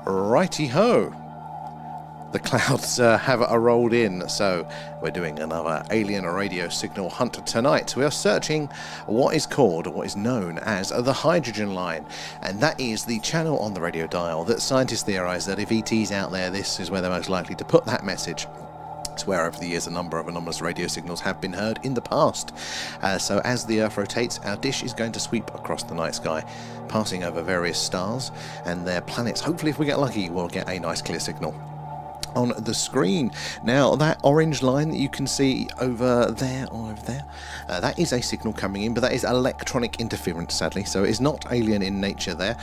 Righty-ho. The clouds have rolled in, so we're doing another alien radio signal hunt tonight. We are searching what is known as the hydrogen line, and that is the channel on the radio dial that scientists theorize that if ET's out there, this is where they're most likely to put that message. It's where over the years a number of anomalous radio signals have been heard in the past. So as the Earth rotates, our dish is going to sweep across the night sky, passing over various stars and their planets. Hopefully, if we get lucky, we'll get a nice clear signal on the screen. Now, that orange line that you can see over there, that is a signal coming in, but that is electronic interference, sadly, so it's not alien in nature there.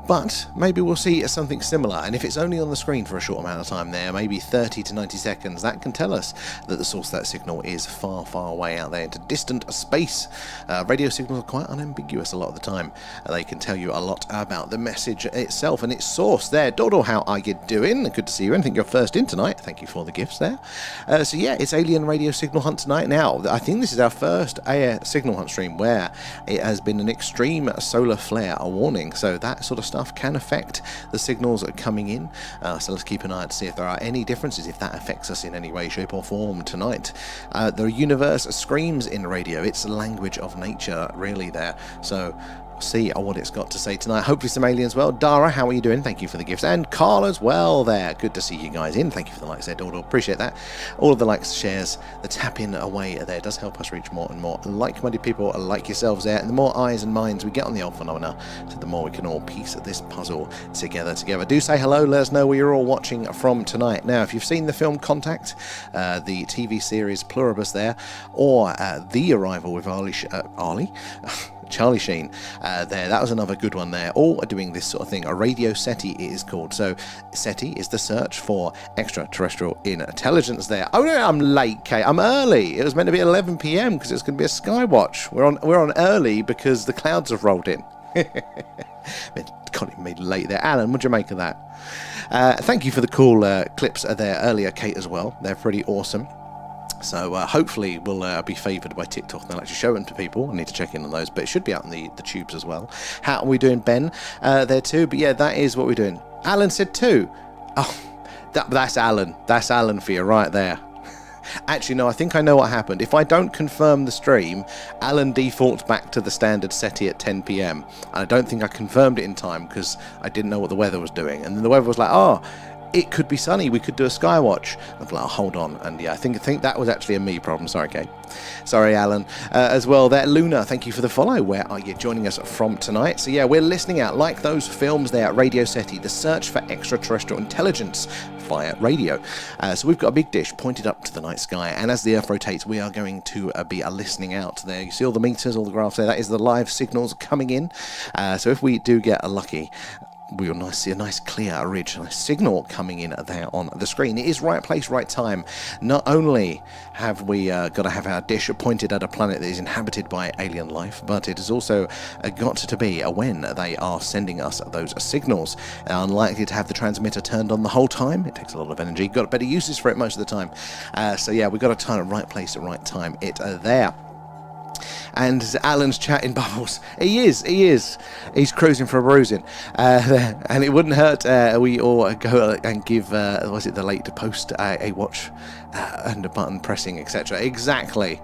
But maybe we'll see something similar, and if it's only on the screen for a short amount of time there, maybe 30 to 90 seconds, that can tell us that the source of that signal is far, far away out there into distant space. Radio signals are quite unambiguous a lot of the time. They can tell you a lot about the message itself and its source there. Dodo, how are you doing? Good to see you. I think you're first in tonight. Thank you for the gifts there. So yeah, it's Alien Radio Signal Hunt tonight. Now, I think this is our first signal hunt stream where it has been an extreme solar flare, a warning, so that sort of stuff can affect the signals coming in, so let's keep an eye to see if there are any differences, if that affects us in any way, shape or form tonight. The universe screams in radio. It's the language of nature really there, so see what it's got to say tonight. Hopefully some aliens. Well, Dara, how are you doing? Thank you for the gifts. And Carl as well there. Good to see you guys in. Thank you for the likes there, Dodo. Appreciate that. All of the likes, shares, the tapping away there does help us reach more and more like-minded people like yourselves there. And the more eyes and minds we get on the old phenomena, so the more we can all piece this puzzle together. Do say hello. Let us know where you're all watching from tonight. Now, if you've seen the film Contact, the TV series Pluribus there, or The Arrival with Charlie Sheen there, that was another good one there. All are doing this sort of thing. A radio SETI it is called. So SETI is the search for extraterrestrial intelligence there. Oh no, I'm late, Kate. I'm early. It was meant to be 11 p.m. because it's going to be a skywatch. We're on early because the clouds have rolled in. God, it made late there. Alan, what'd you make of that? Thank you for the cool clips there earlier, Kate, as well. They're pretty awesome. So hopefully we'll be favoured by TikTok. They'll actually show them to people. I need to check in on those, but it should be out in the tubes as well. How are we doing, Ben? There too. But yeah, that is what we're doing. Alan said too. Oh, that's Alan. That's Alan for you right there. Actually, no, I think I know what happened. If I don't confirm the stream, Alan defaults back to the standard SETI at 10 p.m. And I don't think I confirmed it in time because I didn't know what the weather was doing. And then the weather was like, oh, it could be sunny, we could do a skywatch. I'm like, oh, hold on. And yeah, I think that was actually a me problem. Sorry, Kate. Sorry, Alan. As well there, Luna, thank you for the follow. Where are you joining us from tonight? So yeah, we're listening out, like those films there at Radio SETI, the search for extraterrestrial intelligence via radio. So we've got a big dish pointed up to the night sky, and as the Earth rotates, we are going to be listening out there. You see all the meters, all the graphs there? That is the live signals coming in. So if we do get lucky, we will see a nice clear ridge, a nice signal coming in there on the screen. It is right place, right time. Not only have we got to have our dish pointed at a planet that is inhabited by alien life, but it has also got to be when they are sending us those signals. Unlikely to have the transmitter turned on the whole time. It takes a lot of energy. Got better uses for it most of the time. So yeah, we've got to time it right place at right time. It there. And Alan's chatting bubbles. He is. He's cruising for a bruising. And it wouldn't hurt. We all go and give, was it the late to post a watch and a button pressing, etc. Exactly.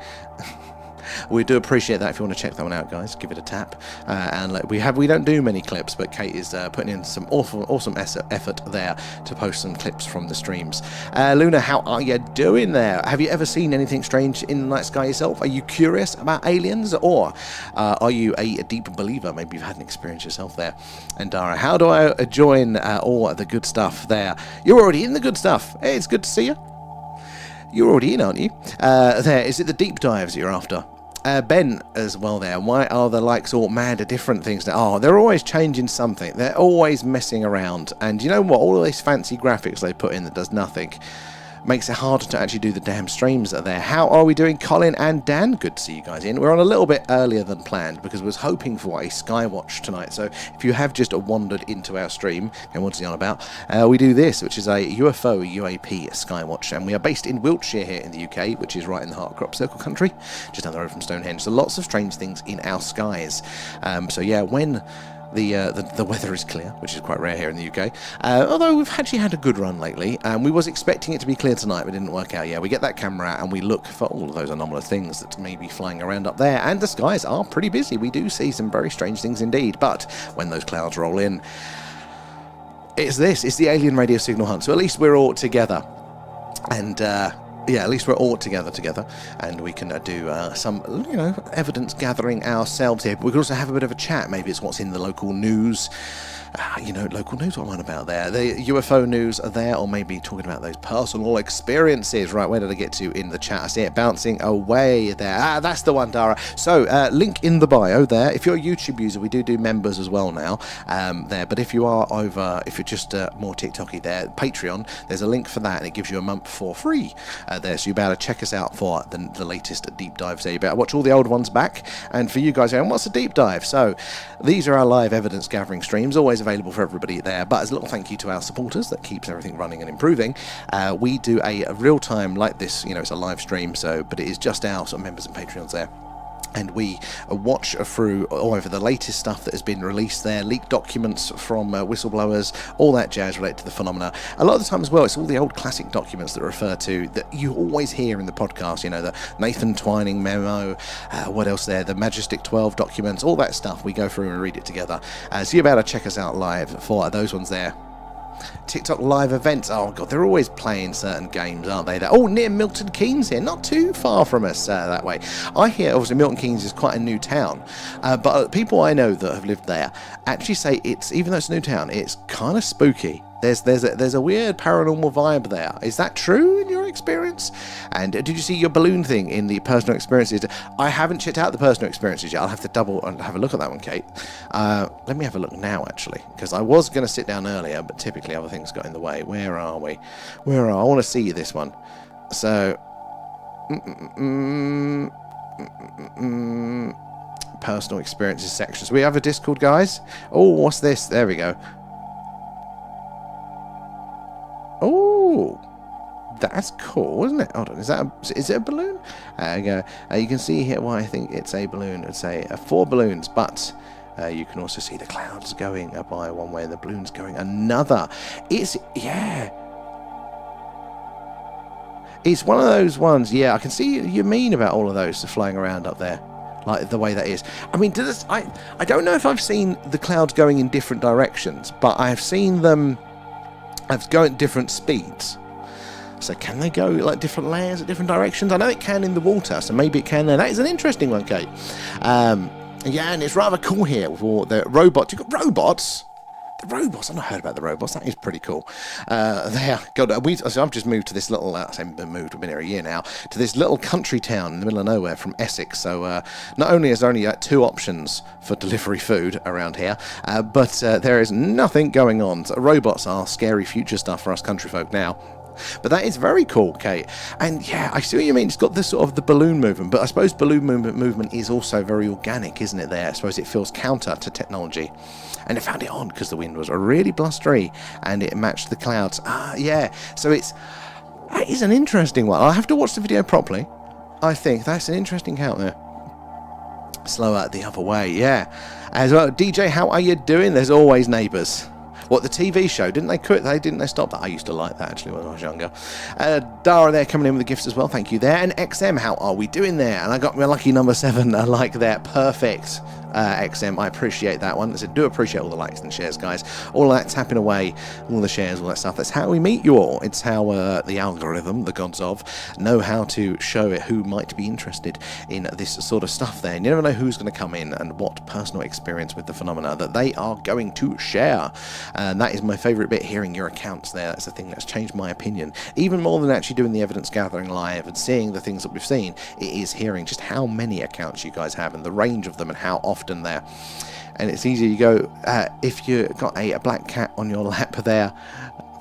We do appreciate that. If you want to check that one out, guys, give it a tap. And we don't do many clips, but Kate is putting in some awesome effort there to post some clips from the streams. Luna, how are you doing there? Have you ever seen anything strange in the night sky yourself? Are you curious about aliens, or are you a deep believer? Maybe you've had an experience yourself there. And Dara, how do I join all the good stuff there? You're already in the good stuff. Hey, it's good to see you. You're already in, aren't you? There, is it the deep dives you're after? Ben as well there. Why are the likes all mad at different things now? Oh, they're always changing something. They're always messing around. And you know what? All of these fancy graphics they put in that does nothing makes it harder to actually do the damn streams that are there. How are we doing, Colin and Dan? Good to see you guys in. We're on a little bit earlier than planned because we was hoping for a skywatch tonight. So if you have just wandered into our stream and what's he on about, we do this, which is a UFO UAP skywatch, and we are based in Wiltshire here in the UK, which is right in the heart of Crop Circle country, just down the road from Stonehenge. So lots of strange things in our skies. So yeah, when The weather is clear, which is quite rare here in the UK. Although we've actually had a good run lately. We was expecting it to be clear tonight, but it didn't work out. Yeah, we get that camera out and we look for all of those anomalous things that may be flying around up there. And the skies are pretty busy. We do see some very strange things indeed. But when those clouds roll in, it's the alien radio signal hunt. So at least we're all together. And yeah, at least we're all together, and we can do some, evidence gathering ourselves here. But we can also have a bit of a chat. Maybe it's what's in the local news. Local news, what am I on about there? The UFO news are there, or maybe talking about those personal experiences. Right, where did I get to in the chat? I see it bouncing away there. That's the one, Dara. So, link in the bio there. If you're a YouTube user, we do members as well now there. But if you are if you're just more TikToky there, Patreon, there's a link for that, and it gives you a month for free there. So you better check us out for the latest deep dives there. You better watch all the old ones back. And for you guys, what's a deep dive? So, these are our live evidence gathering streams, always available for everybody there, but as a little thank you to our supporters that keeps everything running and improving, we do a real-time like this, it's a live stream, but it is just our sort of members and Patreons there. And we watch through all over the latest stuff that has been released there, leaked documents from whistleblowers, all that jazz related to the phenomena. A lot of the time as well, it's all the old classic documents that refer to, that you always hear in the podcast, the Nathan Twining memo, what else there, the Majestic 12 documents, all that stuff. We go through and read it together. So you're about to check us out live for those ones there. TikTok live events. Oh god, they're always playing certain games, aren't they? Near Milton Keynes here, not too far from us that way. I hear obviously Milton Keynes is quite a new town, but people I know that have lived there actually say even though it's a new town, it's kind of spooky. There's a weird paranormal vibe there. Is that true in your experience? And did you see your balloon thing in the personal experiences? I haven't checked out the personal experiences yet. I'll have to double and have a look at that one, Kate. Let me have a look now, actually, because I was going to sit down earlier, but typically other things got in the way. Where are we? I want to see this one. So, personal experiences section. So we have a Discord, guys. Oh, what's this? There we go. Oh, that's cool, isn't it? Hold on, is it a balloon? You can see here why I think it's a balloon. I'd say 4 balloons, but you can also see the clouds going by one way and the balloons going another. It's one of those ones. Yeah, I can see what you mean about all of those flying around up there. Like the way that is. I mean, I don't know if I've seen the clouds going in different directions, but I've seen them go at different speeds. So can they go like different layers at different directions? I know it can in the water, so maybe it can there. That is an interesting one, Kate. Yeah, and it's rather cool here for the robots. You've got robots? The robots? I've not heard about the robots. That is pretty cool. God, I've just moved to this little, we've been here a year now, to this little country town in the middle of nowhere from Essex. So not only is there only 2 options for delivery food around here, but there is nothing going on. So robots are scary future stuff for us country folk now. But that is very cool, Kate. And yeah, I see what you mean. It's got this sort of the balloon movement, but I suppose balloon movement is also very organic, isn't it there? I suppose it feels counter to technology. And it found it on because the wind was really blustery and it matched the clouds. Yeah, so that is an interesting one. I'll have to watch the video properly. I think that's an interesting count there. Slower the other way, yeah. As well, DJ, how are you doing? There's always neighbours. What, the TV show? Didn't they quit? Didn't they stop that? I used to like that, actually, when I was younger. Dara there coming in with the gifts as well. Thank you there. And XM, how are we doing there? And I got my lucky number 7. I like that. Perfect. XM, I appreciate that one. I do appreciate all the likes and shares, guys. All that tapping away, all the shares, all that stuff. That's how we meet you all. It's how the algorithm, the gods of, know how to show it who might be interested in this sort of stuff there. And you never know who's going to come in and what personal experience with the phenomena that they are going to share. And that is my favourite bit, hearing your accounts there. That's the thing that's changed my opinion. Even more than actually doing the evidence gathering live and seeing the things that we've seen, it is hearing just how many accounts you guys have and the range of them and how often they're. And it's easy, you go, if you've got a black cat on your lap there,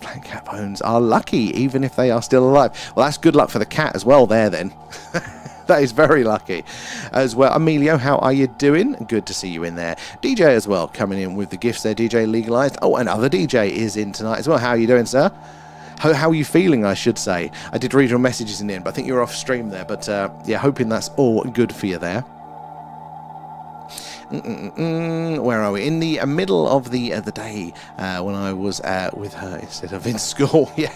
black cat bones are lucky, even if they are still alive. Well, that's good luck for the cat as well there then. That is very lucky as well. Emilio, how are you doing? Good to see you in there. DJ as well, coming in with the gifts there. DJ Legalized. Oh, and other DJ is in tonight as well. How are you doing, sir? How are you feeling, I should say? I did read your messages in the end, but I think you're off stream there. But yeah, hoping that's all good for you there. Where are we? In the middle of the day when I was with her instead of in school. Yeah.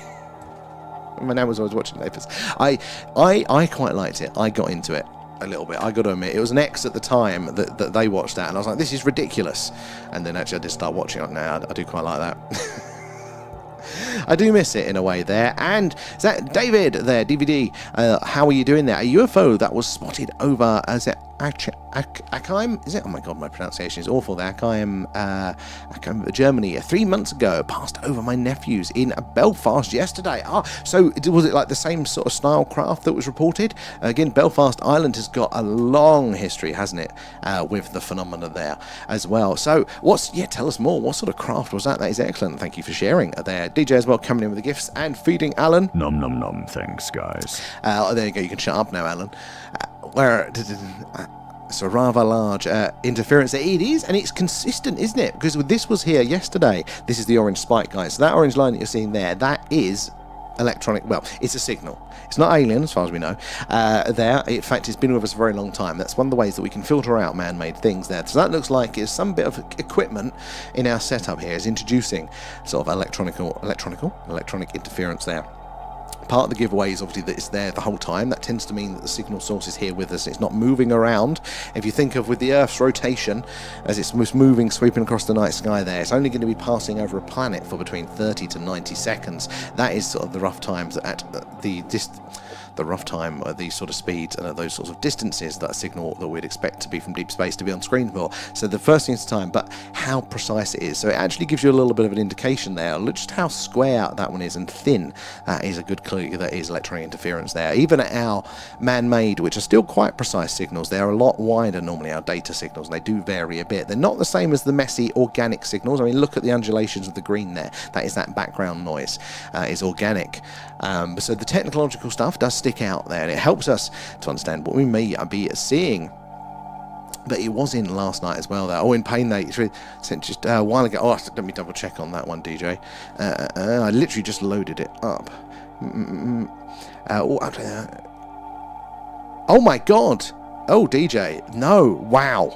My nan was always watching Neighbours. I quite liked it. I got into it a little bit. I got to admit, it was an ex at the time that they watched that, and I was like, this is ridiculous. And then actually I did start watching it. Now I do quite like that. I do miss it in a way there. And is that David there, DVD? How are you doing there? A UFO that was spotted over, is it Akheim? Is it? Oh my god, my pronunciation is awful there. Akheim, Germany, 3 months ago, passed over my nephews in Belfast yesterday. So was it like the same sort of style craft that was reported? Again, Belfast Island has got a long history, hasn't it, with the phenomena there as well. So tell us more. What sort of craft was that? That is excellent. Thank you for sharing there. DJ as well, coming in with the gifts and feeding Alan. Nom nom nom, thanks guys. There you go, you can shut up now, Alan. It's a rather large interference. It is, and it's consistent, isn't it? Because this was here yesterday. This is the orange spike, guys. So that orange line that you're seeing there, that is electronic. Well, it's a signal. It's not alien, as far as we know. In fact, it's been with us a very long time. That's one of the ways that we can filter out man-made things there. So that looks like it's some bit of equipment in our setup here is introducing sort of electronic interference there. Part of the giveaway is obviously that it's there the whole time. That tends to mean that the signal source is here with us. It's not moving around. If you think of with the Earth's rotation, as it's moving, sweeping across the night sky there, it's only going to be passing over a planet for between 30 to 90 seconds. That is sort of the rough times at the rough time at these sort of speeds and at those sorts of distances that a signal that we'd expect to be from deep space to be on screen for. So the first thing is time, but how precise it is. So it actually gives you a little bit of an indication there. Look just how square that one is and thin. That is a good clue that is electronic interference there. Even at our man-made, which are still quite precise signals, they are a lot wider normally, our data signals, and they do vary a bit. They're not the same as the messy organic signals. I mean, look at the undulations of the green there. That is that background noise. Is organic. So the technological stuff does stick out there, and it helps us to understand what we may be seeing. But it was in last night as well there. In Pain Nate, it's sent just a while ago. Let me double check on that one, DJ. I literally just loaded it up. Oh my god! Oh, DJ, no, wow.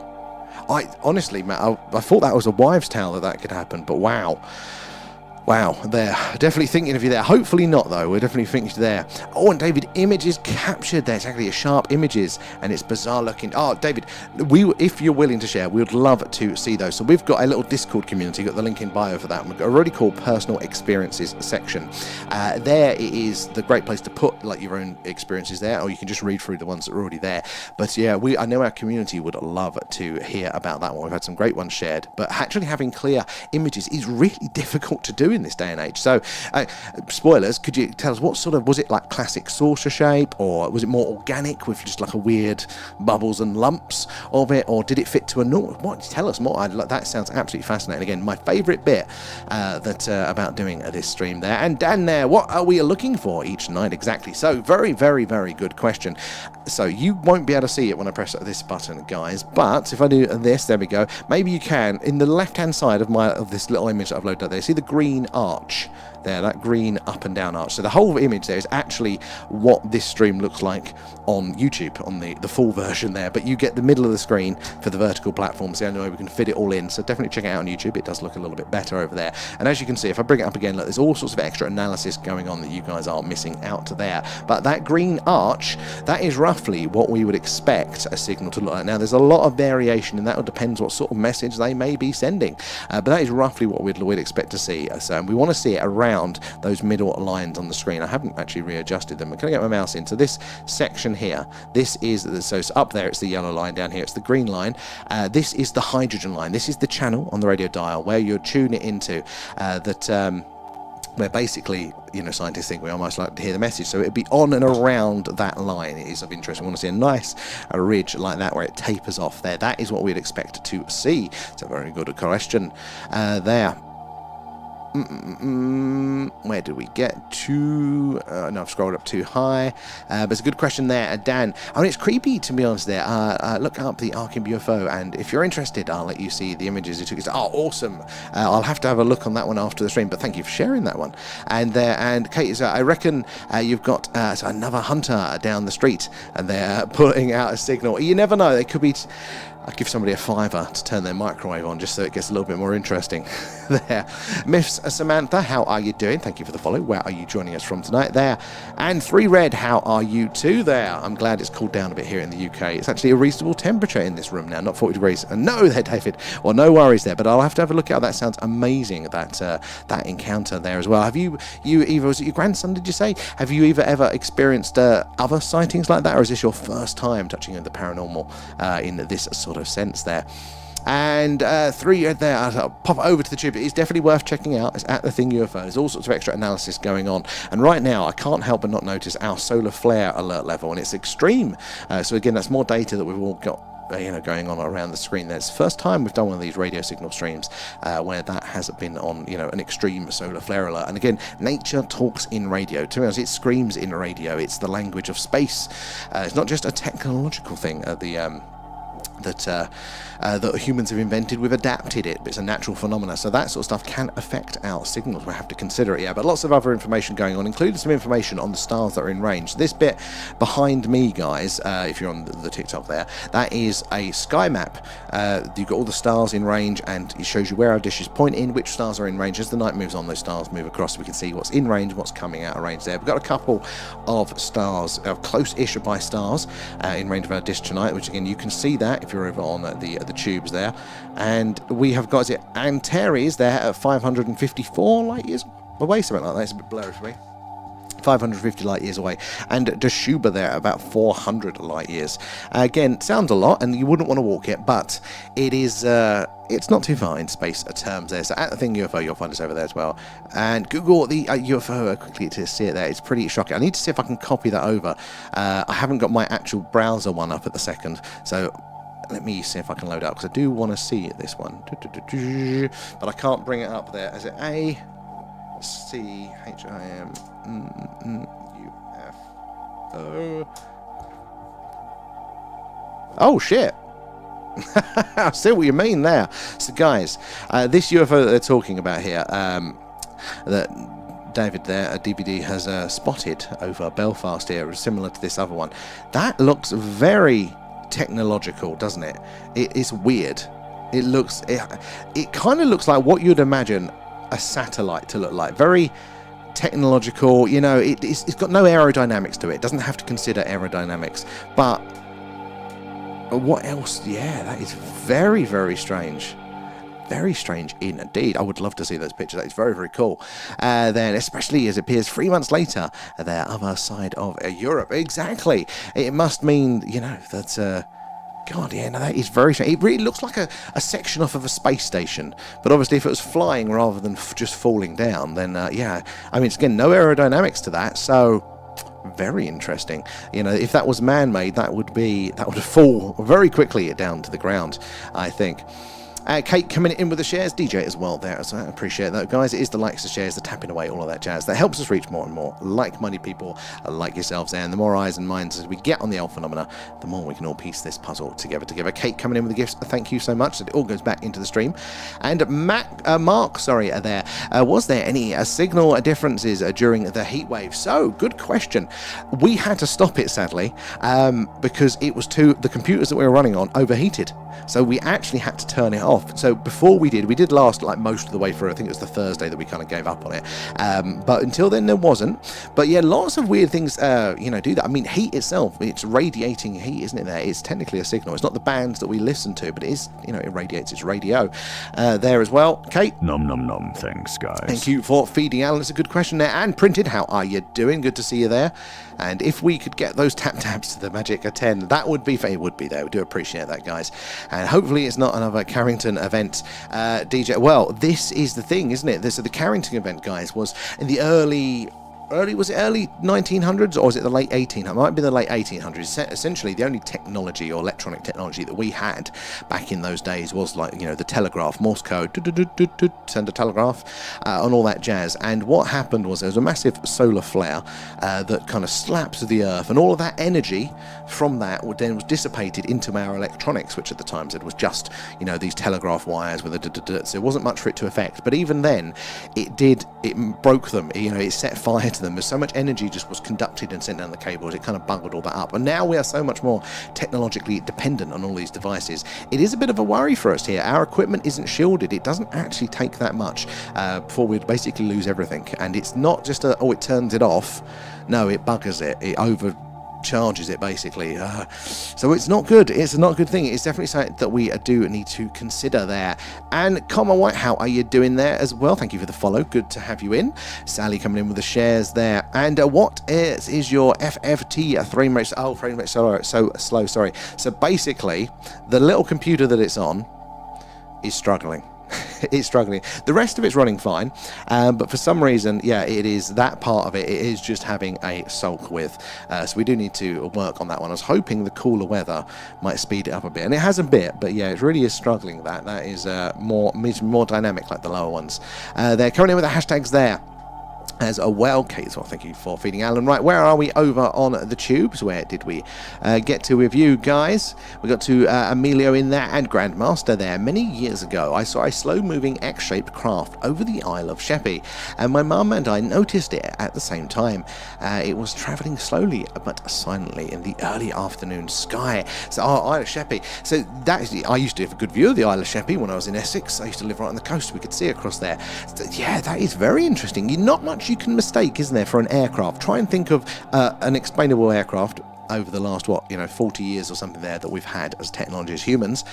I honestly, Matt, I thought that was a wives' tale that could happen, but wow. Wow, there. Definitely thinking of you there. Hopefully not, though. We're definitely thinking of you there. Oh, and David, images captured there. It's actually a sharp images, and it's bizarre looking. Oh, David, if you're willing to share, we would love to see those. So we've got a little Discord community. Got the link in bio for that. We've got a really cool personal experiences section. There it is the great place to put like your own experiences there, or you can just read through the ones that are already there. But yeah, I know our community would love to hear about that one. We've had some great ones shared, but actually having clear images is really difficult to do in this day and age. So spoilers, could you tell us what sort of, was it like classic saucer shape, or was it more organic with just like a weird bubbles and lumps of it, or did it fit to a normal? What, tell us more. That sounds absolutely fascinating. Again, my favorite bit about doing this stream there. And Dan there, what are we looking for each night exactly? So very, very, very good question. So you won't be able to see it when I press this button, guys, but if I do this, there we go, maybe you can. In the left hand side of this little image that I've loaded up there, see the green arch there, that green up and down arch. So the whole image there is actually what this stream looks like on YouTube, on the full version there, but you get the middle of the screen for the vertical platform. It's the only way we can fit it all in, so definitely check it out on YouTube. It does look a little bit better over there. And as you can see, if I bring it up again, look, there's all sorts of extra analysis going on that you guys are missing out to there. But that green arch, that is roughly what we would expect a signal to look like. Now, there's a lot of variation, and that depends what sort of message they may be sending. But that is roughly what we'd expect to see. So we want to see it around those middle lines on the screen. I haven't actually readjusted them. Can I get my mouse in? So this section here, this is, so it's up there, it's the yellow line, down here it's the green line. This is the hydrogen line. This is the channel on the radio dial where you tune it into where basically, scientists think we almost like to hear the message. So it'd be on and around that line. It is of interest. We want to see a nice ridge like that where it tapers off there. That is what we'd expect to see. It's a very good question there. Where do we get to? No, I've scrolled up too high. But it's a good question there, Dan. I mean, it's creepy, to be honest, there. Look up the Arkham UFO, and if you're interested, I'll let you see the images it took. Oh, awesome. I'll have to have a look on that one after the stream, but thank you for sharing that one. And Kate, I reckon you've got another hunter down the street, and they're putting out a signal. You never know. They could be... I'd give somebody a $5 to turn their microwave on just so it gets a little bit more interesting there. Myths, Samantha, how are you doing? Thank you for the follow. Where are you joining us from tonight there? And 3 Red, how are you too there? I'm glad it's cooled down a bit here in the UK. It's actually a reasonable temperature in this room now, not 40 degrees. And no there, David. Well, no worries there, but I'll have to have a look at how that sounds amazing, that encounter there as well. Have you either, was it your grandson, did you say? Have you ever experienced other sightings like that, or is this your first time touching the paranormal in this sort of sense there? And 3 there, I'll pop over to the tube. It's definitely worth checking out. It's at the Thing UFO. There's all sorts of extra analysis going on. And right now, I can't help but not notice our solar flare alert level, and it's extreme. So again, that's more data that we've all got going on around the screen there. It's the first time we've done one of these radio signal streams where that has been on, an extreme solar flare alert. And again, nature talks in radio. To be honest, it screams in radio. It's the language of space. It's not just a technological thing. That humans have invented, we've adapted it, but it's a natural phenomena, so that sort of stuff can affect our signals. We have to consider it, yeah. But lots of other information going on, including some information on the stars that are in range. This bit behind me, guys, if you're on the TikTok there, that is a sky map. You've got all the stars in range, and it shows you where our dish is pointing, which stars are in range. As the night moves on, those stars move across, so we can see what's in range, what's coming out of range there. We've got a couple of stars, close-ish by stars, in range of our dish tonight, which again, you can see that if you're over on the tubes there. And we have got, is it Antares there at 554 light years away, something like that. It's a bit blurry for me. 550 light years away, and Dashuba there about 400 light years. Again, sounds a lot, and you wouldn't want to walk it, but it is. It's not too far in space terms there. So at the Thing UFO, you'll find us over there as well. And Google the UFO quickly to see it there. It's pretty shocking. I need to see if I can copy that over. I haven't got my actual browser one up at the second, so let me see if I can load it up, because I do want to see this one. But I can't bring it up there. Is it UFO? Oh shit. I see what you mean there. So guys, this UFO that they're talking about here, that David there at DVD has spotted over Belfast here, similar to this other one, that looks very technological, doesn't it? It is weird. It kind of looks like what you'd imagine a satellite to look like. Very technological, it's got no aerodynamics to it. It doesn't have to consider aerodynamics. But what else? Yeah, that is very, very strange. Very strange indeed. I would love to see those pictures. That is very, very cool. Then, especially as it appears 3 months later, the other side of Europe. Exactly. It must mean, that... God, yeah, no, that is very strange. It really looks like a section off of a space station. But obviously, if it was flying rather than just falling down, then, yeah. I mean, it's, again, no aerodynamics to that, so... very interesting. If that was man-made, that would fall very quickly down to the ground, I think. Kate coming in with the shares, DJ as well there, so I appreciate that, guys. It is the likes, the shares, the tapping away, all of that jazz that helps us reach more and more like-minded people like yourselves there. And the more eyes and minds as we get on the L phenomena, the more we can all piece this puzzle together. Kate coming in with the gifts, thank you so much. It all goes back into the stream. And Mark, there, was there any signal differences during the heat wave? So, good question. We had to stop it, sadly, because it was the computers that we were running on overheated. So we actually had to turn it off. So before we did last like most of the way through. I think it was the Thursday that we kind of gave up on it. But until then there wasn't. But yeah, lots of weird things, do that. I mean, heat itself, it's radiating heat, isn't it there? It's technically a signal. It's not the bands that we listen to, but it is, it radiates its radio there as well. Kate? Nom nom nom, thanks guys. Thank you for feeding Alan. It's a good question there. And Printed, how are you doing? Good to see you there. And if we could get those tabs to the magic 10, that would be it would be there. We do appreciate that, guys. And hopefully it's not another Carrington event, DJ. Well, this is the thing, isn't it? So the Carrington event, guys, was in the early 1900s, or was it the late 1800s? It might be the late 1800s. Essentially, the only technology or electronic technology that we had back in those days was like, the telegraph, Morse code, send a telegraph, and all that jazz. And what happened was there was a massive solar flare that kind of slapped the Earth, and all of that energy from that then was dissipated into our electronics, which at the time said was just, these telegraph wires with so there wasn't much for it to affect. But even then, it broke them. It set fire into them. There's so much energy just was conducted and sent down the cables, it kind of bungled all that up. And now we are so much more technologically dependent on all these devices. It is a bit of a worry for us here. Our equipment isn't shielded. It doesn't actually take that much before we'd basically lose everything. And it's not just a, oh, it turns it off. No, it buggers it. It overcharges it, basically. So it's not good. It's not a good thing. It's definitely something that we do need to consider there. And Common White, how are you doing there as well? Thank you for the follow. Good to have you in. Sally coming in with the shares there. And what is your FFT frame rate? Oh, frame rate so slow, sorry. So basically, the little computer that it's on is struggling. It's struggling. The rest of it's running fine, but for some reason, yeah, it is that part of it. It is just having a sulk with. So we do need to work on that one. I was hoping the cooler weather might speed it up a bit, and it has a bit, but yeah, it really is struggling. That is more dynamic, like the lower ones. They're coming in with the hashtags there as well. Kate, well, thank you for feeding Alan. Right, where are we over on the tubes? Where did we get to with you guys? We got to Emilio in there and Grandmaster there. Many years ago, I saw a slow-moving X-shaped craft over the Isle of Sheppey, and my mum and I noticed it at the same time. It was travelling slowly but silently in the early afternoon sky. So, Isle of Sheppey. So that I used to have a good view of the Isle of Sheppey when I was in Essex. I used to live right on the coast. We could see across there. So, yeah, that is very interesting. Not much you can mistake, isn't there, for an aircraft? Try and think of an explainable aircraft over the last 40 years or something there that we've had as technology as humans,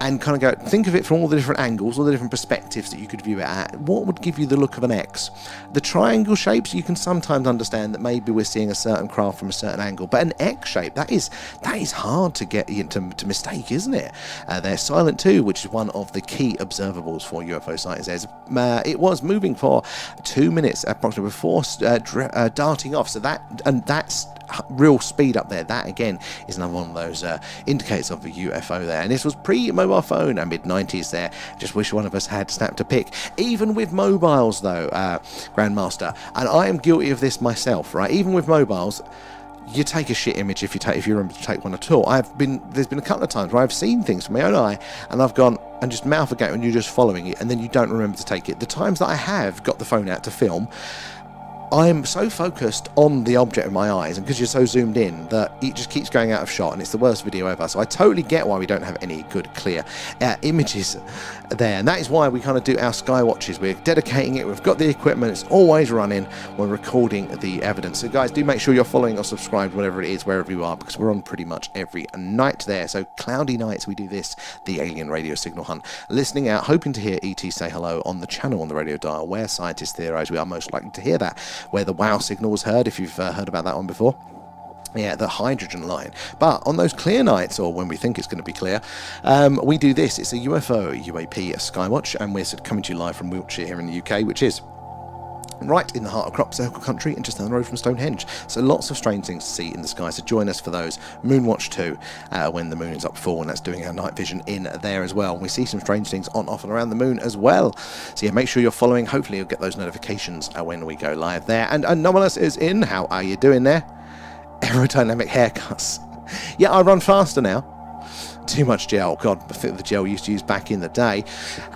and kind of go think of it from all the different angles, all the different perspectives that you could view it at. What would give you the look of an X? The triangle shapes, you can sometimes understand that maybe we're seeing a certain craft from a certain angle, but an X shape, that is hard to get to mistake, isn't it? They're silent too, which is one of the key observables for UFO sightings. It was moving for 2 minutes approximately before darting off, so that's real speed up there. That again is another one of those indicators of a UFO there, and this was pre-mobile phone and mid-90s there. Just wish one of us had snapped a pic. Even with mobiles though, Grandmaster, and I am guilty of this myself, right? Even with mobiles, you take a shit image if you remember to take one at all. There's been a couple of times where I've seen things from my own eye and I've gone and just mouth again and you're just following it and then you don't remember to take it. The times that I have got the phone out to film, I'm so focused on the object with my eyes, and because you're so zoomed in, that it just keeps going out of shot, and it's the worst video ever. So I totally get why we don't have any good, clear images there, and that is why we kind of do our sky watches. We're dedicating it, we've got the equipment, it's always running, we're recording the evidence. So guys, do make sure you're following or subscribed, whatever it is, wherever you are, because we're on pretty much every night there. So cloudy nights, we do this, the alien radio signal hunt. Listening out, hoping to hear ET say hello on the channel on the radio dial, where scientists theorise we are most likely to hear that, where the wow signal was heard, if you've heard about that one before. Yeah, the hydrogen line. But on those clear nights, or when we think it's going to be clear, we do this. It's a UFO, UAP, a Skywatch, and we're coming to you live from Wiltshire here in the UK, which is right in the heart of Crop Circle country and just down the road from Stonehenge. So lots of strange things to see in the sky. So join us for those. Moonwatch 2, when the moon is up full, and that's doing our night vision in there as well. We see some strange things on, off and around the moon as well. So yeah, make sure you're following. Hopefully you'll get those notifications when we go live there. And Anomalous is in. How are you doing there? Aerodynamic haircuts. Yeah, I run faster now. Too much gel. God, I think the gel used to use back in the day.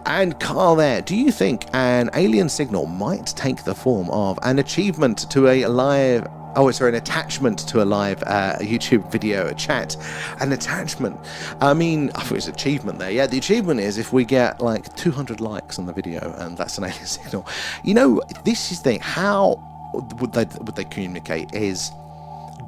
And Carl there, do you think an alien signal might take the form of an achievement to a live... an attachment to a live YouTube video chat? An attachment. I mean, I thought it was achievement there. Yeah, the achievement is if we get like 200 likes on the video, and that's an alien signal. You know, this is the thing. How would they communicate is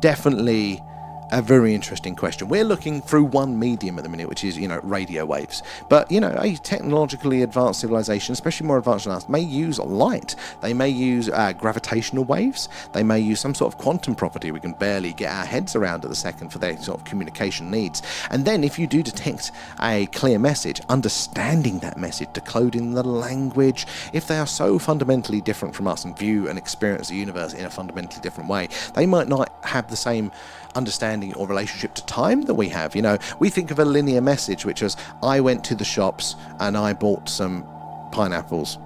definitely a very interesting question. We're looking through one medium at the minute, which is, radio waves. But, a technologically advanced civilization, especially more advanced than us, may use light. They may use gravitational waves. They may use some sort of quantum property we can barely get our heads around at the second for their sort of communication needs. And then if you do detect a clear message, understanding that message, decoding the language, if they are so fundamentally different from us and view and experience the universe in a fundamentally different way, they might not have the same understanding or relationship to time that we have. We think of a linear message, which was, I went to the shops and I bought some pineapples,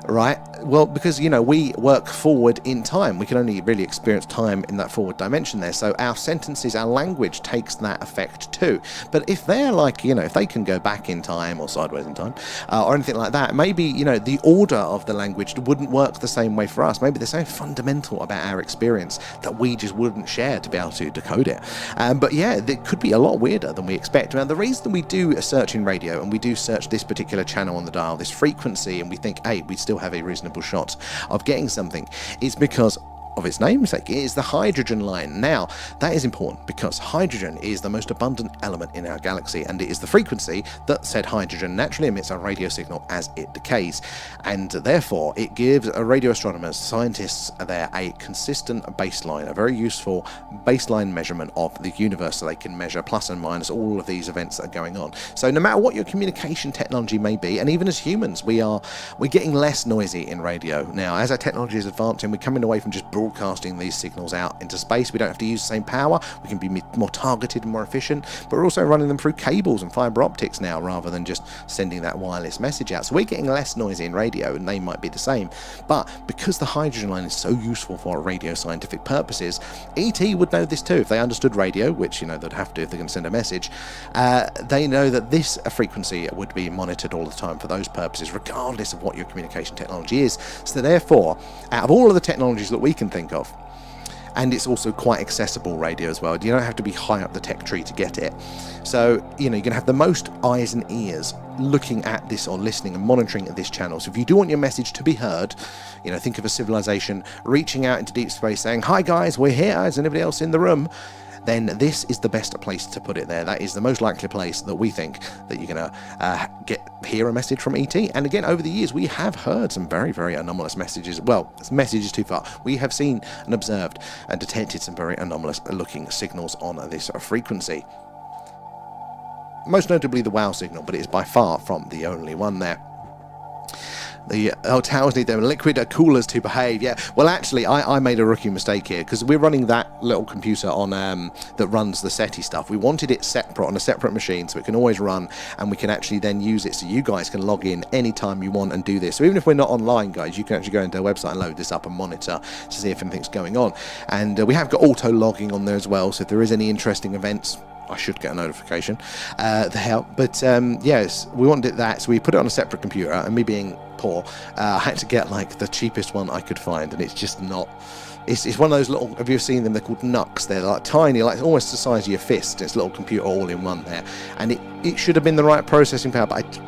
right? Well, because, we work forward in time. We can only really experience time in that forward dimension there. So our sentences, our language takes that effect too. But if they're like, if they can go back in time or sideways in time or anything like that, maybe, the order of the language wouldn't work the same way for us. Maybe there's something fundamental about our experience that we just wouldn't share to be able to decode it. But yeah, it could be a lot weirder than we expect. Now, the reason we do a search in radio and we do search this particular channel on the dial, this frequency, and we think, hey, we still have a reasonable shot of getting something, is because of its namesake. It is the hydrogen line. Now, that is important because hydrogen is the most abundant element in our galaxy, and it is the frequency that said hydrogen naturally emits a radio signal as it decays, and therefore it gives radio astronomers, scientists there, a consistent baseline, a very useful baseline measurement of the universe, so they can measure plus and minus all of these events that are going on. So no matter what your communication technology may be, and even as humans, we're getting less noisy in radio now. As our technology is advancing, we're coming away from just broadcasting these signals out into space. We don't have to use the same power. We can be more targeted and more efficient, but we're also running them through cables and fiber optics now rather than just sending that wireless message out. So we're getting less noisy in radio, and they might be the same. But because the hydrogen line is so useful for radio scientific purposes, ET would know this too. If they understood radio, which they'd have to if they're going to send a message, they know that this frequency would be monitored all the time for those purposes, regardless of what your communication technology is. So therefore, out of all of the technologies that we can think of, and it's also quite accessible radio as well. You don't have to be high up the tech tree to get it. So, you're going to have the most eyes and ears looking at this or listening and monitoring this channel. So if you do want your message to be heard, think of a civilization reaching out into deep space saying, "Hi guys, we're here. Is anybody else in the room?" Then this is the best place to put it there. That is the most likely place that we think that you're going to hear a message from ET. And again, over the years, we have heard some very, very anomalous messages. Well, messages too far. We have seen and observed and detected some very anomalous looking signals on this frequency. Most notably the WOW signal, but it is by far from the only one there. The towers need their liquid coolers to behave. Yeah, well, actually, I made a rookie mistake here because we're running that little computer on that runs the SETI stuff. We wanted it separate on a separate machine so it can always run, and we can actually then use it so you guys can log in anytime you want and do this. So even if we're not online, guys, you can actually go into their website and load this up and monitor to see if anything's going on. And we have got auto logging on there as well, so if there is any interesting events, I should get a notification there. But yes, we wanted that, so we put it on a separate computer, and me being poor, I had to get like the cheapest one I could find, and it's just not. It's one of those little. Have you seen them? They're called NUCs. They're like tiny, like almost the size of your fist. It's a little computer all in one there, and it should have been the right processing power, but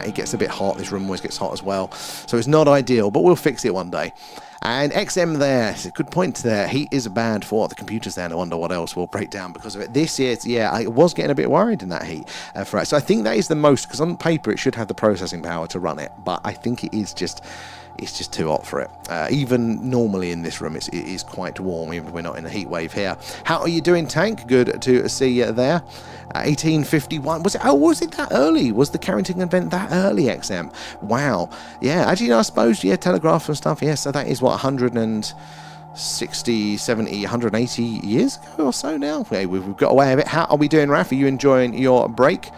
it gets a bit hot. This room always gets hot as well, so it's not ideal. But we'll fix it one day. And XM there, it's a good point there. Heat is bad for the computers there, and I wonder what else will break down because of it. This year, yeah, I was getting a bit worried in that heat for it. So I think that is the most, because on paper it should have the processing power to run it, but I think it's just too hot for it. Even normally in this room, it is quite warm, even if we're not in a heat wave here. How are you doing, Tank? Good to see you there. 1851. Was it that early? Was the Carrington event that early, XM? Wow. Yeah, actually, I suppose, yeah, telegraph and stuff. Yeah, so that is what, 160, 70, 180 years ago or so now. Okay, we've got away with it. How are we doing, Raf? Are you enjoying your break?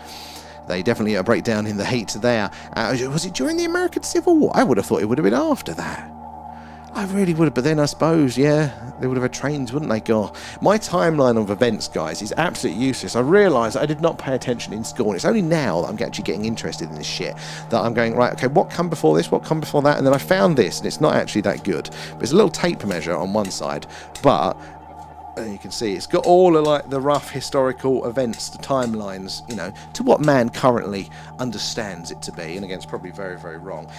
They definitely a breakdown in the heat there. Was it during the American Civil War? I would have thought it would have been after that. I really would have, but then I suppose, yeah, they would have had trains, wouldn't they? God, my timeline of events, guys, is absolutely useless. I realised I did not pay attention in school, and it's only now that I'm actually getting interested in this shit that I'm going, right, okay, what come before this, what come before that, and then I found this, and it's not actually that good. But it's a little tape measure on one side, but you can see it's got all of like the rough historical events, the timelines, to what man currently understands it to be. And again, it's probably very, very wrong.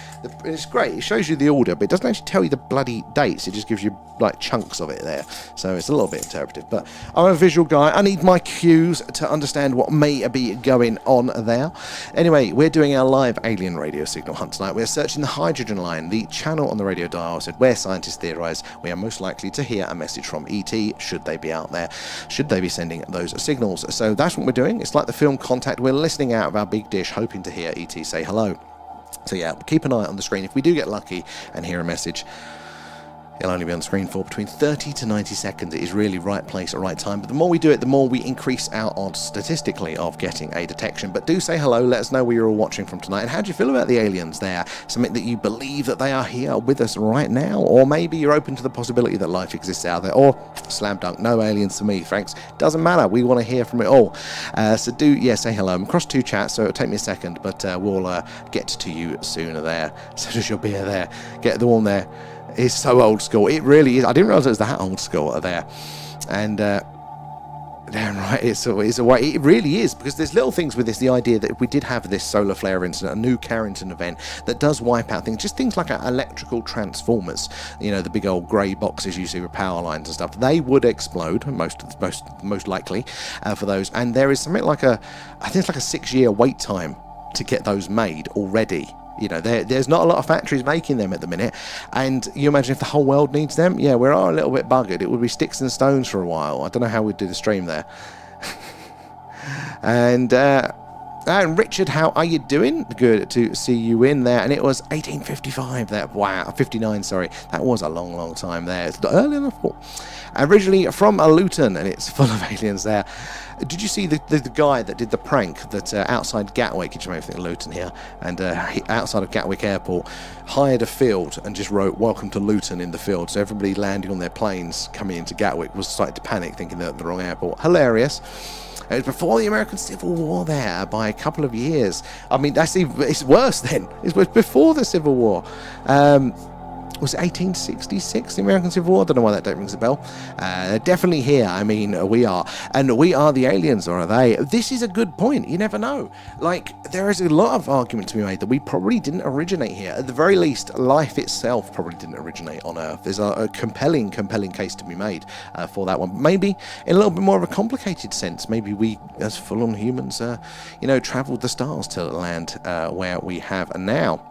It's great. It shows you the order, but it doesn't actually tell you the bloody dates. It just gives you like chunks of it there. So it's a little bit interpretive. But I'm a visual guy. I need my cues to understand what may be going on there. Anyway, we're doing our live alien radio signal hunt tonight. We're searching the hydrogen line, the channel on the radio dial said where scientists theorize we are most likely to hear a message from ET. Should they be out there? Should they be sending those signals? So that's what we're doing. It's like the film Contact. We're listening out of our big dish, hoping to hear ET say hello. So yeah, keep an eye on the screen. If we do get lucky and hear a message, It'll only be on screen for between 30 to 90 seconds. It is really right place at right time. But the more we do it, the more we increase our odds statistically of getting a detection. But do say hello. Let us know where you're all watching from tonight. And how do you feel about the aliens there? Something that you believe that they are here with us right now? Or maybe you're open to the possibility that life exists out there? Or slam dunk, no aliens for me, thanks. Doesn't matter. We want to hear from it all. So do, say hello. I'm across 2 chats, so it'll take me a second. But we'll get to you sooner there. So does your beer there. Get the one there. It's so old school. It really is. I didn't realise it was that old school there. And damn right, it's a way. It really is, because there's little things with this. The idea that if we did have this solar flare incident, a new Carrington event that does wipe out things, just things like electrical transformers, the big old grey boxes you see with power lines and stuff, they would explode most likely for those. And there is something like I think it's like a 6-year wait time to get those made already. There's not a lot of factories making them at the minute, and you imagine if the whole world needs them. Yeah, we are a little bit buggered. It would be sticks and stones for a while. I don't know how we'd do the stream there. And Richard, how are you doing? Good to see you in there. And it was 1855 there. Wow, 59, sorry. That was a long time there. It's early enough. Originally from Luton, and it's full of aliens there. Did you see the guy that did the prank that outside Gatwick, which you may think Luton here, and outside of Gatwick Airport, hired a field and just wrote "Welcome to Luton" in the field, so everybody landing on their planes coming into Gatwick was starting to panic, thinking they're at the wrong airport. Hilarious. It was before the American Civil War there by a couple of years. I mean, it's worse then. It was before the Civil War. Was it 1866, the American Civil War? I don't know why that date rings a bell. Definitely here. I mean, we are. And we are the aliens, or are they? This is a good point. You never know. There is a lot of argument to be made that we probably didn't originate here. At the very least, life itself probably didn't originate on Earth. There's a compelling case to be made for that one. Maybe in a little bit more of a complicated sense. Maybe we, as full-on humans, traveled the stars to land where we have now.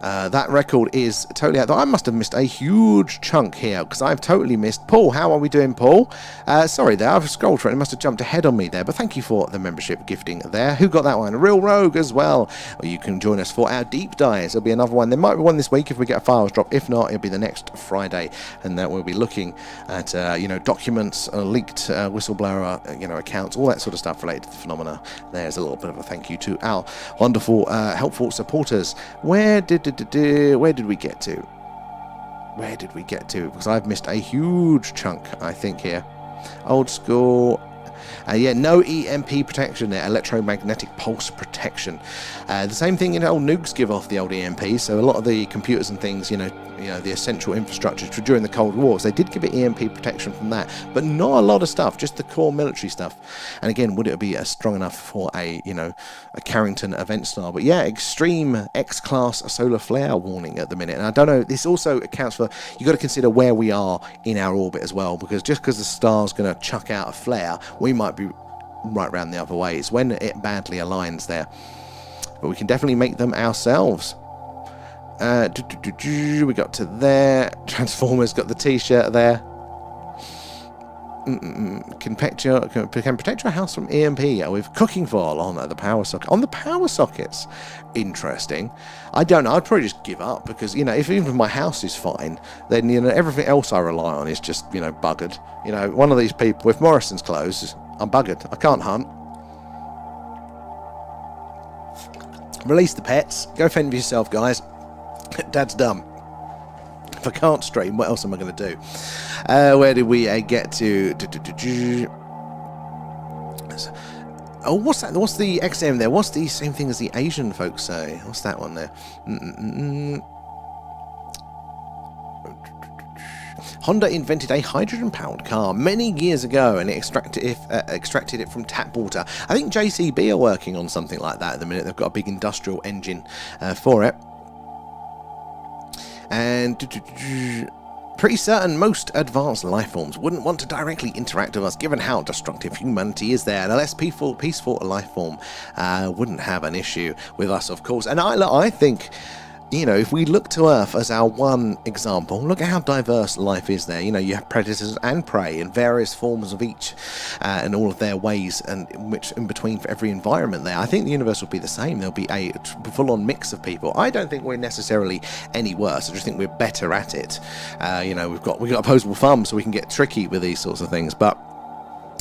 That record is totally out. I must have missed a huge chunk here, because I've totally missed. Paul, how are we doing, Paul? Sorry there, I've scrolled through it. It must have jumped ahead on me there, but thank you for the membership gifting there. Who got that one? Real Rogue as well. You can join us for our deep dives. There'll be another one. There might be one this week if we get a files drop. If not, it'll be the next Friday, and that we'll be looking at documents, leaked whistleblower accounts, all that sort of stuff related to the phenomena. There's a little bit of a thank you to our wonderful helpful supporters. Where did we get to? Because I've missed a huge chunk, I think, here. Old school. No EMP protection there, electromagnetic pulse protection. The same thing, old nukes give off the old EMP, so a lot of the computers and things, the essential infrastructure during the Cold Wars, they did give it EMP protection from that, but not a lot of stuff, just the core military stuff. And again, would it be strong enough for a Carrington event style? But yeah, extreme X-class solar flare warning at the minute. And I don't know, this also accounts for, you got to consider where we are in our orbit as well, because just because the star's going to chuck out a flare, we might be right round the other way. It's when it badly aligns there. But we can definitely make them ourselves. We got to there. Transformers got the t-shirt there. Can protect your house from EMP with cooking foil on the power socket. On the power sockets. Interesting. I don't know. I'd probably just give up, because if even my house is fine, then everything else I rely on is just buggered. One of these people, if Morrison's closed, I'm buggered. I can't hunt. Release the pets. Go fend for yourself, guys. Dad's dumb. If I can't stream, what else am I going to do? Where did we get to? Oh, what's that? What's the XM there? What's the same thing as the Asian folks say? What's that one there? Honda invented a hydrogen-powered car many years ago, and it extracted it from tap water. I think JCB are working on something like that at the minute. They've got a big industrial engine for it. And pretty certain most advanced life forms wouldn't want to directly interact with us, given how destructive humanity is there. And a less peaceful life form wouldn't have an issue with us, of course. And I think you know, if we look to Earth as our one example, look at how diverse life is there. You know, you have predators and prey and various forms of each, and all of their ways and which in between for every environment there. I think the universe will be the same. There'll be a full-on mix of people. I don't think we're necessarily any worse. I just think we're better at it. You know, we've got opposable thumbs, so we can get tricky with these sorts of things. But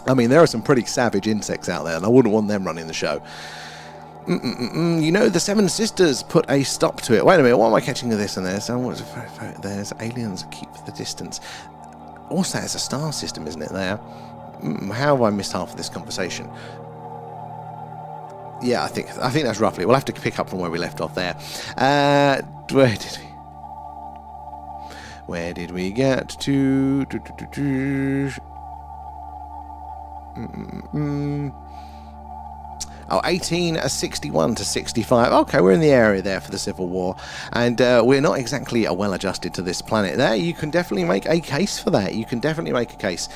I mean, there are some pretty savage insects out there, and I wouldn't want them running the show. You know, the Seven Sisters put a stop to it. Wait a minute, what am I catching of this and this? There's aliens keep the distance. Also, it's a star system, isn't it, there? How have I missed half of this conversation? Yeah, I think that's roughly. We'll have to pick up from where we left off there. Where did we get to? Oh, 1861 to 65. Okay, we're in the area there for the Civil War, and we're not exactly well adjusted to this planet there. You can definitely make a case for that. You can definitely make a case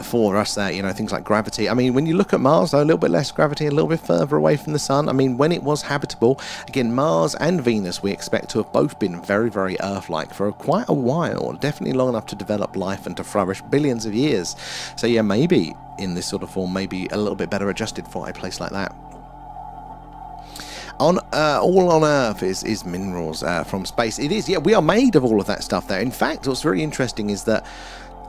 for us there, you know, things like gravity. I mean, when you look at Mars, though, a little bit less gravity, a little bit further away from the sun. I mean, when it was habitable, again, Mars and Venus, we expect to have both been very, very Earth-like for quite a while, definitely long enough to develop life and to flourish, billions of years. So yeah, maybe in this sort of form, maybe a little bit better adjusted for a place like that. All on Earth is minerals from space. It is, yeah, we are made of all of that stuff there. In fact, what's very interesting is that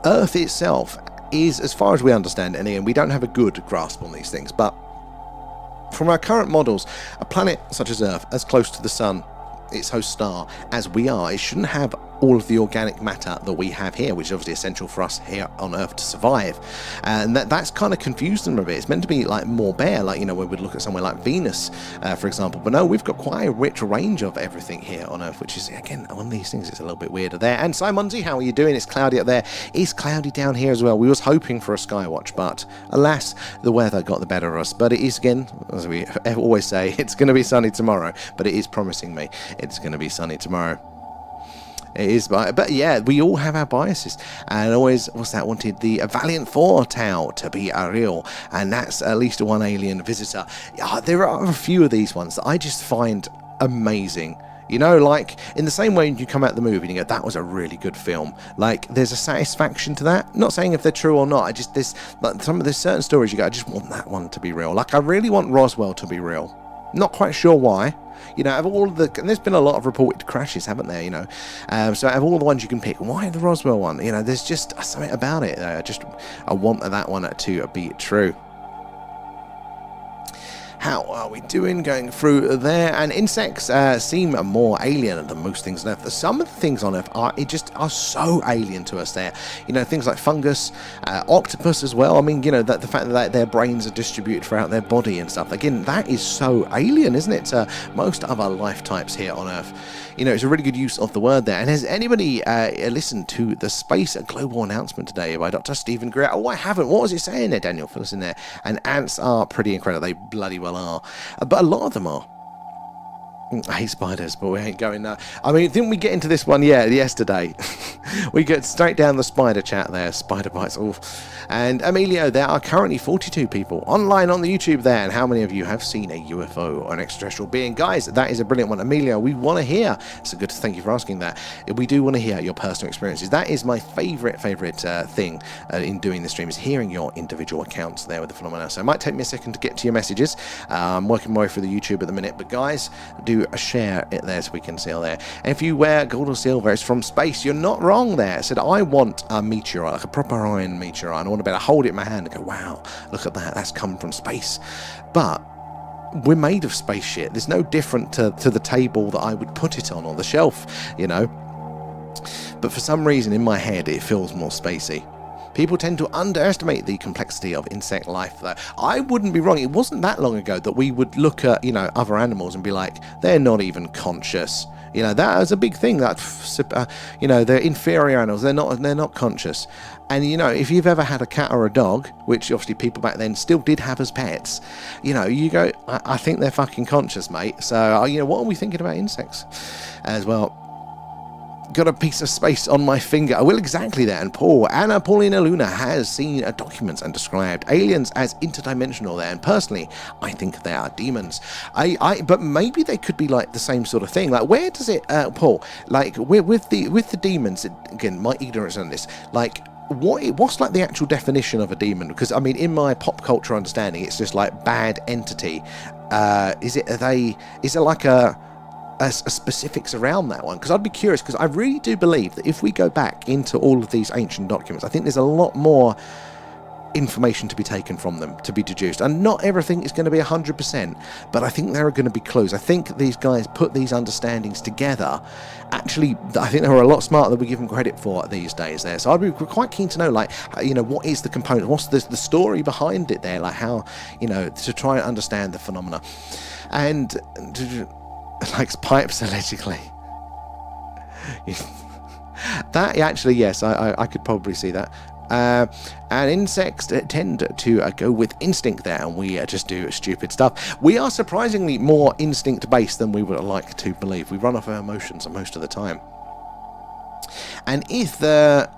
Earth itself is, as far as we understand it, and again, we don't have a good grasp on these things, but from our current models, a planet such as Earth, as close to the Sun, its host star, as we are, it shouldn't have all of the organic matter that we have here, which is obviously essential for us here on Earth to survive. And that's kind of confused them a bit. It's meant to be like more bare, like, you know, we would look at somewhere like Venus, for example. But no, we've got quite a rich range of everything here on Earth, which is, again, one of these things that's a little bit weirder there. And Simonzi, how are you doing? It's cloudy up there. It's cloudy down here as well. We was hoping for a sky watch, but alas, the weather got the better of us. But it is, again, as we always say, it's going to be sunny tomorrow. But it is promising me it's going to be sunny tomorrow. It is, but yeah, we all have our biases, and always, what's that, wanted the Valiant 4 Tau to be real, and that's at least one alien visitor. There are a few of these ones that I just find amazing. You know, like, in the same way you come out the movie and you go, that was a really good film. Like, there's a satisfaction to that. Not saying if they're true or not, there's certain stories you go, I just want that one to be real. Like, I really want Roswell to be real. Not quite sure why. You know, out of all of and there's been a lot of reported crashes, haven't there, you know? So out of all the ones you can pick, why the Roswell one? You know, there's just something about it. I want that one to be true. How are we doing going through there? And insects seem more alien than most things on Earth. Some of the things on Earth are so alien to us there. You know, things like fungus, octopus as well. I mean, you know, the fact that their brains are distributed throughout their body and stuff. Again, that is so alien, isn't it, to most other life types here on Earth? You know, it's a really good use of the word there. And has anybody listened to the Space Global Announcement today by Dr. Stephen Greer? Oh, I haven't. What was it saying there, Daniel? Fill us in there. And ants are pretty incredible. They bloody well are. But a lot of them are. I hate spiders, but we ain't going there. I mean, didn't we get into this one? Yeah, yesterday. We get straight down the spider chat there. Spider bites. Oof. And Emilio, there are currently 42 people online on the YouTube there. And how many of you have seen a UFO or an extraterrestrial being? Guys, that is a brilliant one. Emilio, we want to hear. So good. Thank you for asking that. We do want to hear your personal experiences. That is my favorite thing in doing the stream, is hearing your individual accounts there with the phenomena. So it might take me a second to get to your messages. I'm working my way through the YouTube at the minute. But guys, do share it there so we can see all there. And if you wear gold or silver, it's from space. You're not wrong there. I said, I want a meteorite, like a proper iron meteorite. And I want to be able to hold it in my hand and go, wow, look at that. That's come from space. But we're made of space shit. There's no different to the table that I would put it on, or the shelf, you know. But for some reason in my head, it feels more spacey. People tend to underestimate the complexity of insect life, though. I wouldn't be wrong. It wasn't that long ago that we would look at, you know, other animals and be like, they're not even conscious. You know, that was a big thing. That, you know, they're inferior animals. They're not conscious. And, you know, if you've ever had a cat or a dog, which obviously people back then still did have as pets, you know, you go, I think they're fucking conscious, mate. So, you know, what are we thinking about insects as well? got a piece of space on my finger. Well, exactly that. And Anna Paulina Luna has seen documents and described aliens as interdimensional there. And personally, I think they are demons. But maybe they could be like the same sort of thing. Like, where does it, Paul? Like, with the demons, again, my ignorance on this. Like, what's like the actual definition of a demon? Because I mean, in my pop culture understanding, it's just like bad entity. Is it like a specifics around that one? Because I'd be curious, because I really do believe that if we go back into all of these ancient documents, I think there's a lot more information to be taken from them, to be deduced, and not everything is going to be 100%, but I think there are going to be clues. I think these guys put these understandings together. Actually, I think they were a lot smarter than we give them credit for these days there. So I'd be quite keen to know, like, you know, what is the component, what's the story behind it there, like how, you know, to try and understand the phenomena. And likes pipes, allegedly. That actually, yes, I could probably see that. And insects tend to go with instinct there, and we just do stupid stuff. We are surprisingly more instinct based than we would like to believe. We run off our emotions most of the time. And if the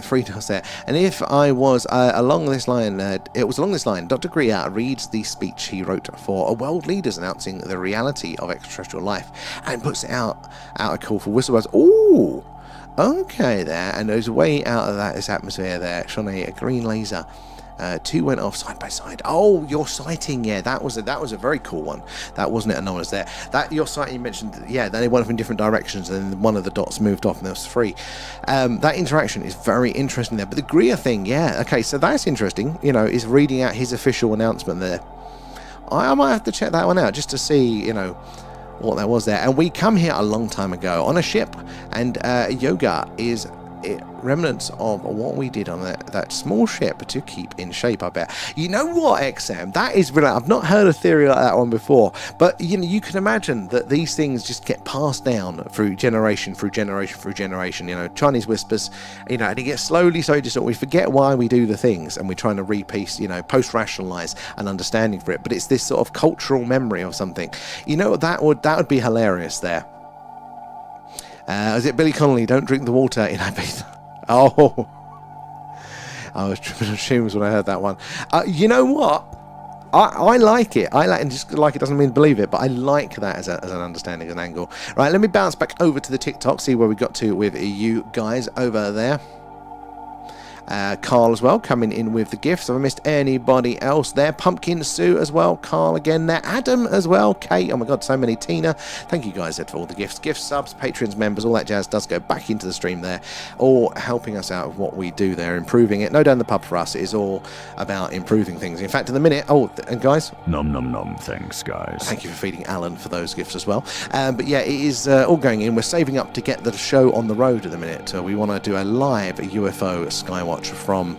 free does there. And if I was along this line, it was along this line, Dr. Greer reads the speech he wrote for world leaders announcing the reality of extraterrestrial life and puts it out a call for whistleblowers. Ooh, okay there. And there's way out of this atmosphere there, shone a green laser. Two went off side by side. Oh, your sighting, yeah, that was a very cool one. That wasn't it, anomalous there. That your sighting you mentioned, yeah, they went off in different directions, and then one of the dots moved off, and there was three. That interaction is very interesting there. But the Greer thing, yeah, okay, so that's interesting. You know, is reading out his official announcement there. I might have to check that one out just to see, you know, what that was there. And we come here a long time ago on a ship, and yoga is remnants of what we did on that small ship to keep in shape, I bet. You know what, XM? That is really, I've not heard a theory like that one before, but you know, you can imagine that these things just get passed down through generation through generation through generation. You know, Chinese whispers, you know, and it gets slowly just we forget why we do the things, and we're trying to repiece, you know, post-rationalize an understanding for it. But it's this sort of cultural memory of something. You know, that would be hilarious there. Is it Billy Connolly? Don't drink the water in Ibiza. Oh, I was tripping on shrooms when I heard that one. You know what? I like it. I like, and just like it doesn't mean believe it, but I like that as an understanding, as an angle. Right, let me bounce back over to the TikTok, see where we got to with you guys over there. Carl as well, coming in with the gifts. Have I missed anybody else there? Pumpkin Sue as well. Carl again there. Adam as well. Kate. Oh my god, so many. Tina. Thank you guys for all the gifts. Gifts, subs, patrons, members, all that jazz does go back into the stream there. All helping us out with what we do there, improving it. No down the pub for us. It is all about improving things. In fact, in the minute. Oh, and guys. Nom nom nom. Thanks, guys. Thank you for feeding Alan for those gifts as well. But yeah, it is all going in. We're saving up to get the show on the road at the minute. We want to do a live UFO Skywatch from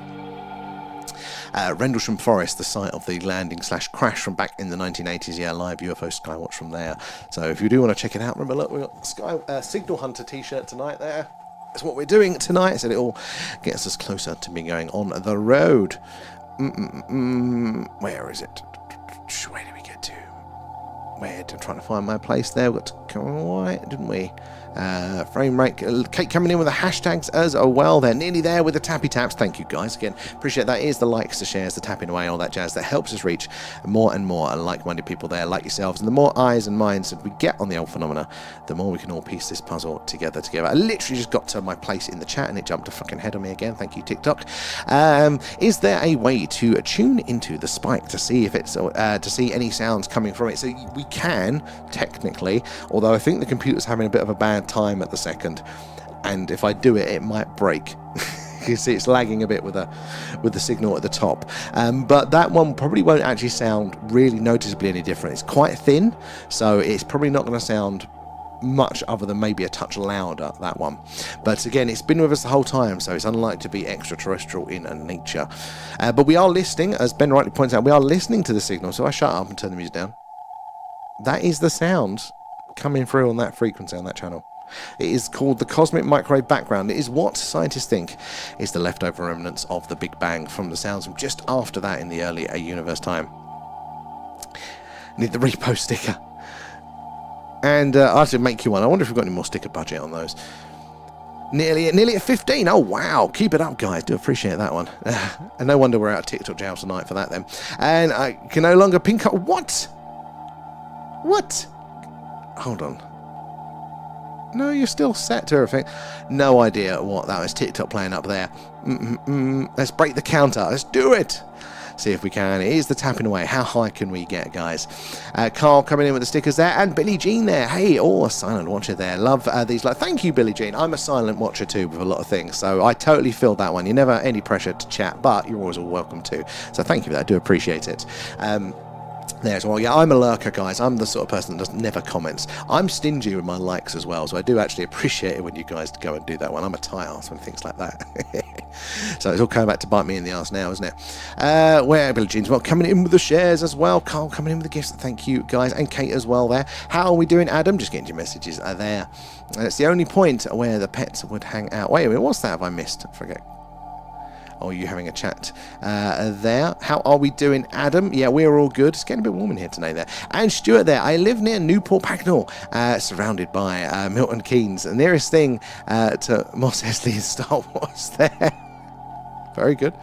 Rendlesham Forest, the site of the landing / crash from back in the 1980s. Yeah, live UFO Skywatch from there. So if you do want to check it out, remember, look, we've got Signal Hunter t-shirt tonight there. That's what we're doing tonight, so it all gets us closer to being going on the road. Where is it? Where did we get to? I'm trying to find my place there. We got to come right, didn't we? Frame rate. Kate coming in with the hashtags as well. They're nearly there with the tappy taps. Thank you guys again. Appreciate that. Is the likes, the shares, the tapping away, all that jazz that helps us reach more and more like-minded people there, like yourselves. And the more eyes and minds that we get on the old phenomena, the more we can all piece this puzzle together. I literally just got to my place in the chat and it jumped a fucking head on me again. Thank you, TikTok. Is there a way to tune into the spike to see if it's to see any sounds coming from it? So we can technically, although I think the computer's having a bit of a bad time at the second, and if I do it might break. You see it's lagging a bit with the signal at the top, but that one probably won't actually sound really noticeably any different. It's quite thin, so it's probably not going to sound much other than maybe a touch louder, that one. But again, it's been with us the whole time, so it's unlikely to be extraterrestrial in nature. But we are listening, as Ben rightly points out, we are listening to the signal. So I shut up and turn the music down. That is the sound coming through on that frequency on that channel. It is called the cosmic microwave background. It is what scientists think is the leftover remnants of the Big Bang from the sounds from just after that in the early universe time. Need the repost sticker. And I have to make you one. I wonder if we've got any more sticker budget on those. Nearly at 15. Oh, wow. Keep it up, guys. Do appreciate that one. And no wonder we're out of TikTok jail tonight for that, then. And I can no longer pink up. What? What? Hold on. No, you're still set to everything. No idea what that was. TikTok playing up there. Let's break the counter. Let's do it. See if we can. It is the tapping away. How high can we get, guys? Carl coming in with the stickers there, and Billie Jean there. Hey, a silent watcher there. Love these. Thank you, Billie Jean. I'm a silent watcher too with a lot of things, so I totally feel that one. You're never any pressure to chat, but you're always all welcome to. So thank you for that. I do appreciate it. There as well. Yeah, I'm a lurker, guys. I'm the sort of person that just never comments. I'm stingy with my likes as well, so I do actually appreciate it when you guys go and do that one. I'm a tight ass when things like that. So it's all coming back to bite me in the ass now, isn't it? Where Billie Jean's well coming in with the shares as well. Carl coming in with the gifts. Thank you, guys, and Kate as well there. How are we doing, Adam? Just getting your messages there. And it's the only point where the pets would hang out. Wait a minute, what's that? Have I missed? I forget. Oh, you having a chat there? How are we doing, Adam? Yeah, we're all good. It's getting a bit warm in here today there. And Stuart there. I live near Newport Pagnell, surrounded by Milton Keynes. The nearest thing to Moss Hesley is Star Wars there. Very good.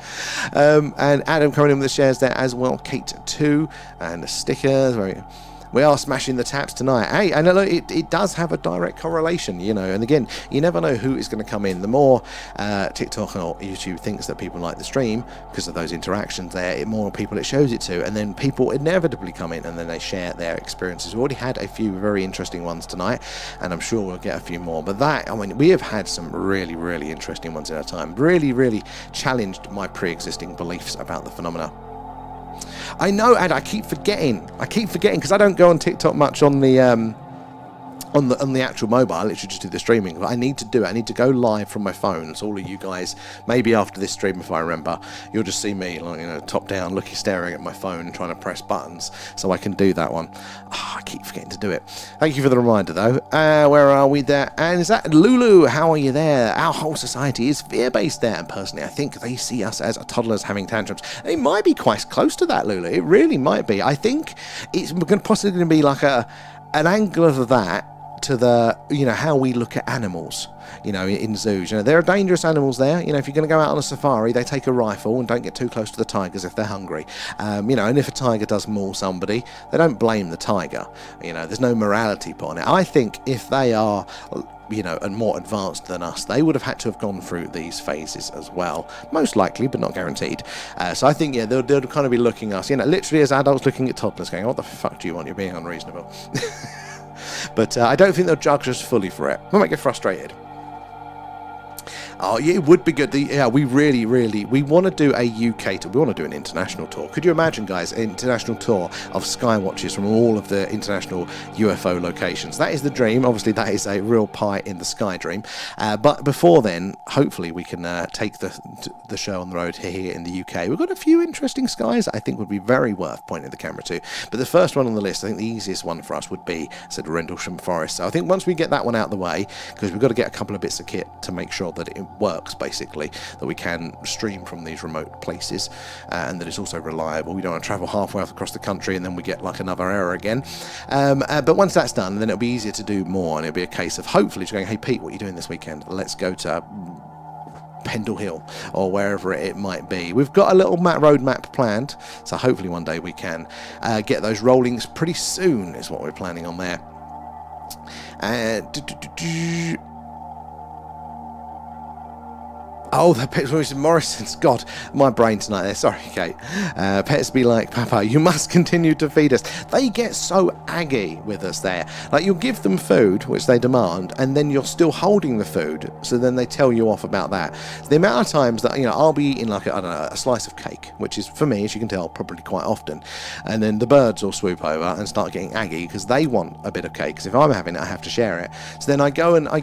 And Adam coming in with the shares there as well. Kate too. And the stickers. Very good. We are smashing the taps tonight. Hey, and look, it does have a direct correlation, you know, and again, you never know who is going to come in. The more TikTok or YouTube thinks that people like the stream, because of those interactions there, the more people it shows it to, and then people inevitably come in and then they share their experiences. We've already had a few very interesting ones tonight, and I'm sure we'll get a few more. But that, I mean, we have had some really, really interesting ones in our time. Really, really challenged my pre-existing beliefs about the phenomena. I know, and I keep forgetting because I don't go on TikTok much on the actual mobile. I literally just do the streaming, but I need to do it. I need to go live from my phone. So all of you guys, maybe after this stream, if I remember, you'll just see me, like, you know, top down, looking, staring at my phone, trying to press buttons, so I can do that one. Oh, I keep forgetting to do it. Thank you for the reminder, though. Where are we there? And is that Lulu? How are you there? Our whole society is fear-based there, and personally, I think they see us as toddlers having tantrums. They might be quite close to that, Lulu. It really might be. I think it's possibly going to be like an angle of that to the, you know, how we look at animals, you know, in zoos. You know, there are dangerous animals there. You know, if you're going to go out on a safari, they take a rifle and don't get too close to the tigers if they're hungry. You know, and if a tiger does maul somebody, they don't blame the tiger. You know, there's no morality put on it. I think if they are, you know, and more advanced than us, they would have had to have gone through these phases as well, most likely, but not guaranteed. So I think, yeah, they'll kind of be looking at us, you know, literally as adults looking at toddlers going, what the fuck do you want? You're being unreasonable. But I don't think they'll judge us fully for it. We might get frustrated. Oh, yeah, it would be good. Yeah, we really, we want to do a UK tour. We want to do an international tour. Could you imagine, guys, an international tour of sky watches from all of the international UFO locations? That is the dream. Obviously, that is a real pie in the sky dream. But before then, hopefully, we can take the show on the road here in the UK. We've got a few interesting skies that I think would be very worth pointing the camera to. But the first one on the list, I think the easiest one for us would be, said Rendlesham Forest. So I think once we get that one out of the way, because we've got to get a couple of bits of kit to make sure that it works, basically, that we can stream from these remote places, and that it's also reliable. We don't want to travel halfway across the country and then we get like another error again. But once that's done, then it'll be easier to do more, and it'll be a case of hopefully just going, hey Pete, what are you doing this weekend? Let's go to Pendle Hill or wherever it might be. We've got a little road map planned, so hopefully one day we can get those rollings pretty soon is what we're planning on there. Oh, the Pets Wilson Morrison's. God, my brain tonight there. Sorry, Kate. Pets be like, Papa, you must continue to feed us. They get so aggy with us there. Like, you'll give them food, which they demand, and then you're still holding the food, so then they tell you off about that. So the amount of times that, you know, I'll be eating like, a slice of cake, which is, for me, as you can tell, probably quite often, and then the birds will swoop over and start getting aggy because they want a bit of cake, because if I'm having it, I have to share it. So then I go and I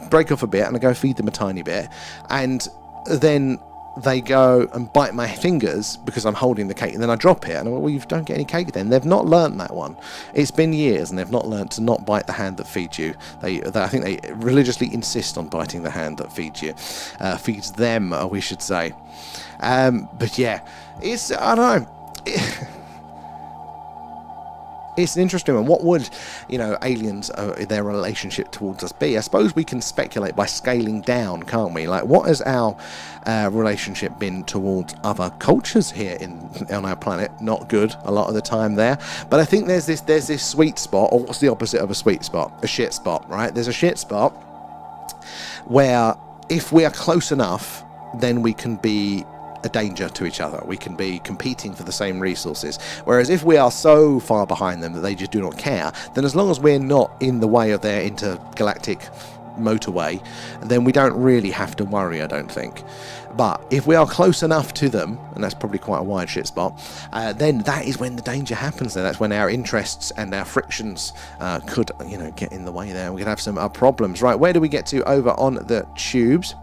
break off a bit, and I go feed them a tiny bit, and then they go and bite my fingers because I'm holding the cake, and then I drop it, and I'm like, well, you don't get any cake then. They've not learnt that one. It's been years, and they've not learnt to not bite the hand that feeds you. I think they religiously insist on biting the hand that feeds you. Feeds them, we should say. But yeah, it's, I don't know. It's an interesting one. What would, aliens, their relationship towards us be? I suppose we can speculate by scaling down, can't we? Like, what has our relationship been towards other cultures here on our planet? Not good a lot of the time there. But I think there's this sweet spot, or what's the opposite of a sweet spot? A shit spot, right? There's a shit spot where if we are close enough, then we can be a danger to each other. We can be competing for the same resources. Whereas if we are so far behind them that they just do not care, then as long as we're not in the way of their intergalactic motorway, then we don't really have to worry, I don't think. But if we are close enough to them, and that's probably quite a wide shit spot, then that is when the danger happens there. That's when our interests and our frictions could, get in the way there. We could have some problems. Right, where do we get to over on the tubes?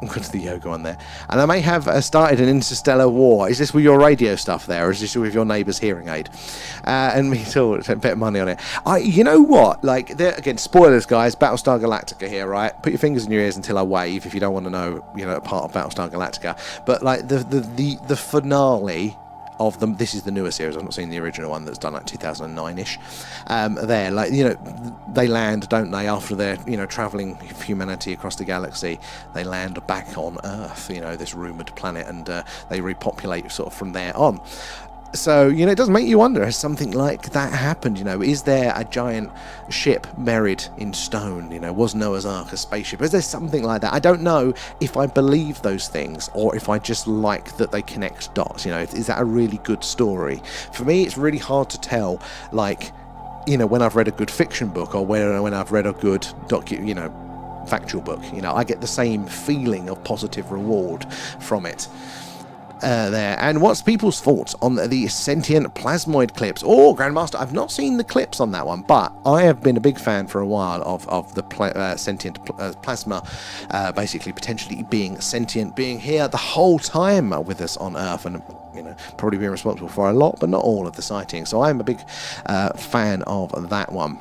Go to the yoga one there. And I may have started an interstellar war. Is this with your radio stuff there, or is this with your neighbour's hearing aid? And me too, a bit of money on it. You know what? Like, again, spoilers, guys. Battlestar Galactica here, right? Put your fingers in your ears until I wave if you don't want to know, part of Battlestar Galactica. But like the finale of them, this is the newer series. I've not seen the original one that's done like 2009-ish. There, like, they land, don't they, after they're, travelling humanity across the galaxy, they land back on Earth, this rumoured planet, and they repopulate sort of from there on. So, it does make you wonder, has something like that happened? Is there a giant ship buried in stone? Was Noah's Ark a spaceship? Is there something like that? I don't know if I believe those things, or if I just like that they connect dots. Is that a really good story? For me, it's really hard to tell, like, when I've read a good fiction book, or when I've read a good factual book. I get the same feeling of positive reward from it. There. And what's people's thoughts on the sentient plasmoid clips? Oh, Grandmaster, I've not seen the clips on that one, but I have been a big fan for a while of the sentient plasma, basically potentially being sentient, being here the whole time with us on Earth, and probably being responsible for a lot, but not all of the sightings. So I'm a big fan of that one.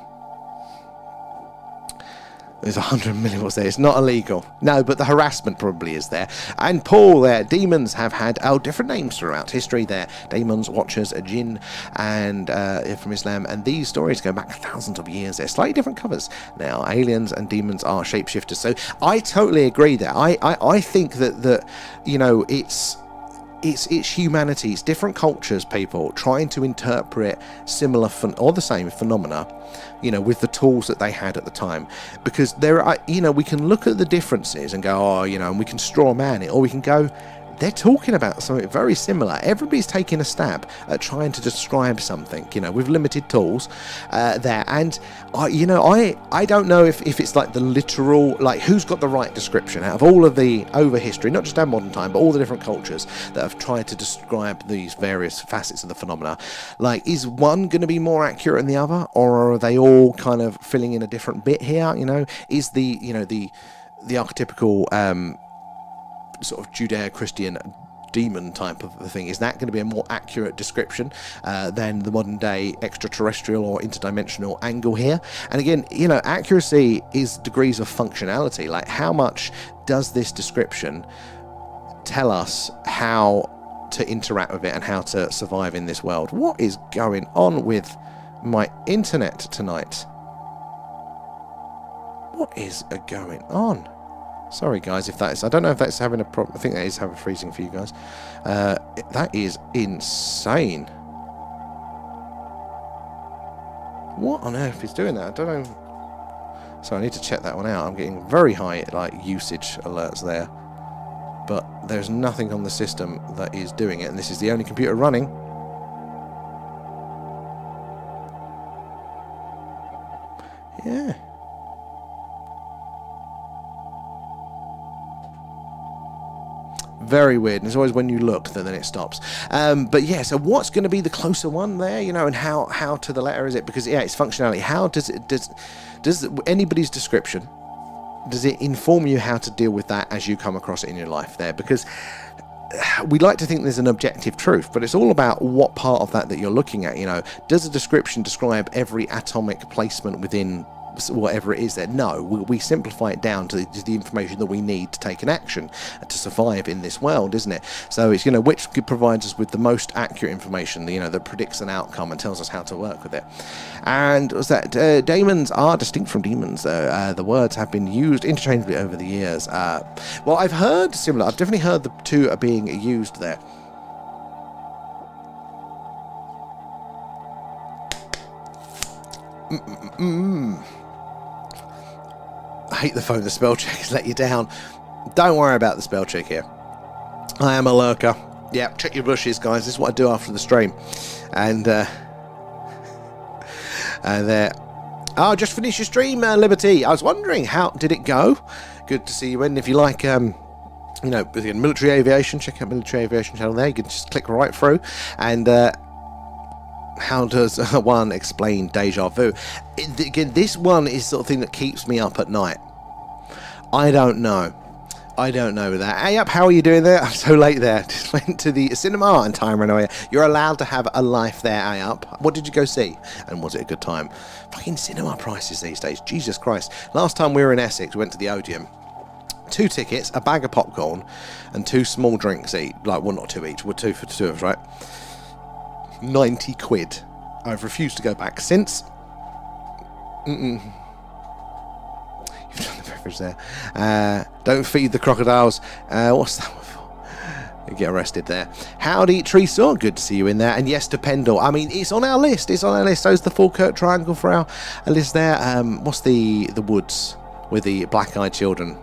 There's 100 milliwatts there. It's not illegal. No, but the harassment probably is there. And Paul there. Demons have had different names throughout history there. Demons, Watchers, Jinn, and from Islam. And these stories go back thousands of years. They're slightly different covers. Now, aliens and demons are shapeshifters. So I totally agree there. I think that it's humanity, it's different cultures, people trying to interpret similar or the same phenomena, with the tools that they had at the time. Because there are, we can look at the differences and go, and we can straw man it, or we can go, they're talking about something very similar. Everybody's taking a stab at trying to describe something, with limited tools there. And, I don't know if it's like the literal, like, who's got the right description out of all of the over history, not just our modern time, but all the different cultures that have tried to describe these various facets of the phenomena. Like, is one going to be more accurate than the other, or are they all kind of filling in a different bit here? Is the archetypical sort of Judeo-Christian demon type of the thing, is that going to be a more accurate description than the modern day extraterrestrial or interdimensional angle here? And again, accuracy is degrees of functionality. Like, how much does this description tell us how to interact with it and how to survive in this world? What is going on with my internet tonight? What is going on? Sorry, guys, if that's... I don't know if that's having a problem. I think that is having freezing for you guys. That is insane. What on earth is doing that? I don't know. So I need to check that one out. I'm getting very high, usage alerts there. But there's nothing on the system that is doing it. And this is the only computer running. Yeah. Very weird, and it's always when you look that then it stops. But yeah, so what's going to be the closer one there, and how to the letter is it? Because it's functionality. How does anybody's description, does it inform you how to deal with that as you come across it in your life there? Because we like to think there's an objective truth, but it's all about what part of that you're looking at. Does a description describe every atomic placement within whatever it is there. No, we simplify it down to the information that we need to take an action to survive in this world, isn't it? So it's, which provides us with the most accurate information, that predicts an outcome and tells us how to work with it. And was that daemons are distinct from demons. The words have been used interchangeably over the years. Well, I've heard similar. I've definitely heard the two are being used there. I hate the phone. The spell check has let you down. Don't worry about the spell check here. I am a lurker. Yeah, check your bushes, guys. This is what I do after the stream. And there. Oh, just finished your stream, Liberty. I was wondering, how did it go? Good to see you in. If you like, military aviation, check out military aviation channel there. You can just click right through. And how does one explain deja vu? Again, this one is sort of thing that keeps me up at night. I don't know with that. Hey up, how are you doing there? I'm so late there. Just went to the cinema and time ran away. You're allowed to have a life there, hey up. What did you go see? And was it a good time? Fucking cinema prices these days. Jesus Christ. Last time we were in Essex, we went to the Odeon. 2 tickets, a bag of popcorn, and 2 small drinks each. Like, well, not 2 each. Well, 2 for 2 of us, right? 90 quid. I've refused to go back since. You've done the beverage there. Don't feed the crocodiles. What's that one for? You get arrested there. Howdy, Treesaw. Good to see you in there. And yes, to Pendle. I mean, it's on our list. So is the Falkirk Triangle for our list there. What's the woods with the black-eyed children?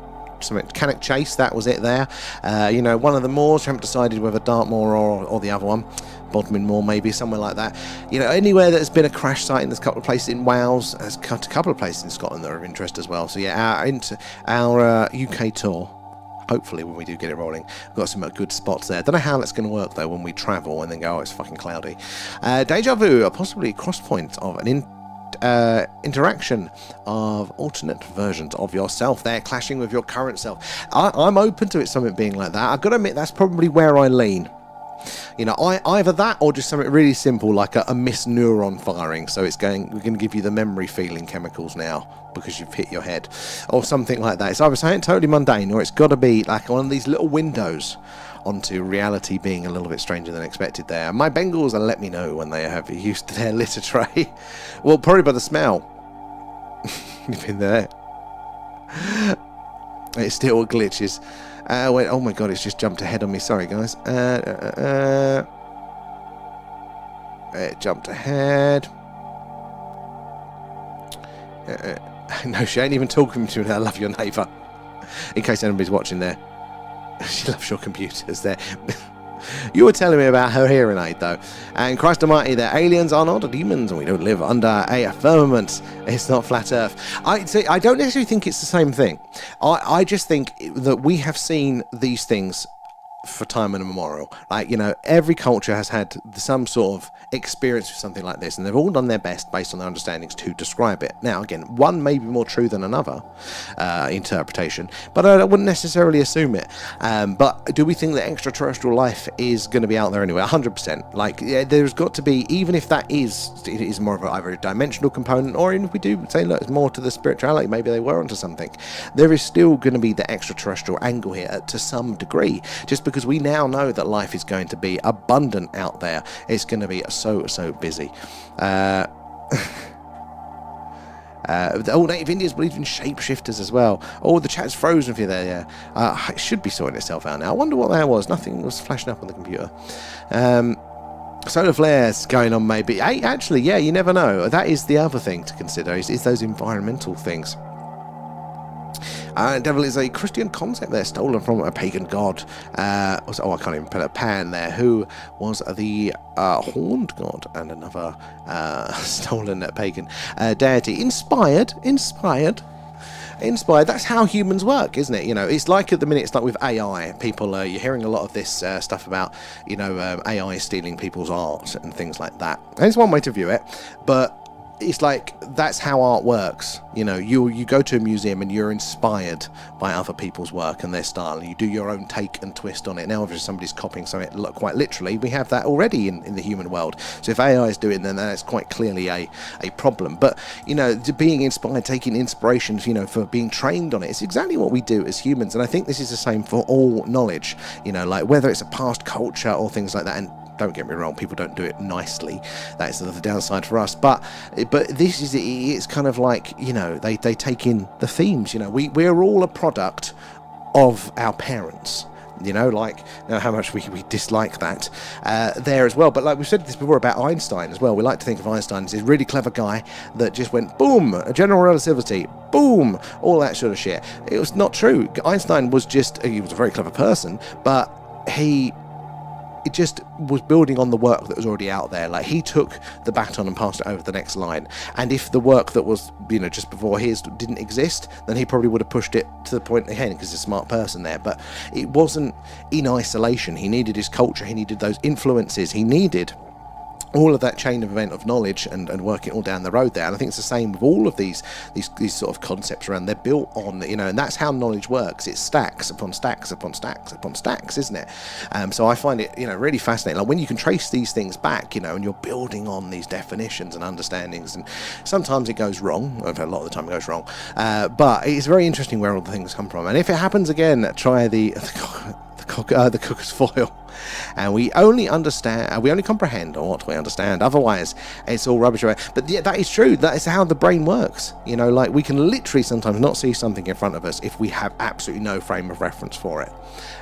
Mechanic Chase, that was it there. One of the moors. Haven't decided whether Dartmoor or the other one. Bodmin Moor, maybe, somewhere like that. Anywhere that has been a crash site, and there's a couple of places in Wales, there's a couple of places in Scotland that are of interest as well. So yeah, our UK tour, hopefully when we do get it rolling, we've got some good spots there. Don't know how that's going to work though when we travel and then go, oh, it's fucking cloudy. Deja vu, possibly a cross point of an interaction of alternate versions of yourself there, clashing with your current self. I'm open to it, something being like that. I've got to admit, that's probably where I lean. Either that or just something really simple like a missed neuron firing. So we're going to give you the memory feeling chemicals now because you've hit your head, or something like that. It's either something totally mundane, or it's got to be like one of these little windows onto reality being a little bit stranger than expected there. My Bengals will let me know when they have used their litter tray. Well, probably by the smell. You've been there. It still glitches. Wait, oh my god, it's just jumped ahead on me. Sorry, guys. It jumped ahead. No, she ain't even talking to me. I love your neighbour. In case anybody's watching there. She loves your computers there. You were telling me about her hearing aid, though. And Christ Almighty, that aliens are not demons, and we don't live under a firmament. It's not flat Earth. I don't necessarily think it's the same thing. I just think that we have seen these things for time immemorial. Every culture has had some sort of experience with something like this, and they've all done their best based on their understandings to describe it. Now, again, one may be more true than another interpretation, but I wouldn't necessarily assume it. But do we think that extraterrestrial life is going to be out there anyway? 100%. There's got to be, even if it is more of either a dimensional component, or even if we do say, look, it's more to the spirituality, maybe they were onto something, there is still going to be the extraterrestrial angle here to some degree, just because we now know that life is going to be abundant out there. It's going to be so busy. All native Indians believe in shapeshifters as well. Oh, the chat's frozen for you there, yeah. It should be sorting itself out now. I wonder what that was. Nothing was flashing up on the computer. Solar flares going on, maybe. Hey, actually, yeah, you never know. That is the other thing to consider, is those environmental things. Devil is a Christian concept there, stolen from a pagan god. I can't even put a Pan there, who was the horned god, and another stolen pagan deity. Inspired. That's how humans work, isn't it? It's like at the minute, it's like with AI. People, you're hearing a lot of this stuff about, AI stealing people's art and things like that. And it's one way to view it, but it's like that's how art works. You know, you go to a museum and you're inspired by other people's work and their style, and you do your own take and twist on it. Now, obviously, somebody's copying something quite literally. We have that already in the human world. So if AI is doing, then that's quite clearly a problem. But you know, being inspired, taking inspirations, you know, for being trained on it, it's exactly what we do as humans. And I think this is the same for all knowledge. You know, like whether it's a past culture or things like that. And don't get me wrong, people don't do it nicely. That's the downside for us. But this is, it's kind of like, you know, they take in the themes. You know, we're all a product of our parents. You know, like, you know, how much we dislike that there as well. But like we've said this before about Einstein as well. We like to think of Einstein as this really clever guy that just went boom, general relativity, boom, all that sort of shit. It was not true. Einstein was he was a very clever person, but it just was building on the work that was already out there. Like, he took the baton and passed it over to the next line. And if the work that was, you know, just before his didn't exist, then he probably would have pushed it to the point ahead, because he's a smart person there. But it wasn't in isolation. He needed his culture. He needed those influences. He needed all of that chain of event of knowledge and working all down the road there. And I think it's the same with all of these sort of concepts around. They're built on, you know, and that's how knowledge works. It's stacks upon stacks upon stacks upon stacks, isn't it? So I find it, you know, really fascinating. Like when you can trace these things back, you know, and you're building on these definitions and understandings, and sometimes it goes wrong. In fact, a lot of the time it goes wrong. But it's very interesting where all the things come from. And if it happens again, try the cooker's foil. And we only comprehend on what we understand. Otherwise, it's all rubbish. But yeah, that is true. That is how the brain works. You know, like we can literally sometimes not see something in front of us if we have absolutely no frame of reference for it.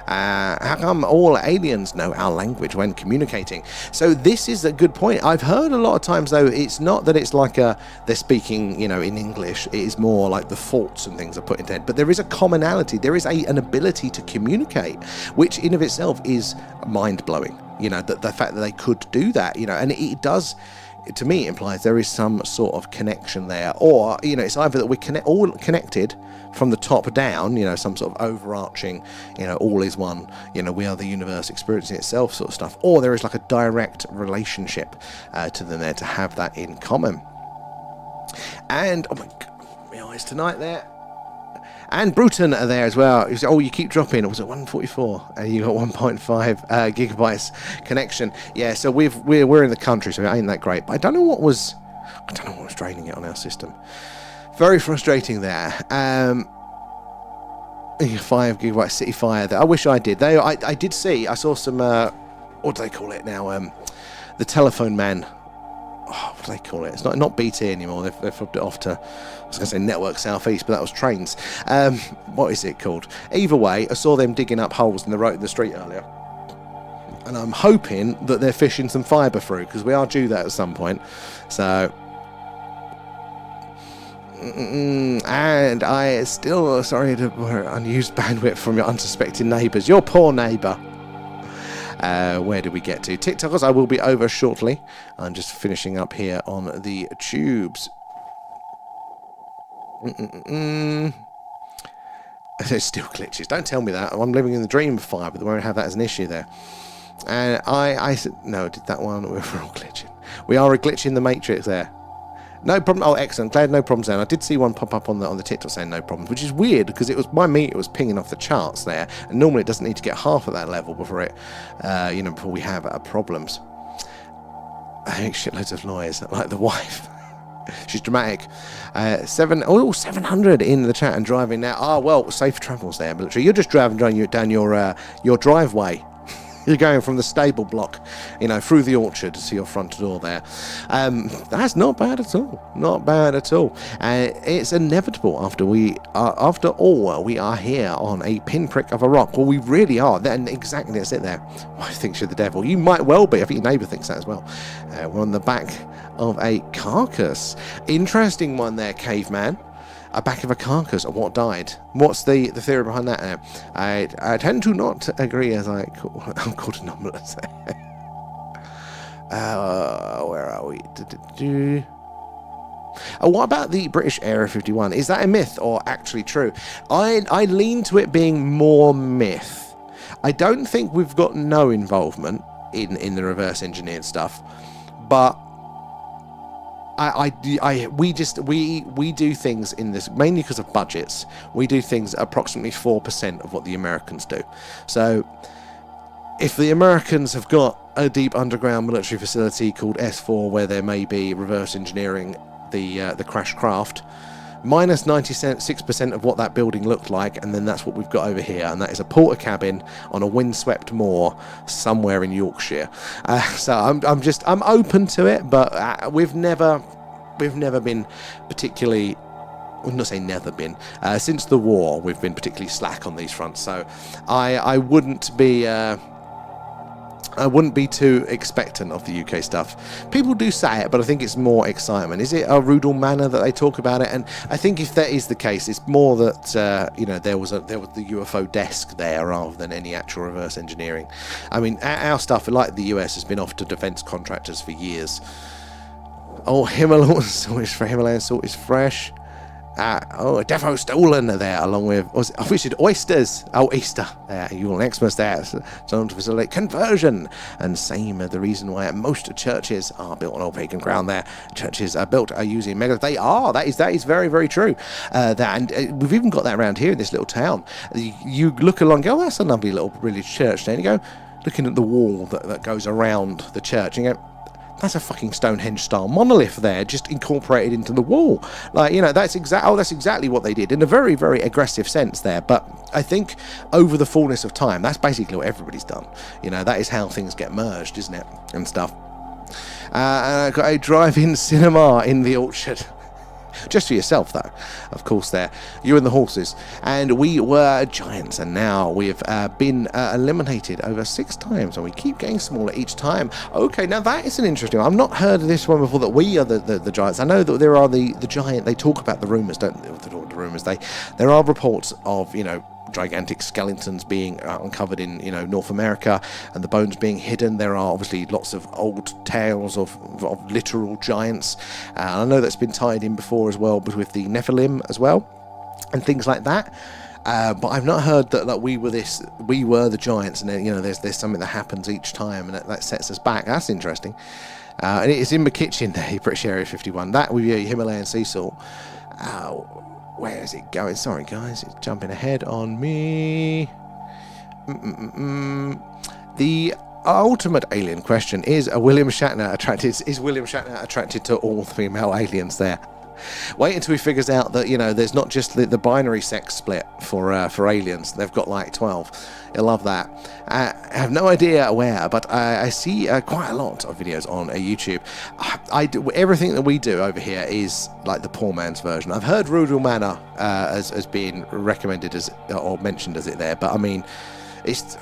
How come all aliens know our language when communicating? So this is a good point. I've heard a lot of times, though, it's not that it's like they're speaking, you know, in English. It is more like the thoughts and things are put into it. But there is a commonality. There is an ability to communicate, which in of itself is mind-blowing. You know, the fact that they could do that, you know, and it does, to me, implies there is some sort of connection there. Or, you know, it's either that we're all connected from the top down, you know, some sort of overarching, you know, all is one, you know, we are the universe experiencing itself sort of stuff, or there is like a direct relationship to them there to have that in common. And, oh my God, my eyes tonight there. And Bruton are there as well. You say, oh, you keep dropping. It was at 144. You got 1.5 gigabytes connection. Yeah, so we're in the country, so it ain't that great. But I don't know what was draining it on our system. Very frustrating there. 5 gigabyte City Fire there. I wish I did. I did see. I saw some. What do they call it now? The Telephone Man. Oh, what do they call it? It's not BT anymore. They've flipped it off to, I was going to say Network Southeast, but that was trains. What is it called? Either way, I saw them digging up holes in the street earlier. And I'm hoping that they're fishing some fibre through, because we are due that at some point. So, and I still sorry to unused bandwidth from your unsuspecting neighbours. Your poor neighbour. Where did we get to? TikTokers, I will be over shortly. I'm just finishing up here on the tubes. There's still glitches. Don't tell me that. I'm living in the dream of fire, but we won't have that as an issue there. And I said, no, did that one? We're all glitching. We are a glitch in the matrix there. No problem. Oh, excellent. Glad no problems there. I did see one pop up on the TikTok saying no problems, which is weird because it was by me. It was pinging off the charts there, and normally it doesn't need to get half of that level before it, before we have problems. I make shitloads of noise, like the wife. She's dramatic. 700 in the chat and driving now. Oh well, safe travels there, military. You're just driving down your driveway. You're going from the stable block, through the orchard to your front door there. That's not bad at all. Not bad at all. It's inevitable after all, we are here on a pinprick of a rock. Well, we really are. Then exactly, that's it there. Why thinks you're the devil? You might well be. I think your neighbour thinks that as well. We're on the back of a carcass. Interesting one there, caveman. A back of a carcass of what died. What's the theory behind that? I tend to not agree, as I'm called anomalous. Where are we? What about the British Area 51? Is that a myth or actually true? I lean to it being more myth. I don't think we've got no involvement in the reverse engineered stuff, but we do things in this mainly because of budgets. We do things approximately 4% of what the Americans do. So if the Americans have got a deep underground military facility called S4 where there may be reverse engineering the crash craft, minus 96% of what that building looked like, and then that's what we've got over here, and that is a porter cabin on a windswept moor somewhere in Yorkshire. So I'm open to it, but we've never been particularly. I'm not saying never been. Since the war, we've been particularly slack on these fronts. So I wouldn't be. I wouldn't be too expectant of the UK stuff. People do say it, but I think it's more excitement. Is it a Rudel manner that they talk about it? And I think if that is the case, it's more that there was the UFO desk there rather than any actual reverse engineering. I mean, our stuff, like the US, has been off to defence contractors for years. Oh, Himalayan salt is fresh. Defo stolen there, along with we should oysters. Oh, Easter there, Yule Xmas there, so to facilitate conversion, and same the reason why most churches are built on old pagan ground. There, churches are built using megaliths. They are. That is very, very true. We've even got that around here in this little town. You look along, go, oh, that's a lovely little village church. Then you go looking at the wall that goes around the church, and you go, that's a fucking Stonehenge-style monolith there, just incorporated into the wall. Like, that's exactly what they did in a very, very aggressive sense there. But I think over the fullness of time, that's basically what everybody's done. That is how things get merged, isn't it? And stuff. And I got a drive-in cinema in the orchard. Just for yourself, though, of course, there. You and the horses. And we were giants, and now we've been eliminated over 6 times, and we keep getting smaller each time. Okay, now that is an interesting one. I've not heard of this one before, that we are the giants. I know that there are the giant, they talk about the rumours, don't they? The rumours. There are reports of, gigantic skeletons being uncovered in North America, and the bones being hidden. There are obviously lots of old tales of literal giants. I know that's been tied in before as well, but with the Nephilim as well and things like that. But I've not heard that we were the giants, and then there's something that happens each time, and that sets us back. That's interesting. And it's in the kitchen there, British Area 51. That with your Himalayan sea salt. Where is it going? Sorry, guys, it's jumping ahead on me. The ultimate alien question is: William Shatner attracted to all female aliens? There. Wait until he figures out that there's not just the binary sex split for aliens. They've got like 12. You'll love that. I have no idea where, but I see quite a lot of videos on YouTube. Everything that we do over here is like the poor man's version. I've heard Rudel Manor as being recommended or mentioned as it there, but I mean, it's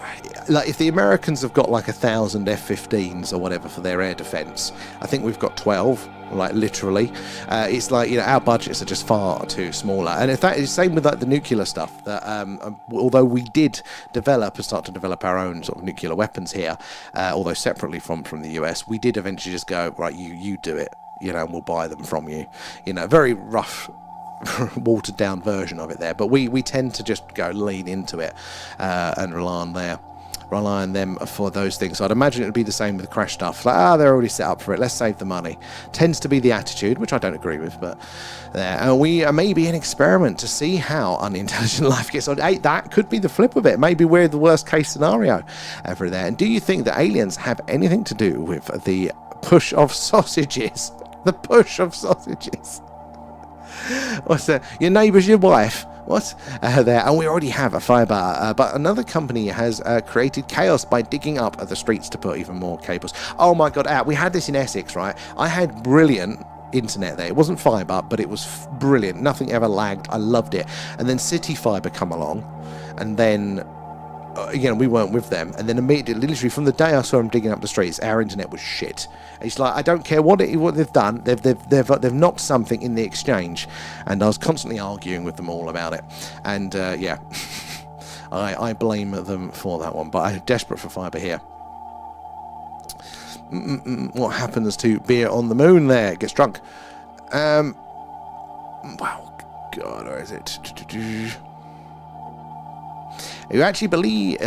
like if the Americans have got like 1,000 F-15s or whatever for their air defense, I think we've got 12. Like literally, it's like our budgets are just far too smaller. And in fact, it's the same with like the nuclear stuff. That although we did start to develop our own sort of nuclear weapons here, although separately from the US, we did eventually just go, right, you do it, and we'll buy them from you. Very rough, watered down version of it there. But we tend to just go lean into it and rely on them for those things. So I'd imagine it would be the same with the crash stuff. Like, they're already set up for it, let's save the money. Tends to be the attitude, which I don't agree with, but there. And we may be an experiment to see how unintelligent life gets on. Hey, that could be the flip of it. Maybe we're the worst case scenario ever there. And do you think that aliens have anything to do with the push of sausages? The push of sausages. What's that? Your neighbour's your wife. What? There, and we already have a fibre, but another company has created chaos by digging up the streets to put even more cables. Oh my god, we had this in Essex, right? I had brilliant internet there. It wasn't fibre, but it was brilliant. Nothing ever lagged. I loved it. And then City Fibre come along, and then we weren't with them, and then immediately, literally from the day I saw them digging up the streets, our internet was shit. It's like, I don't care what they've done, they've knocked something in the exchange, and I was constantly arguing with them all about it. And I blame them for that one, but I'm desperate for fibre here. What happens to beer on the moon there? Gets drunk. Wow, God, where is it? You actually believe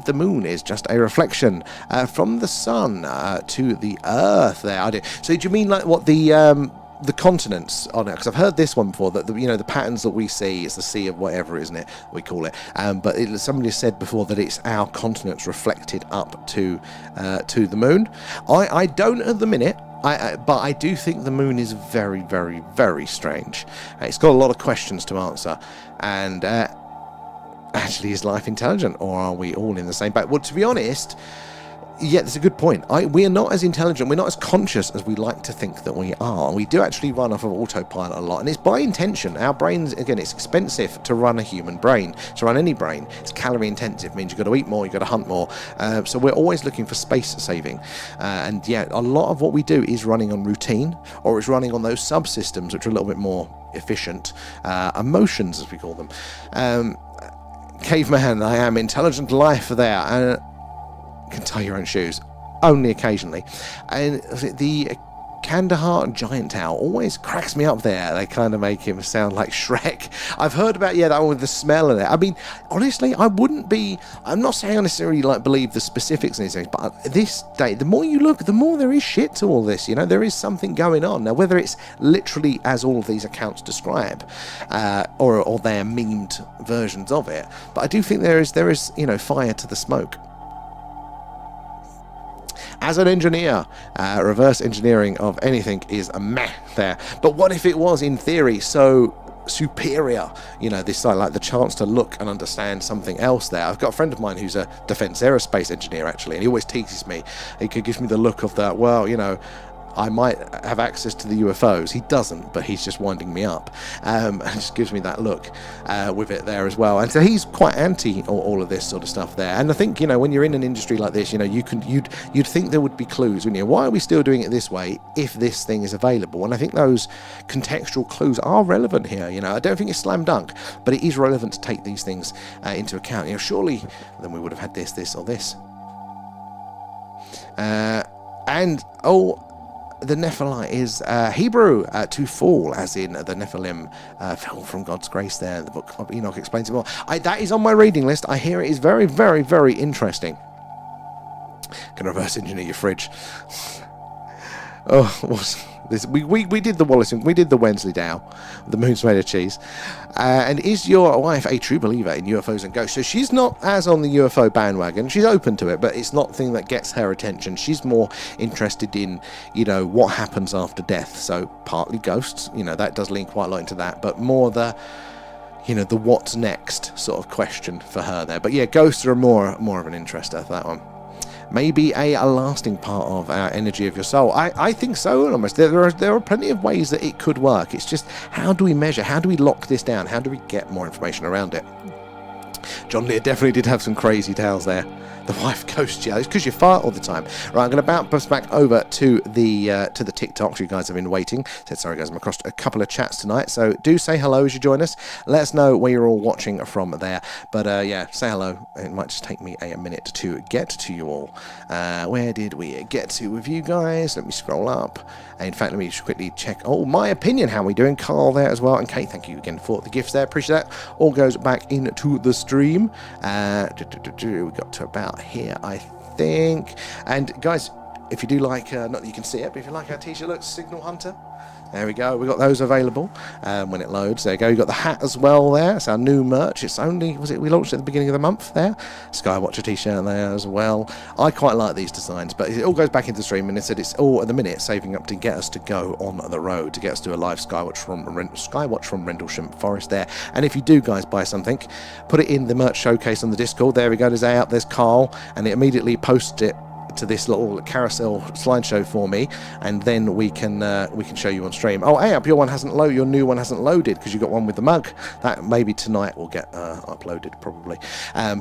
the moon is just a reflection from the sun to the earth there. So do you mean like what the the continents on it, because I've heard this one before, that the patterns that we see, it's the sea of whatever, isn't it, we call it, but somebody said before that it's our continents reflected up to the moon. I don't at the minute, but I do think the moon is very, very, very strange. It's got a lot of questions to answer, and actually, is life intelligent, or are we all in the same boat? Well, to be honest, yeah, that's a good point. We are not as intelligent, we're not as conscious as we like to think that we are. We do actually run off of autopilot a lot, and it's by intention. Our brains, again, it's expensive to run a human brain, to run any brain. It's calorie intensive, means you've got to eat more, you've got to hunt more. So we're always looking for space saving. And yeah, a lot of what we do is running on routine, or it's running on those subsystems, which are a little bit more efficient, emotions, as we call them. Caveman, I am intelligent life there, and can tie your own shoes, only occasionally. And the Kandahar giant owl always cracks me up there. They kind of make him sound like Shrek. I've heard about, that one with the smell in it. I mean, honestly, I'm not saying I necessarily believe the specifics in these things, but this day, the more you look, the more there is shit to all this. There is something going on. Now, whether it's literally as all of these accounts describe, or they're memed versions of it, but I do think there is fire to the smoke. As an engineer, reverse engineering of anything is a meh there. But what if it was, in theory, so superior? This like the chance to look and understand something else there. I've got a friend of mine who's a defense aerospace engineer, actually, and he always teases me. He gives me the look of that, I might have access to the UFOs. He doesn't, but he's just winding me up. And just gives me that look with it there as well. And so he's quite anti all of this sort of stuff there. And I think, when you're in an industry like this, you'd think there would be clues, wouldn't you? Why are we still doing it this way if this thing is available? And I think those contextual clues are relevant here. I don't think it's slam dunk, but it is relevant to take these things into account. Surely then we would have had this, or this. The Nephilim is Hebrew, to fall, as in the Nephilim fell from God's grace there. The book of Enoch explains it more. That is on my reading list. I hear it is very, very, very interesting. Can reverse engineer your fridge. We did the Wallace, we did the Wensleydale, the moon's made of cheese. And is your wife a true believer in UFOs and ghosts? So she's not as on the UFO bandwagon. She's open to it, but it's not the thing that gets her attention. She's more interested in, what happens after death. So partly ghosts, that does lean quite a lot into that, but more the what's next sort of question for her there. But yeah, ghosts are more of an interester for that one. Maybe a lasting part of our energy of your soul. I think so, almost. There are plenty of ways that it could work. It's just, how do we measure? How do we lock this down? How do we get more information around it? John Lear definitely did have some crazy tales there. The wife ghost, yeah, it's because you fart all the time. Right, I'm going to bounce back over to the TikToks. You guys have been waiting. Said sorry, guys, I'm across a couple of chats tonight, so do say hello as you join us. Let us know where you're all watching from there. But yeah, say hello. It might just take me a minute to get to you all. Where did we get to with you guys? Let me scroll up. In fact, let me just quickly check. Oh, my opinion, how are we doing? Carl there as well. And Kate, thank you again for the gifts there. Appreciate that. All goes back into the stream. We got to about here, I think. And guys, if you do like, not that you can see it, but if you like our t-shirt, look, Signal Hunter. There we go. We got those available when it loads. There you go. You got the hat as well there. It's our new merch. It's only, we launched it at the beginning of the month there. Skywatcher t-shirt there as well. I quite like these designs, but it all goes back into the stream, and it said it's all at the minute saving up to get us to go on the road, to get us to a live Skywatch from Rendlesham Forest there. And if you do, guys, buy something, put it in the merch showcase on the Discord. There we go. There's out. There's Carl, and it immediately posts it to this little carousel slideshow for me, and then we can show you on stream. Oh, hey, your new one hasn't loaded because you got one with the mug. That maybe tonight will get uploaded probably.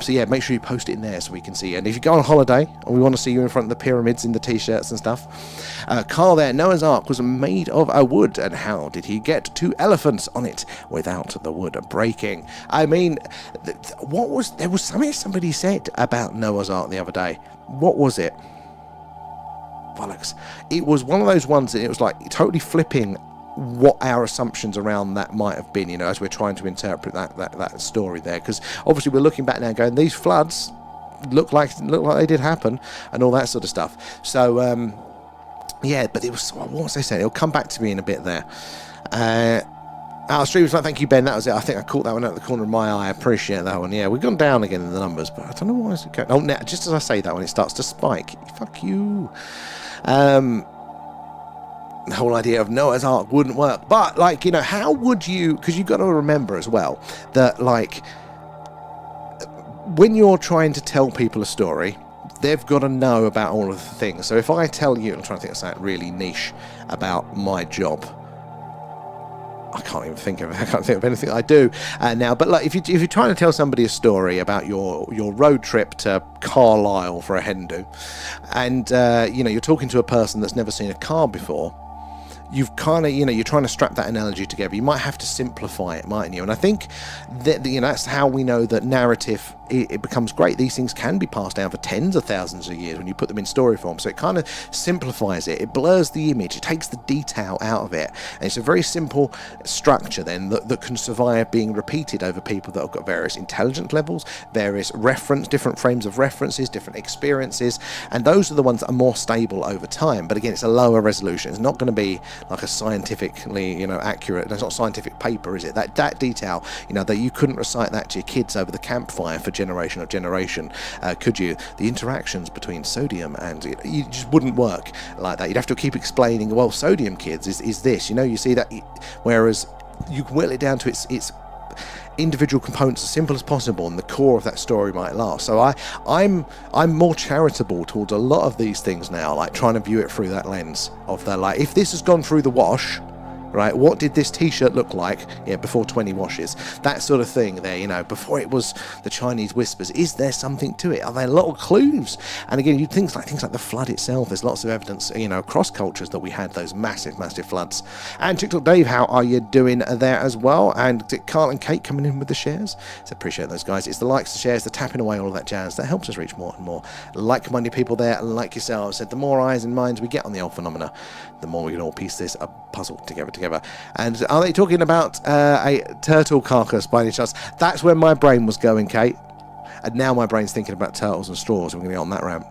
So yeah, make sure you post it in there so we can see. And if you go on holiday and we want to see you in front of the pyramids in the t-shirts and stuff, Carl there, Noah's Ark was made of a wood, and how did he get 2 elephants on it without the wood breaking? I mean, there was something somebody said about Noah's Ark the other day. What was it? Bollocks. It was one of those ones that it was like totally flipping what our assumptions around that might have been, as we're trying to interpret that story there. Because obviously we're looking back now going, these floods look like they did happen and all that sort of stuff. So yeah, but it was, what was I saying? It'll come back to me in a bit there. Our streams, thank you, Ben. That was it. I think I caught that one out of the corner of my eye. I appreciate that one. Yeah, we've gone down again in the numbers, but I don't know why it's going. Oh, now, just as I say that, when it starts to spike, fuck you. The whole idea of Noah's Ark wouldn't work. But, like, you know, how would you... Because you've got to remember as well that, like, when you're trying to tell people a story, they've got to know about all of the things. So if I tell you... I'm trying to think of something really niche about my job. I can't even think of it. I can't think of anything I do now. But like, if you're trying to tell somebody a story about your road trip to Carlisle for a hen do, and you know, you're talking to a person that's never seen a car before, you've kind of, you know, you're trying to strap that analogy together. You might have to simplify it, mightn't you? And I think that, you know, that's how we know that narrative, it becomes great. These things can be passed down for tens of thousands of years when you put them in story form. So it kind of simplifies it. It blurs the image. It takes the detail out of it. And it's a very simple structure then that can survive being repeated over people that have got various intelligence levels, various different frames of references, different experiences. And those are the ones that are more stable over time. But again, it's a lower resolution. It's not going to be like a scientifically, you know, accurate. That's not scientific paper, is it? That detail, you know, that you couldn't recite that to your kids over the campfire for generation of generation, could you? The interactions between sodium and you just wouldn't work like that. You'd have to keep explaining, well, sodium, kids, is this, you know, you see that, whereas you can whittle it down to its individual components as simple as possible, and the core of that story might last. So I'm more charitable towards a lot of these things now, like trying to view it through that lens of the, like, if this has gone through the wash, right, what did this t-shirt look like, yeah, before 20 washes? That sort of thing there, you know, before it was the Chinese whispers. Is there something to it? Are there little clues? And again, you things like the flood itself. There's lots of evidence, you know, across cultures that we had those massive floods. And TikTok Dave, how are you doing there as well? And Carl and Kate coming in with the shares. So appreciate those guys. It's the likes, the shares, the tapping away, all of that jazz that helps us reach more and more like-minded people there, like yourselves. Said the more eyes and minds we get on the old phenomena, the more we can all piece this puzzle together. And are they talking about a turtle carcass by any chance? That's where my brain was going, Kate. And now my brain's thinking about turtles and straws. We're going to get on that ramp.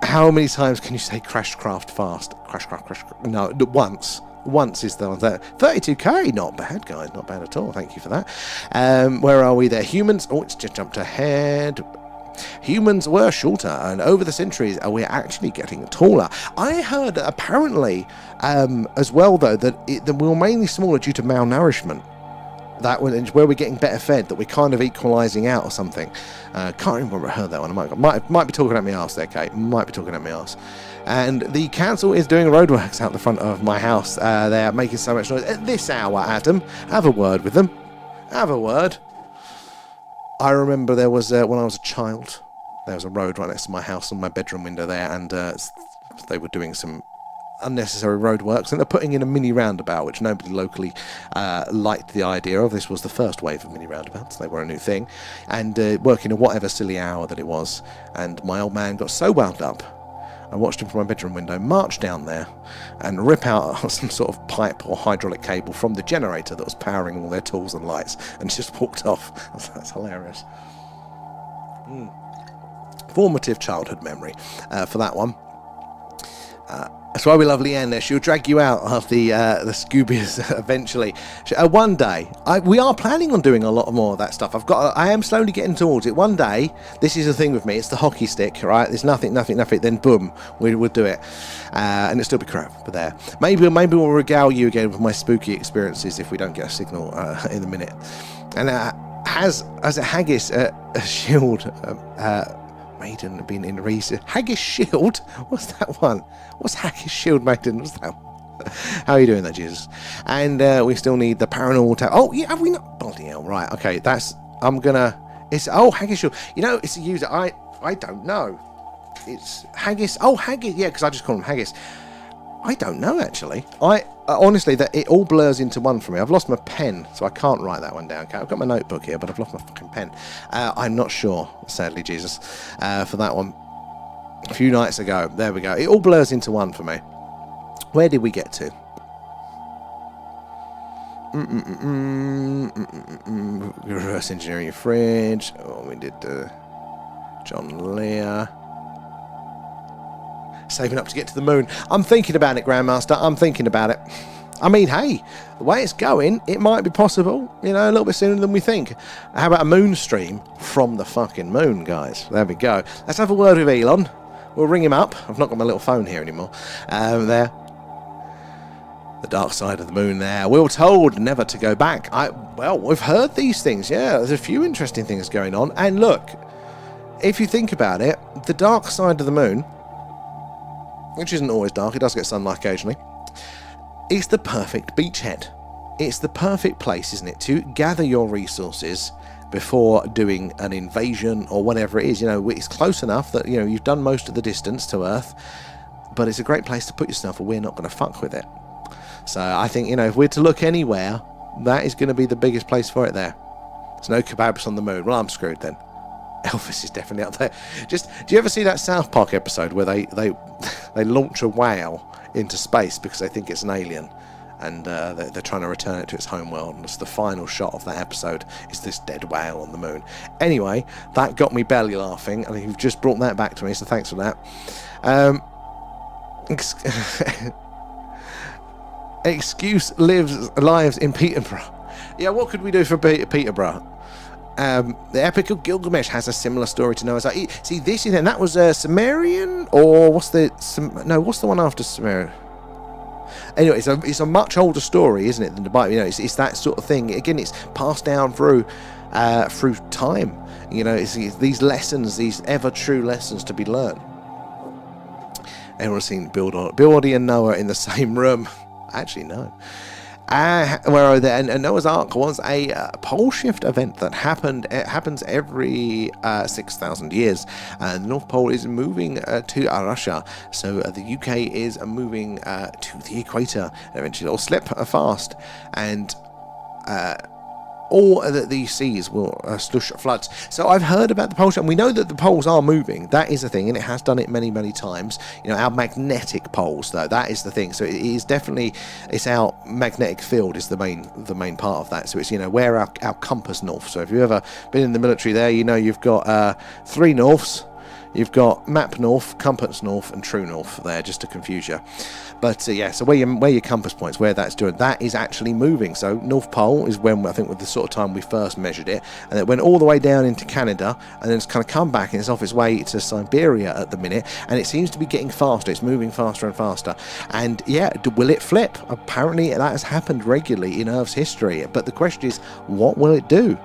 How many times can you say crashcraft fast? Crashcraft. No, once. Once is the one. 32k, not bad, guys. Not bad at all. Thank you for that. Where are we there? Humans. Oh, it's just jumped ahead. Humans were shorter, and over the centuries we're actually getting taller. I heard apparently as well, though, that we were mainly smaller due to malnourishment. That where we're getting better fed, that we're kind of equalising out or something. Can't remember where I heard that one. I might be talking at my arse there, Kate. Might be talking at my arse. And the council is doing roadworks out the front of my house. They're making so much noise at this hour. Adam, have a word with them. Have a word. I remember there was, when I was a child, there was a road right next to my house and my bedroom window there, and they were doing some unnecessary road works, and they're putting in a mini roundabout, which nobody locally liked the idea of. This was the first wave of mini roundabouts. They were a new thing, and working at whatever silly hour that it was, and my old man got so wound up, I watched him from my bedroom window march down there and rip out some sort of pipe or hydraulic cable from the generator that was powering all their tools and lights, and just walked off. That's hilarious. Formative childhood memory for that one. That's why we love Leanne there. She'll drag you out of the Scoobies eventually. One day, we are planning on doing a lot more of that stuff. I am slowly getting towards it. One day, this is the thing with me. It's the hockey stick, right? There's nothing. Then boom, we'll do it, and it'll still be crap. But there, maybe we'll regale you again with my spooky experiences if we don't get a signal in a minute. And as a haggis shield. Maiden been in recent Haggis Shield? What's that one? What's Haggis Shield Maiden? What's that one? How are you doing there, Jesus? And we still need the paranormal tab. Oh yeah, have we not? Bloody hell! Right, okay. Haggis Shield. You know, it's a user. I don't know. It's Haggis. Oh, Haggis. Yeah, because I just call them Haggis. I don't know actually. Honestly, that it all blurs into one for me. I've lost my pen, so I can't write that one down. I've got my notebook here, but I've lost my fucking pen. I'm not sure, sadly, Jesus, for that one. A few nights ago. There we go. It all blurs into one for me. Where did we get to? Reverse engineering your fridge. Oh, we did John Lear. Saving up to get to the moon. I'm thinking about it, Grandmaster. I'm thinking about it. I mean, hey, the way it's going, it might be possible, you know, a little bit sooner than we think. How about a moon stream from the fucking moon, guys? There we go. Let's have a word with Elon. We'll ring him up. I've not got my little phone here anymore. There. The dark side of the moon there. We were told never to go back. Well, we've heard these things, yeah. There's a few interesting things going on. And look, if you think about it, the dark side of the moon, which isn't always dark, it does get sunlight occasionally, it's the perfect beachhead. It's the perfect place, isn't it, to gather your resources before doing an invasion or whatever it is. You know, it's close enough that, you know, you've done most of the distance to Earth, but it's a great place to put yourself, or we're not going to fuck with it. So I think, you know, if we're to look anywhere, that is going to be the biggest place for it there. There's no kebabs on the moon. Well, I'm screwed then. Elvis is definitely up there. Just, do you ever see that South Park episode where they launch a whale into space because they think it's an alien, and they're trying to return it to its home world, and it's the final shot of that episode is this dead whale on the moon. Anyway, that got me belly laughing, and you've just brought that back to me, so thanks for that. Excuse lives in Peterborough. Yeah, what could we do for Peterborough? The Epic of Gilgamesh has a similar story to Noah's Ark. See, this is, and that was Sumerian, or what's the one after Sumerian? Anyway, it's a much older story, isn't it, than the Bible? You know, it's that sort of thing. Again, it's passed down through time. You know, it's these lessons, these ever true lessons to be learned. Everyone's seen Bildy and Noah in the same room. Actually, no. Where are they? And Noah's Ark was a pole shift event that happens every 6,000 years. The North Pole is moving to Russia, so the UK is moving to the equator. Eventually, it'll slip fast, and all the seas will slush floods. So I've heard about the poles, and we know that the poles are moving. That is a thing, and it has done it many, many times. You know, our magnetic poles, though, that is the thing. So it is definitely, it's our magnetic field is the main part of that. So it's, you know, where our compass north. So if you've ever been in the military there, you know you've got 3 norths. You've got map north, compass north, and true north there, just to confuse you. But yeah, so where your compass points, where that's doing, that is actually moving. So North Pole is when, I think, with the sort of time we first measured it, and it went all the way down into Canada, and then it's kind of come back, and it's off its way to Siberia at the minute, and it seems to be getting faster. It's moving faster and faster. And yeah, will it flip? Apparently that has happened regularly in Earth's history. But the question is, what will it do?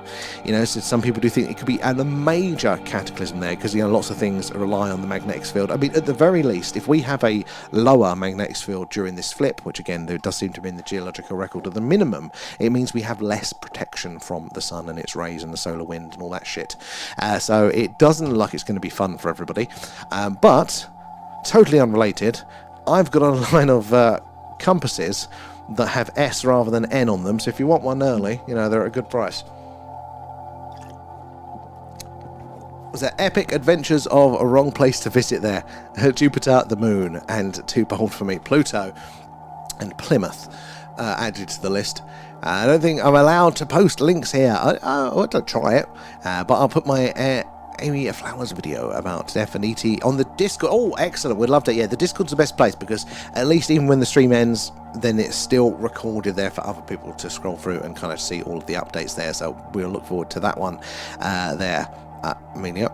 You know, so some people do think it could be a major cataclysm there, because, you know, lots of things rely on the magnetic field. I mean, at the very least, if we have a lower magnetic field during this flip, which again there does seem to be in the geological record of the minimum, it means we have less protection from the sun and its rays and the solar wind and all that shit. So it doesn't look like it's going to be fun for everybody. But totally unrelated, I've got a line of compasses that have S rather than N on them, so if you want one early, you know, they're at a good price. Was there Epic Adventures of a Wrong Place to Visit there? Jupiter, the Moon, and too bold for me, Pluto and Plymouth added to the list. I don't think I'm allowed to post links here. I want to try it, but I'll put my Amy Flowers video about Definiti on the Discord. Oh, excellent, we'd love to. Yeah, the Discord's the best place, because at least even when the stream ends, then it's still recorded there for other people to scroll through and kind of see all of the updates there. So we'll look forward to that one there. I mean, yep.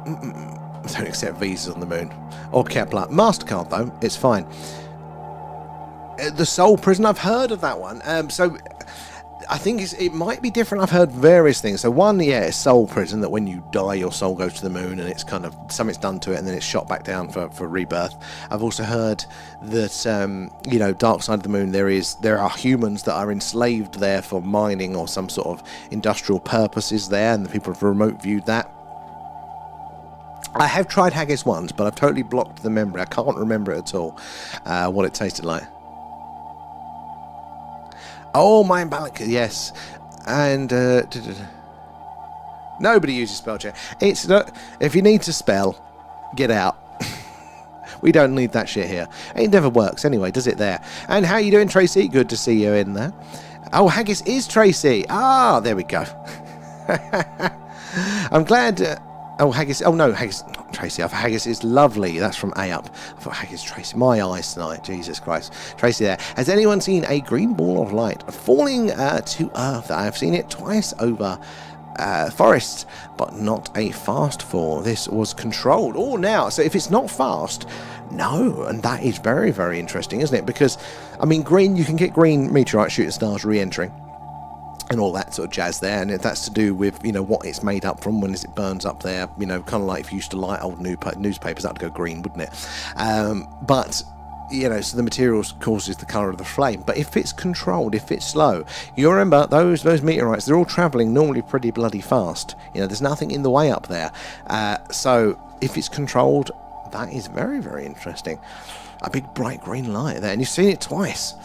Don't accept visas on the moon. Or Kepler. MasterCard, though, it's fine. The Soul Prison, I've heard of that one. So I think it might be different. I've heard various things. So one, yeah, it's Soul Prison, that when you die, your soul goes to the moon, and it's kind of, something's done to it, and then it's shot back down for rebirth. I've also heard that, you know, Dark Side of the Moon, there are humans that are enslaved there for mining or some sort of industrial purposes there, and the people have remote viewed that. I have tried haggis once, but I've totally blocked the memory. I can't remember it at all, what it tasted like. Oh, my imbalance, yes. And nobody uses spell check. It's not, if you need to spell, get out. We don't need that shit here. It never works anyway, does it there? And how you doing, Tracy? Good to see you in there. Oh, haggis is Tracy. Ah, there we go. I'm glad. Oh, haggis. Oh no, haggis. Tracy, I thought Haggis is lovely. That's from A Up. I thought Haggis, Tracy, my eyes tonight. Jesus Christ. Tracy there. Has anyone seen a green ball of light falling to Earth? I have seen it twice over forests, but not a fast fall. This was controlled. Oh, now, so if it's not fast, no, and that is very, very interesting, isn't it? Because, I mean, green, you can get green meteorite shooting stars re-entering and all that sort of jazz there, and if that's to do with, you know, what it's made up from when it burns up there, you know, kind of like if you used to light old newspapers, that'd go green, wouldn't it? But you know, so the materials causes the colour of the flame. But if it's controlled, if it's slow, you remember those meteorites, they're all travelling normally pretty bloody fast. You know, there's nothing in the way up there. So if it's controlled, that is very, very interesting. A big bright green light there, and you've seen it twice.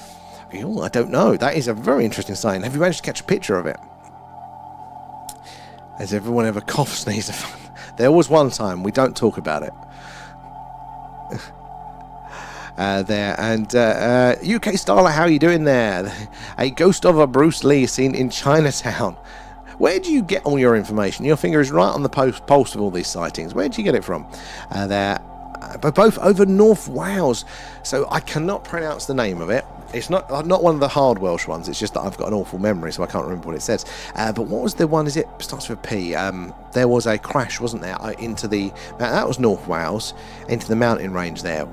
Oh, I don't know. That is a very interesting sign. Have you managed to catch a picture of it? Has everyone ever cough, sneeze? There was one time. We don't talk about it. There and UK Starlight, how are you doing there? A ghost of a Bruce Lee seen in Chinatown. Where do you get all your information? Your finger is right on the pulse of all these sightings. Where do you get it from? There, but both over North Wales. So I cannot pronounce the name of it. It's not one of the hard Welsh ones. It's just that I've got an awful memory, so I can't remember what it says. But what was the one? It starts with a P. There was a crash, wasn't there? Into the that was North Wales, into the mountain range there.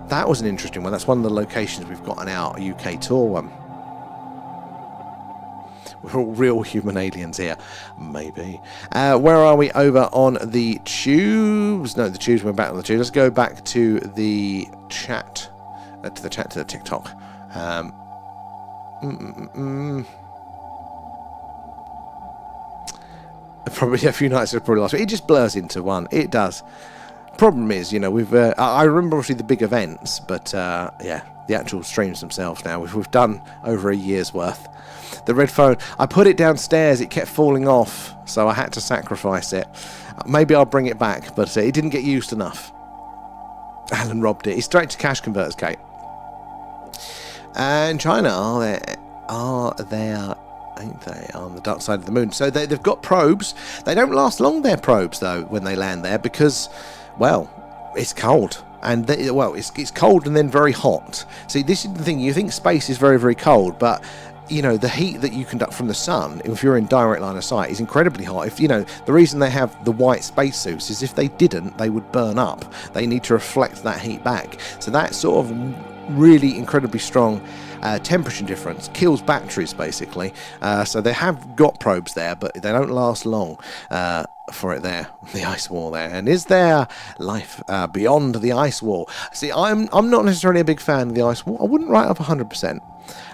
That was an interesting one. That's one of the locations we've got on our UK tour one. We're all real human aliens here. Maybe. Where are we? Over on the tubes? No, the tubes. We're back on the tubes. Let's go back to the chat. To the TikTok. Probably a few nights ago, probably last week. It just blurs into one. It does. Problem is, you know, we've I remember obviously the big events, but yeah, the actual streams themselves now we've done over a year's worth. The red phone, I put it downstairs, it kept falling off, so I had to sacrifice it. Maybe I'll bring it back, but it didn't get used enough. Alan robbed it. It's straight to cash converters, Kate. And China are there, ain't they, on the dark side of the moon? So they've got probes. They don't last long, their probes, though, when they land there, because, well, it's cold. And it's cold and then very hot. See, this is the thing. You think space is very, very cold, but you know, the heat that you conduct from the sun, if you're in direct line of sight, is incredibly hot. If you know, the reason they have the white spacesuits is if they didn't, they would burn up. They need to reflect that heat back. So that sort of really incredibly strong temperature difference kills batteries, basically. So they have got probes there, but they don't last long for it there, the ice wall there. And is there life beyond the ice wall? See, I'm not necessarily a big fan of the ice wall. I wouldn't write up 100%.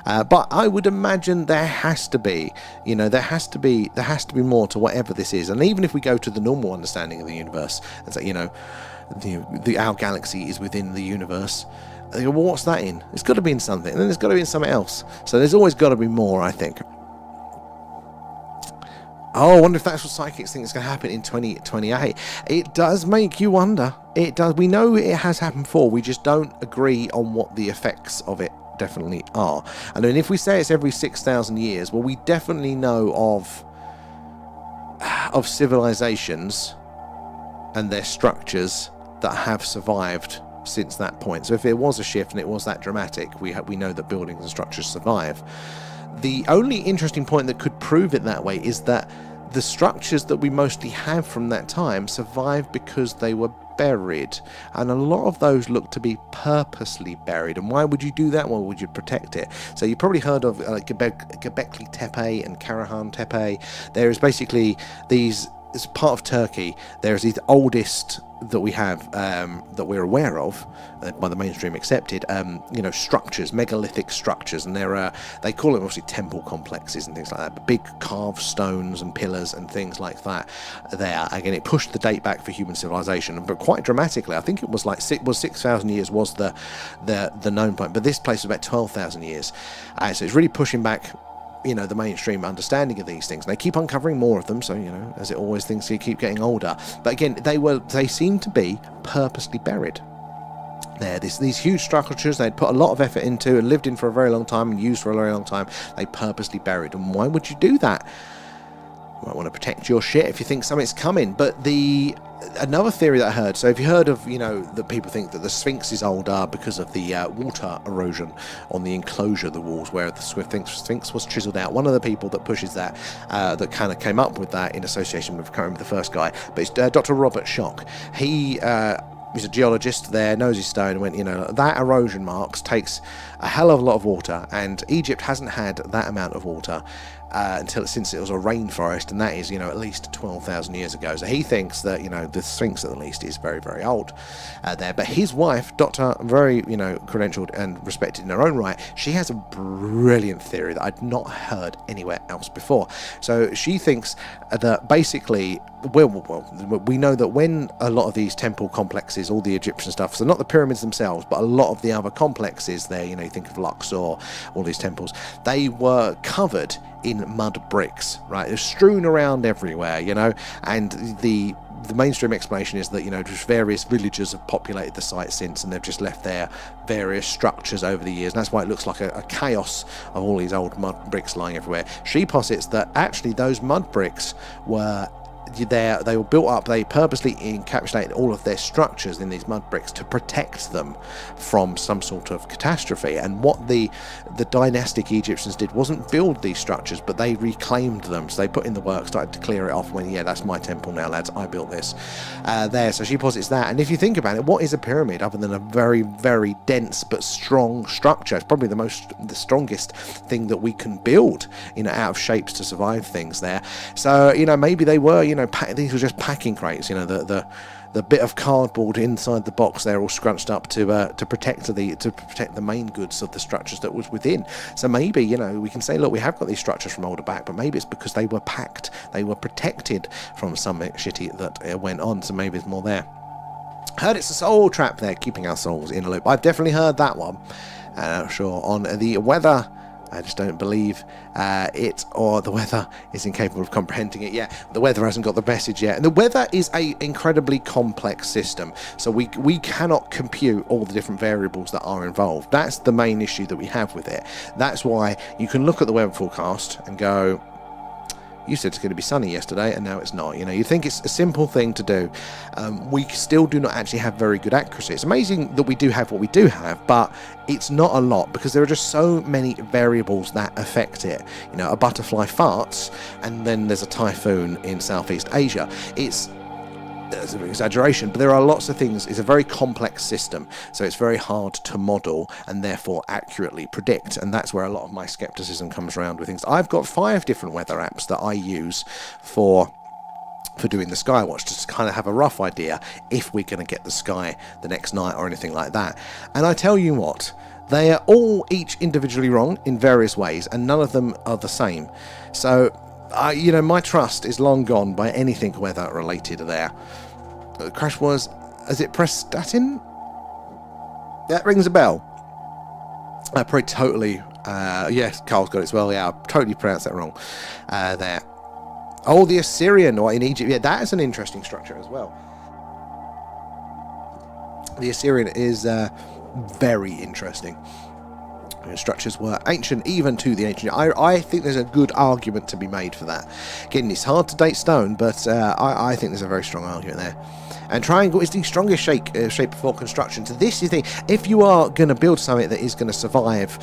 But I would imagine there has to be, you know, there has to be more to whatever this is. And even if we go to the normal understanding of the universe, and say, you know, our galaxy is within the universe, they go, well, what's that in? It's got to be in something, and then it's got to be in something else. So there's always got to be more, I think. Oh, I wonder if that's what psychics think is going to happen in 2028. It does make you wonder. It does. We know it has happened before. We just don't agree on what the effects of it definitely are. And then if we say it's every 6,000 years, well, we definitely know of civilizations and their structures that have survived since that point. So if it was a shift and it was that dramatic, we know that buildings and structures survive. The only interesting point that could prove it that way is that the structures that we mostly have from that time survived because they were buried, and a lot of those look to be purposely buried. And why would you do that? Why would you protect it? So you probably heard of Göbekli Tepe and Karahan Tepe. There is basically these, it's part of Turkey. There's the oldest that we have, that we're aware of, by the mainstream accepted, you know, structures, megalithic structures, and they call them obviously temple complexes and things like that, but big carved stones and pillars and things like that there. Again, it pushed the date back for human civilization, but quite dramatically. I think it was like 6,000 years was the known point, but this place was about 12,000 years. So it's really pushing back, you know, the mainstream understanding of these things. And they keep uncovering more of them, so, you know, as it always, things keep getting older. But again, they seem to be purposely buried. There, these huge structures they'd put a lot of effort into and lived in for a very long time and used for a very long time, they purposely buried. And why would you do that? You might want to protect your shit if you think something's coming. But another theory that I heard, so if you heard of, that people think that the Sphinx is older because of the water erosion on the enclosure of the walls where the Sphinx was chiseled out. One of the people that pushes that, that kind of came up with that in association with, I can't remember the first guy, but it's Dr. Robert Schoch. He's a geologist there, knows his stone, and went, that erosion marks takes a hell of a lot of water, and Egypt hasn't had that amount of water since it was a rainforest, and that is, at least 12,000 years ago. So he thinks that, the Sphinx at least is very, very old there. But his wife, Dr. very, credentialed and respected in her own right, she has a brilliant theory that I'd not heard anywhere else before. So she thinks that basically, we know that when a lot of these temple complexes, all the Egyptian stuff, so not the pyramids themselves, but a lot of the other complexes there, you think of Luxor, all these temples, they were covered in mud bricks, right? They're strewn around everywhere, and the mainstream explanation is that, just various villagers have populated the site since, and they've just left their various structures over the years, and that's why it looks like a chaos of all these old mud bricks lying everywhere. She posits that actually those mud bricks were there, they were built up, they purposely encapsulated all of their structures in these mud bricks to protect them from some sort of catastrophe. And what the dynastic Egyptians did wasn't build these structures, but they reclaimed them. So they put in the work, started to clear it off, when, that's my temple now, lads, I built this there. So she posits that. And if you think about it, what is a pyramid other than a very, very dense but strong structure? It's probably the strongest thing that we can build, out of shapes to survive things there. So, maybe they were, these were just packing crates, the bit of cardboard inside the box there all scrunched up to protect the main goods of the structures that was within. So maybe, we can say, look, we have got these structures from older back, but maybe it's because they were packed, they were protected from something shitty that went on. So maybe there's more there. Heard it's a soul trap there, keeping our souls in a loop. I've definitely heard that one. I'm sure on the weather, I just don't believe it, or the weather is incapable of comprehending it yet. The weather hasn't got the message yet. And the weather is an incredibly complex system, so we cannot compute all the different variables that are involved. That's the main issue that we have with it. That's why you can look at the weather forecast and go, you said it's going to be sunny yesterday, and now it's not. You think it's a simple thing to do. We still do not actually have very good accuracy. It's amazing that we do have what we do have, but it's not a lot, because there are just so many variables that affect it. A butterfly farts, and then there's a typhoon in Southeast Asia. It's an exaggeration, but there are lots of things. It's a very complex system, so it's very hard to model and therefore accurately predict, and that's where a lot of my skepticism comes around with things. I've got 5 different weather apps that I use for doing the sky watch, just to kind of have a rough idea if we're going to get the sky the next night or anything like that. And I tell you what, they are all each individually wrong in various ways, and none of them are the same. So my trust is long gone by anything weather related there. The crash was, is it Prestatin? That rings a bell. I probably totally, yes, Carl's got it as well. Yeah, I totally pronounced that wrong there. Oh, the Assyrian, or in Egypt. Yeah, that is an interesting structure as well. The Assyrian is very interesting. Structures were ancient even to the ancient. I think there's a good argument to be made for that. Again, it's hard to date stone, but I think there's a very strong argument there. And triangle is the strongest shape for construction. So this is the, if you are going to build something that is going to survive,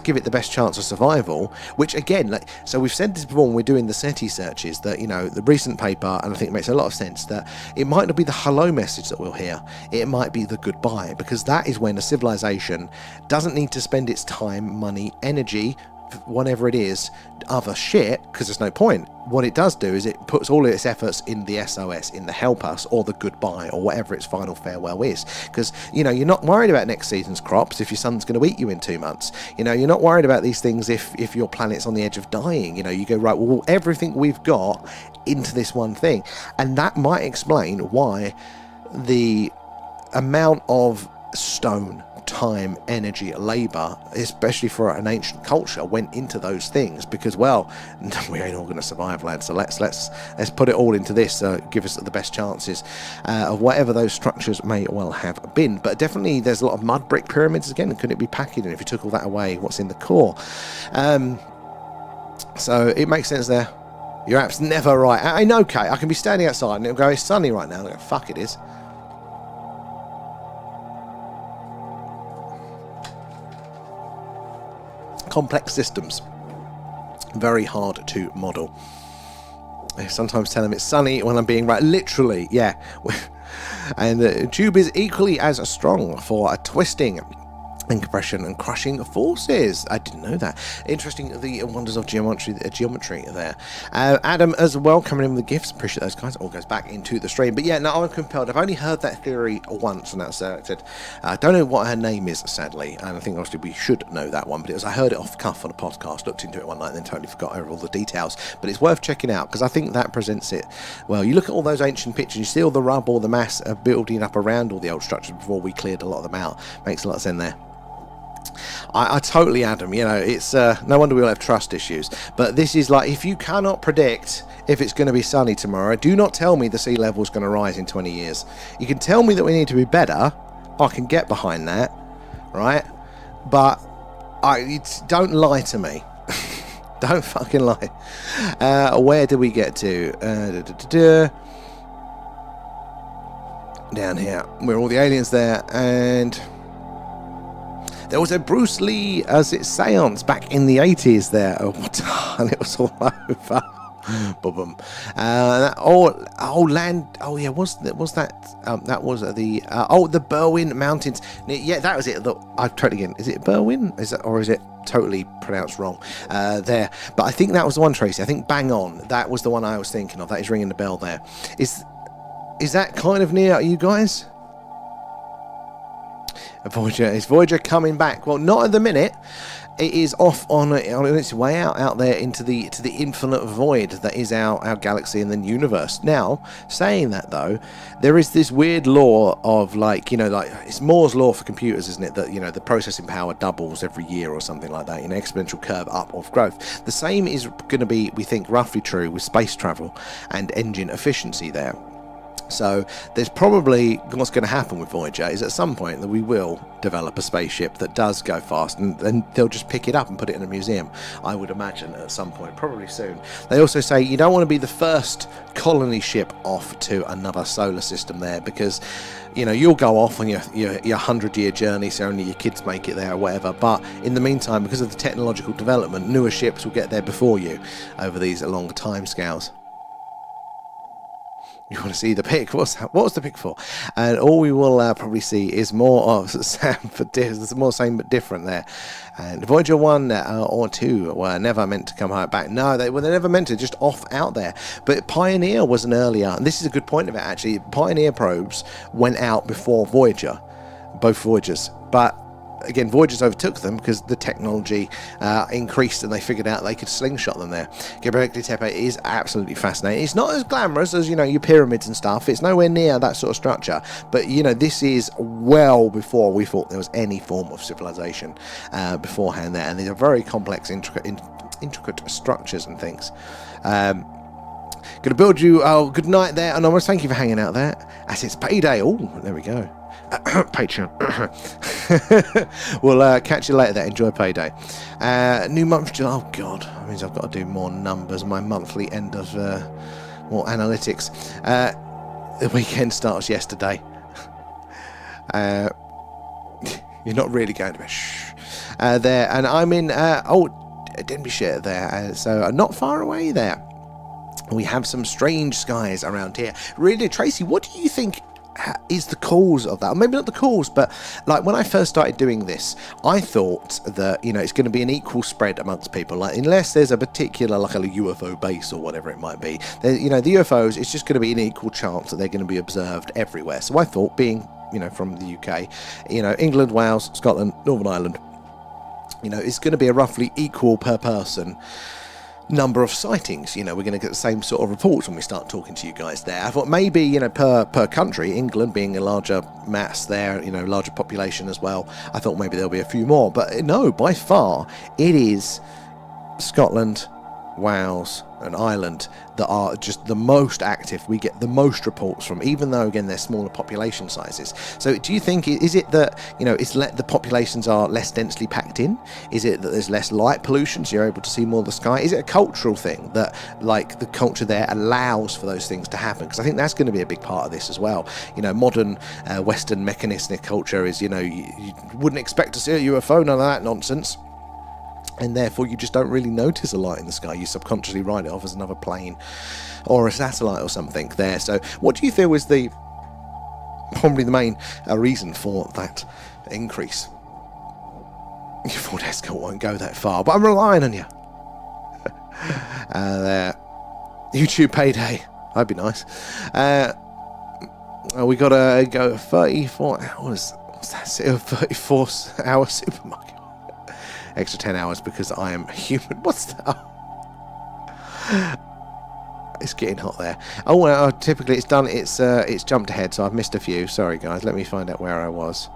give it the best chance of survival, which again, so we've said this before when we're doing the SETI searches, that, the recent paper, and I think it makes a lot of sense, that it might not be the hello message that we'll hear, it might be the goodbye, because that is when a civilization doesn't need to spend its time, money, energy, whatever it is, other shit, because there's no point. What it does do is it puts all its efforts in the SOS, in the help us, or the goodbye, or whatever its final farewell is. Because, you're not worried about next season's crops if your son's going to eat you in 2 months. You're not worried about these things if your planet's on the edge of dying. You go, right, well, everything we've got into this one thing. And that might explain why the amount of stone, time, energy, labor, especially for an ancient culture, went into those things, because, well, we ain't all going to survive, lads, so let's put it all into this, give us the best chances of whatever those structures may well have been. But definitely there's a lot of mud brick pyramids again. Could it be packaged? And if you took all that away, what's in the core? So it makes sense there. Your app's never right. I know, okay, I can be standing outside and it'll go, it's sunny right now. And I go, fuck, it is. Complex systems. Very hard to model. I sometimes tell them it's sunny when I'm being right. Literally, yeah. And the tube is equally as strong for twisting and compression and crushing forces. I didn't know that. Interesting, the wonders of geometry there. Adam as well coming in with the gifts. Appreciate those guys. All goes back into the stream. But yeah, no, I'm compelled. I've only heard that theory once, and that's said. I don't know what her name is, sadly, and I think obviously we should know that one. But it was I heard it off the cuff on a podcast, looked into it one night, and then totally forgot over all the details. But it's worth checking out because I think that presents it well. You look at all those ancient pictures, you see all the rubble, the mass building up around all the old structures before we cleared a lot of them out. Makes a lot of sense there. I totally, Adam, you know, it's no wonder we all have trust issues, but this is like, if you cannot predict if it's going to be sunny tomorrow, do not tell me the sea level is going to rise in 20 years. You can tell me that we need to be better, I can get behind that, right? But don't lie to me. Don't fucking lie. Where did we get to? Down here, where all the aliens there, and there was a Bruce Lee as it seance back in the 80s there. Oh, what? And it was all over. Boom. Land. Oh yeah, was that? That was the the Berwyn Mountains. Yeah, that was it. I've tried again. Is it Berwyn? Is it, or is it totally pronounced wrong? There, but I think that was the one, Tracy. I think bang on. That was the one I was thinking of. That is ringing the bell there. Is that kind of near you guys? Voyager, is Voyager coming back? Well, not at the minute. It is off on its way out there into the infinite void that is our galaxy and then universe. Now, saying that though, there is this weird law of like it's Moore's law for computers, isn't it? That the processing power doubles every year or something like that. Exponential curve up of growth. The same is going to be, we think, roughly true with space travel and engine efficiency there. So there's probably what's going to happen with Voyager is at some point that we will develop a spaceship that does go fast, and then they'll just pick it up and put it in a museum, I would imagine, at some point, probably soon. They also say you don't want to be the first colony ship off to another solar system there, because you'll go off on your 100-year journey, so only your kids make it there or whatever, but in the meantime, because of the technological development, newer ships will get there before you over these longer time scales. You want to see the pic? What's the pic for? And all we will probably see is more of there's more same but different there. And Voyager 1 or 2 were never meant to come back. No, they're never meant to, just off out there. But Pioneer was an earlier, and this is a good point of it actually. Pioneer probes went out before Voyager, both Voyagers. But again, Voyagers overtook them because the technology increased and they figured out they could slingshot them there. Göbekli Tepe is absolutely fascinating. It's not as glamorous as, your pyramids and stuff. It's nowhere near that sort of structure. But, this is well before we thought there was any form of civilization beforehand there. And these are very complex, intricate structures and things. Gonna build you, good night there, Anonymous. Thank you for hanging out there. As it's payday. Oh, there we go. Patreon. We'll catch you later there. Enjoy payday. New month. Oh god, that means I've got to do more numbers. My monthly end of more analytics. The weekend starts yesterday. You're not really going to be there, and I'm in Denbighshire there, so not far away there. We have some strange skies around here. Really, Tracy, what do you think is the cause of that? Or maybe not the cause, but like when I first started doing this, I thought that it's going to be an equal spread amongst people. Like unless there's a particular like a UFO base or whatever it might be, the UFOs, it's just going to be an equal chance that they're going to be observed everywhere. So I thought, being from the UK, England, Wales, Scotland, Northern Ireland, it's going to be a roughly equal per person number of sightings. We're going to get the same sort of reports when we start talking to you guys there. I thought maybe per country, England being a larger mass there, larger population as well, I thought maybe there'll be a few more, but no, by far it is Scotland, Wales and Ireland that are just the most active. We get the most reports from, even though again they're smaller population sizes. So do you think, is it that, you know, the populations are less densely packed in? Is it that there's less light pollution, so you're able to see more of the sky? Is it a cultural thing that, like, the culture there allows for those things to happen? Because I think that's going to be a big part of this as well. You know, modern Western mechanistic culture is, you know, you wouldn't expect to see a UFO, none of that nonsense. And therefore you just don't really notice a light in the sky. You subconsciously write it off as another plane or a satellite or something there. So what do you feel was probably the main reason for that increase? Your Ford Escort won't go that far, but I'm relying on you. There. YouTube payday. That'd be nice. We got to go 34 hours. What's that? A 34-hour supermarket. Extra 10 hours because I am human. What's that? It's getting hot there. Oh, well, typically it's done. It's jumped ahead, so I've missed a few. Sorry, guys. Let me find out where I was.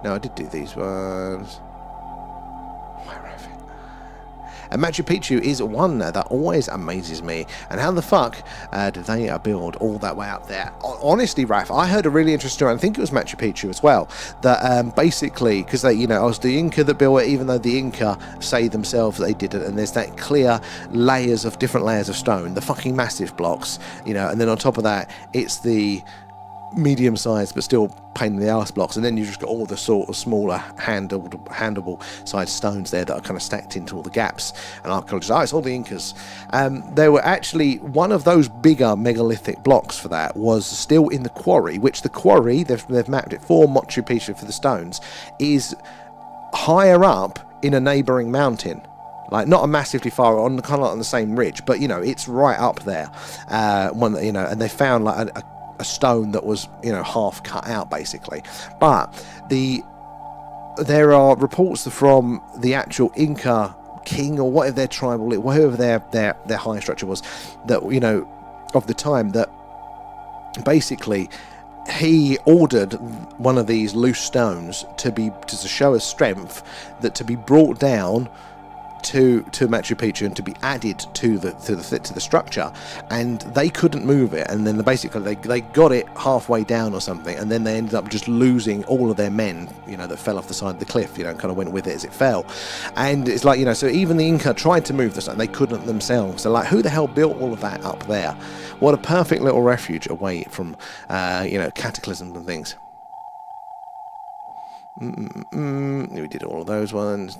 No, I did do these ones. Where have it? And Machu Picchu is one that always amazes me. And how the fuck did they build all that way up there? Honestly, Raph, I heard a really interesting story. I think it was Machu Picchu as well. That basically, because they, you know, it was the Inca that built it, even though the Inca say themselves they did it. And there's that clear different layers of stone, the fucking massive blocks, you know. And then on top of that, it's the medium-sized but still pain in the arse blocks, and then you just got all the sort of smaller handleable sized stones there that are kind of stacked into all the gaps. And archaeologists, it's all the Incas. There were actually one of those bigger megalithic blocks for that was still in the quarry, which the quarry, they've mapped it for Machu Picchu for the stones, is higher up in a neighbouring mountain. Like, not a massively far on, kind of like on the same ridge, but, you know, it's right up there. You know, and they found like a stone that was, you know, half cut out basically. But there are reports from the actual Inca king or whatever their tribal, whoever their high structure was, that, you know, of the time, that basically he ordered one of these loose stones to show his strength, that to be brought down to Machu Picchu and to be added to the structure, and they couldn't move it. And then basically they got it halfway down or something, and then they ended up just losing all of their men, you know, that fell off the side of the cliff, you know, and kind of went with it as it fell. And it's like, you know, so even the Inca tried to move the stone, they couldn't themselves. So like, who the hell built all of that up there? What a perfect little refuge away from you know, cataclysms and things. We did all of those ones,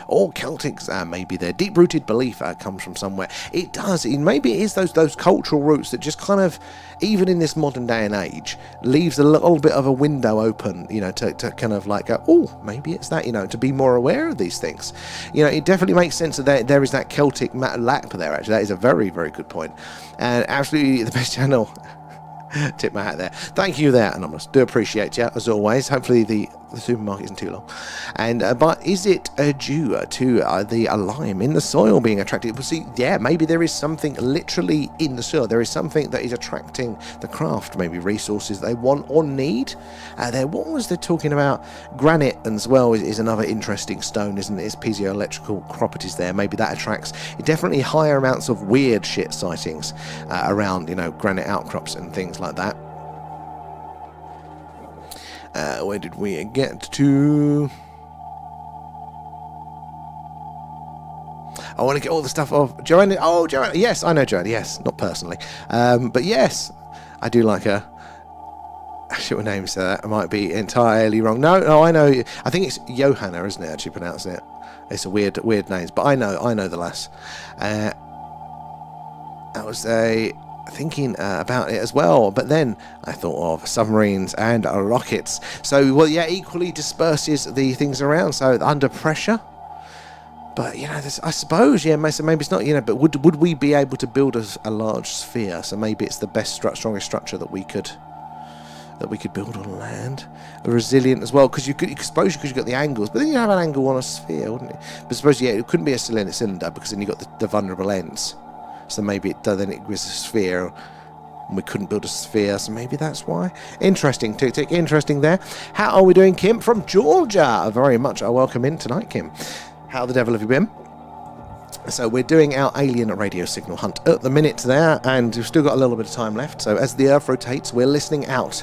All Celtics, maybe their deep-rooted belief comes from somewhere. It does. Maybe it is those cultural roots that just kind of, even in this modern day and age, leaves a little bit of a window open, you know, to kind of like go, oh, maybe it's that, you know, to be more aware of these things. You know, it definitely makes sense that there is that Celtic lap there, actually. That is a very, very good point. And absolutely the best channel. Tip my hat there. Thank you there, Anonymous. Do appreciate you, as always. Hopefully the supermarket isn't too long. And but is it due to the lime in the soil being attracted? Well, see, yeah, maybe there is something literally in the soil. There is something that is attracting the craft, maybe resources they want or need. What was they talking about? Granite as well is another interesting stone, isn't it? It's piezoelectrical properties there. Maybe that attracts definitely higher amounts of weird shit sightings around, you know, granite outcrops and things like that. Where did we get to? I want to get all the stuff off Joanna. Oh, Joanna. Yes, I know Joanna. Yes, not personally. But yes, I do like her. Actually, her name is that. I might be entirely wrong. No, I know. I think it's Johanna, isn't it? Actually, pronouncing it. It's a weird names, but I know the lass. That was thinking about it as well, but then I thought of submarines and rockets. So, well, yeah, equally disperses the things around. So under pressure. But, you know, I suppose, yeah, so maybe it's not, you know, but would we be able to build a large sphere? So maybe it's the best, strongest structure that we could build on land. Resilient as well, because you suppose you've got the angles, but then you have an angle on a sphere, wouldn't it? But suppose, yeah, it couldn't be a cylinder because then you've got the vulnerable ends. So maybe then it was a sphere. and we couldn't build a sphere, so maybe that's why. Interesting, tick tick, interesting there. How are we doing, Kim from Georgia? Very much a welcome in tonight, Kim. How the devil have you been? So we're doing our alien radio signal hunt at the minute there, and we've still got a little bit of time left. So as the Earth rotates, we're listening out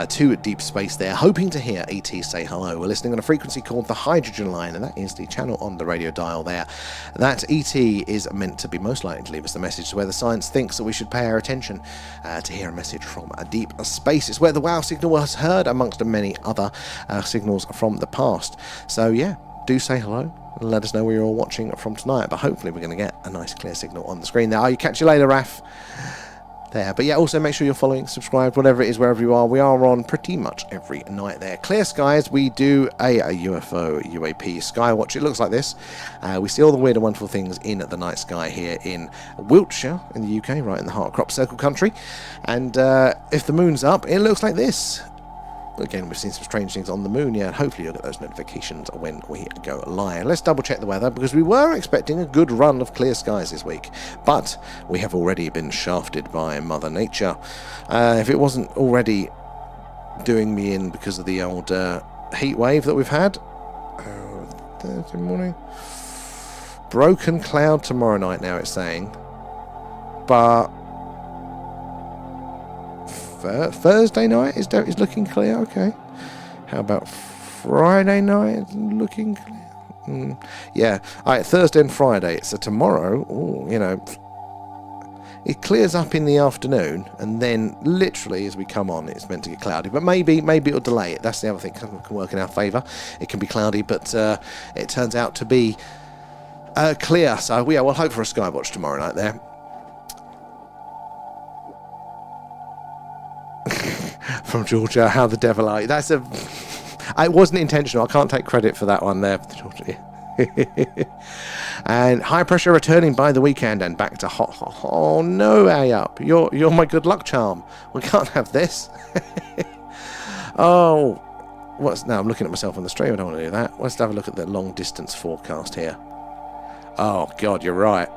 to deep space there, hoping to hear ET say hello. We're listening on a frequency called the hydrogen line, and that is the channel on the radio dial there. That ET is meant to be most likely to leave us the message where the science thinks that we should pay our attention to hear a message from a deep space. It's where the WOW signal was heard, amongst many other signals from the past. So yeah, do say hello. Let us know where you're all watching from tonight, but hopefully we're going to get a nice clear signal on the screen there. I'll catch you later, Raf. There, but yeah, also make sure you're following, subscribed, whatever it is, wherever you are. We are on pretty much every night there. Clear skies, we do a UFO, UAP sky watch. It looks like this. We see all the weird and wonderful things in the night sky here in Wiltshire, in the UK, right in the heart of crop circle country. And if the moon's up, it looks like this. Again, we've seen some strange things on the moon, yeah, and hopefully you'll get those notifications when we go live. Let's double check the weather, because we were expecting a good run of clear skies this week, but we have already been shafted by Mother Nature. If it wasn't already doing me in because of the old heat wave that we've had, Thursday morning, broken cloud tomorrow night now it's saying, but Thursday night is looking clear. Okay. How about Friday night looking clear? Yeah. All right, Thursday and Friday. So tomorrow, it clears up in the afternoon, and then literally as we come on, it's meant to get cloudy. But maybe it'll delay it. That's the other thing. It can work in our favour. It can be cloudy, but it turns out to be clear. So yeah, we'll hope for a sky watch tomorrow night there. From Georgia, how the devil are you? It wasn't intentional. I can't take credit for that one there, Georgia. And high pressure returning by the weekend and back to hot. Oh no, way up. You're my good luck charm. We can't have this. Oh, now I'm looking at myself on the stream. I don't want to do that. Let's have a look at the long distance forecast here. Oh God, you're right.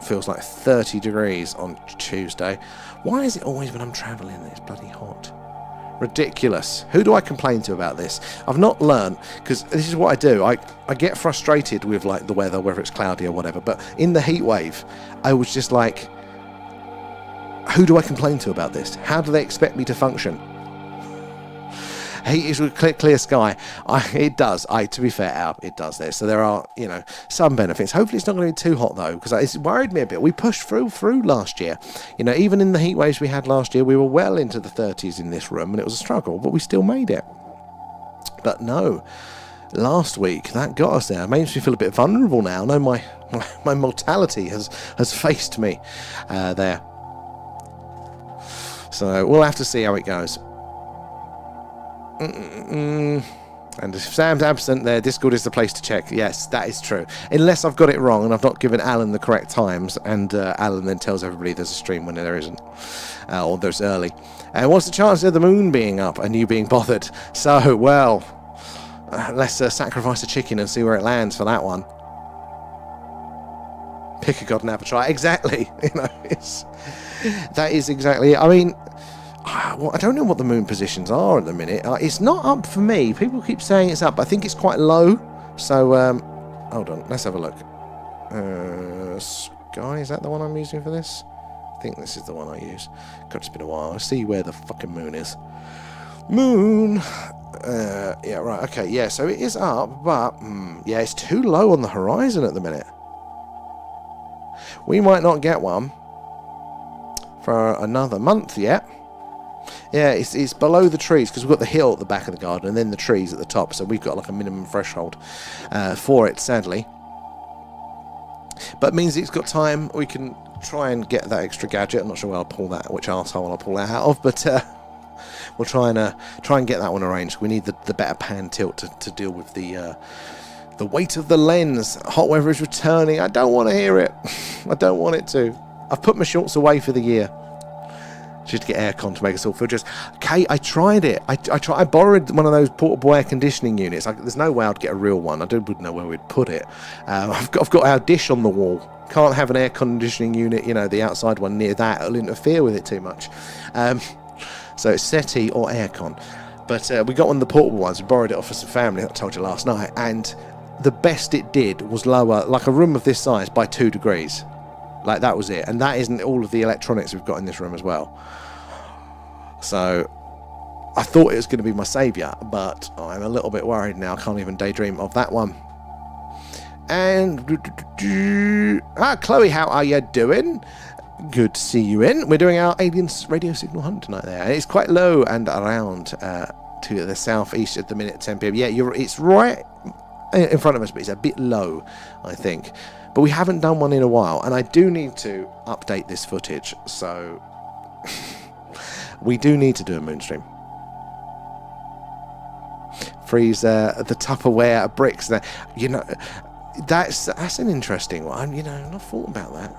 Feels like 30 degrees on Tuesday. Why is it always when I'm travelling that it's bloody hot? Ridiculous. Who do I complain to about this? I've not learned, because this is what I do. I get frustrated with like the weather, whether it's cloudy or whatever, but in the heat wave, I was just like, who do I complain to about this? How do they expect me to function? Heat is with clear sky. It does. To be fair, it does there. So there are, some benefits. Hopefully it's not going to be too hot though, because it's worried me a bit. We pushed through last year. Even in the heat waves we had last year, we were well into the 30s in this room, and it was a struggle, but we still made it. But no, last week that got us there. It makes me feel a bit vulnerable now. No, my mortality has faced me there. So we'll have to see how it goes. And if Sam's absent there, Discord is the place to check. Yes, that is true. Unless I've got it wrong and I've not given Alan the correct times, and Alan then tells everybody there's a stream when there isn't, or there's early. What's the chance of the moon being up and you being bothered? So, well, let's sacrifice a chicken and see where it lands for that one. Pick a god and have a try. Exactly. That is exactly it. I mean, I don't know what the moon positions are at the minute. It's not up for me. People keep saying it's up, but I think it's quite low. So, hold on. Let's have a look. Sky, is that the one I'm using for this? I think this is the one I use. God, it's been a while. Let's see where the fucking moon is. Moon! Yeah, right. Okay, yeah, so it is up, but, yeah, it's too low on the horizon at the minute. We might not get one for another month yet. Yeah, it's below the trees, because we've got the hill at the back of the garden and then the trees at the top, so we've got like a minimum threshold for it, sadly. But it means it's got time. We can try and get that extra gadget. I'm not sure where I'll pull that, which arsehole I'll pull that out of, but we'll try and get that one arranged. We need the better pan tilt to deal with the weight of the lens. Hot weather is returning. I don't want to hear it. I don't want it to. I've put my shorts away for the year. Just to get aircon to make us all feel just... Kate, I tried it. I borrowed one of those portable air conditioning units. There's no way I'd get a real one. I wouldn't know where we'd put it. I've got our dish on the wall Can't have an air conditioning unit, you know, the outside one near that. It'll interfere with it too much. So it's SETI or aircon. But we got one of the portable ones. We borrowed it off of some family, I told you last night. And the best it did was lower, like a room of this size, by 2 degrees. Like, that was it. And that isn't all of the electronics we've got in this room as well. So I thought it was going to be my saviour, but I'm a little bit worried now. I can't even daydream of that one. And Chloe, how are you doing? Good to see you in. We're doing our aliens radio signal hunt tonight there. And it's quite low and around to the southeast at the minute at 10 p.m. Yeah, it's right in front of us, but it's a bit low, I think. But we haven't done one in a while, and I do need to update this footage, so we do need to do a moonstream. Freeze the Tupperware bricks there. You know, that's an interesting one. You know, I've not thought about that.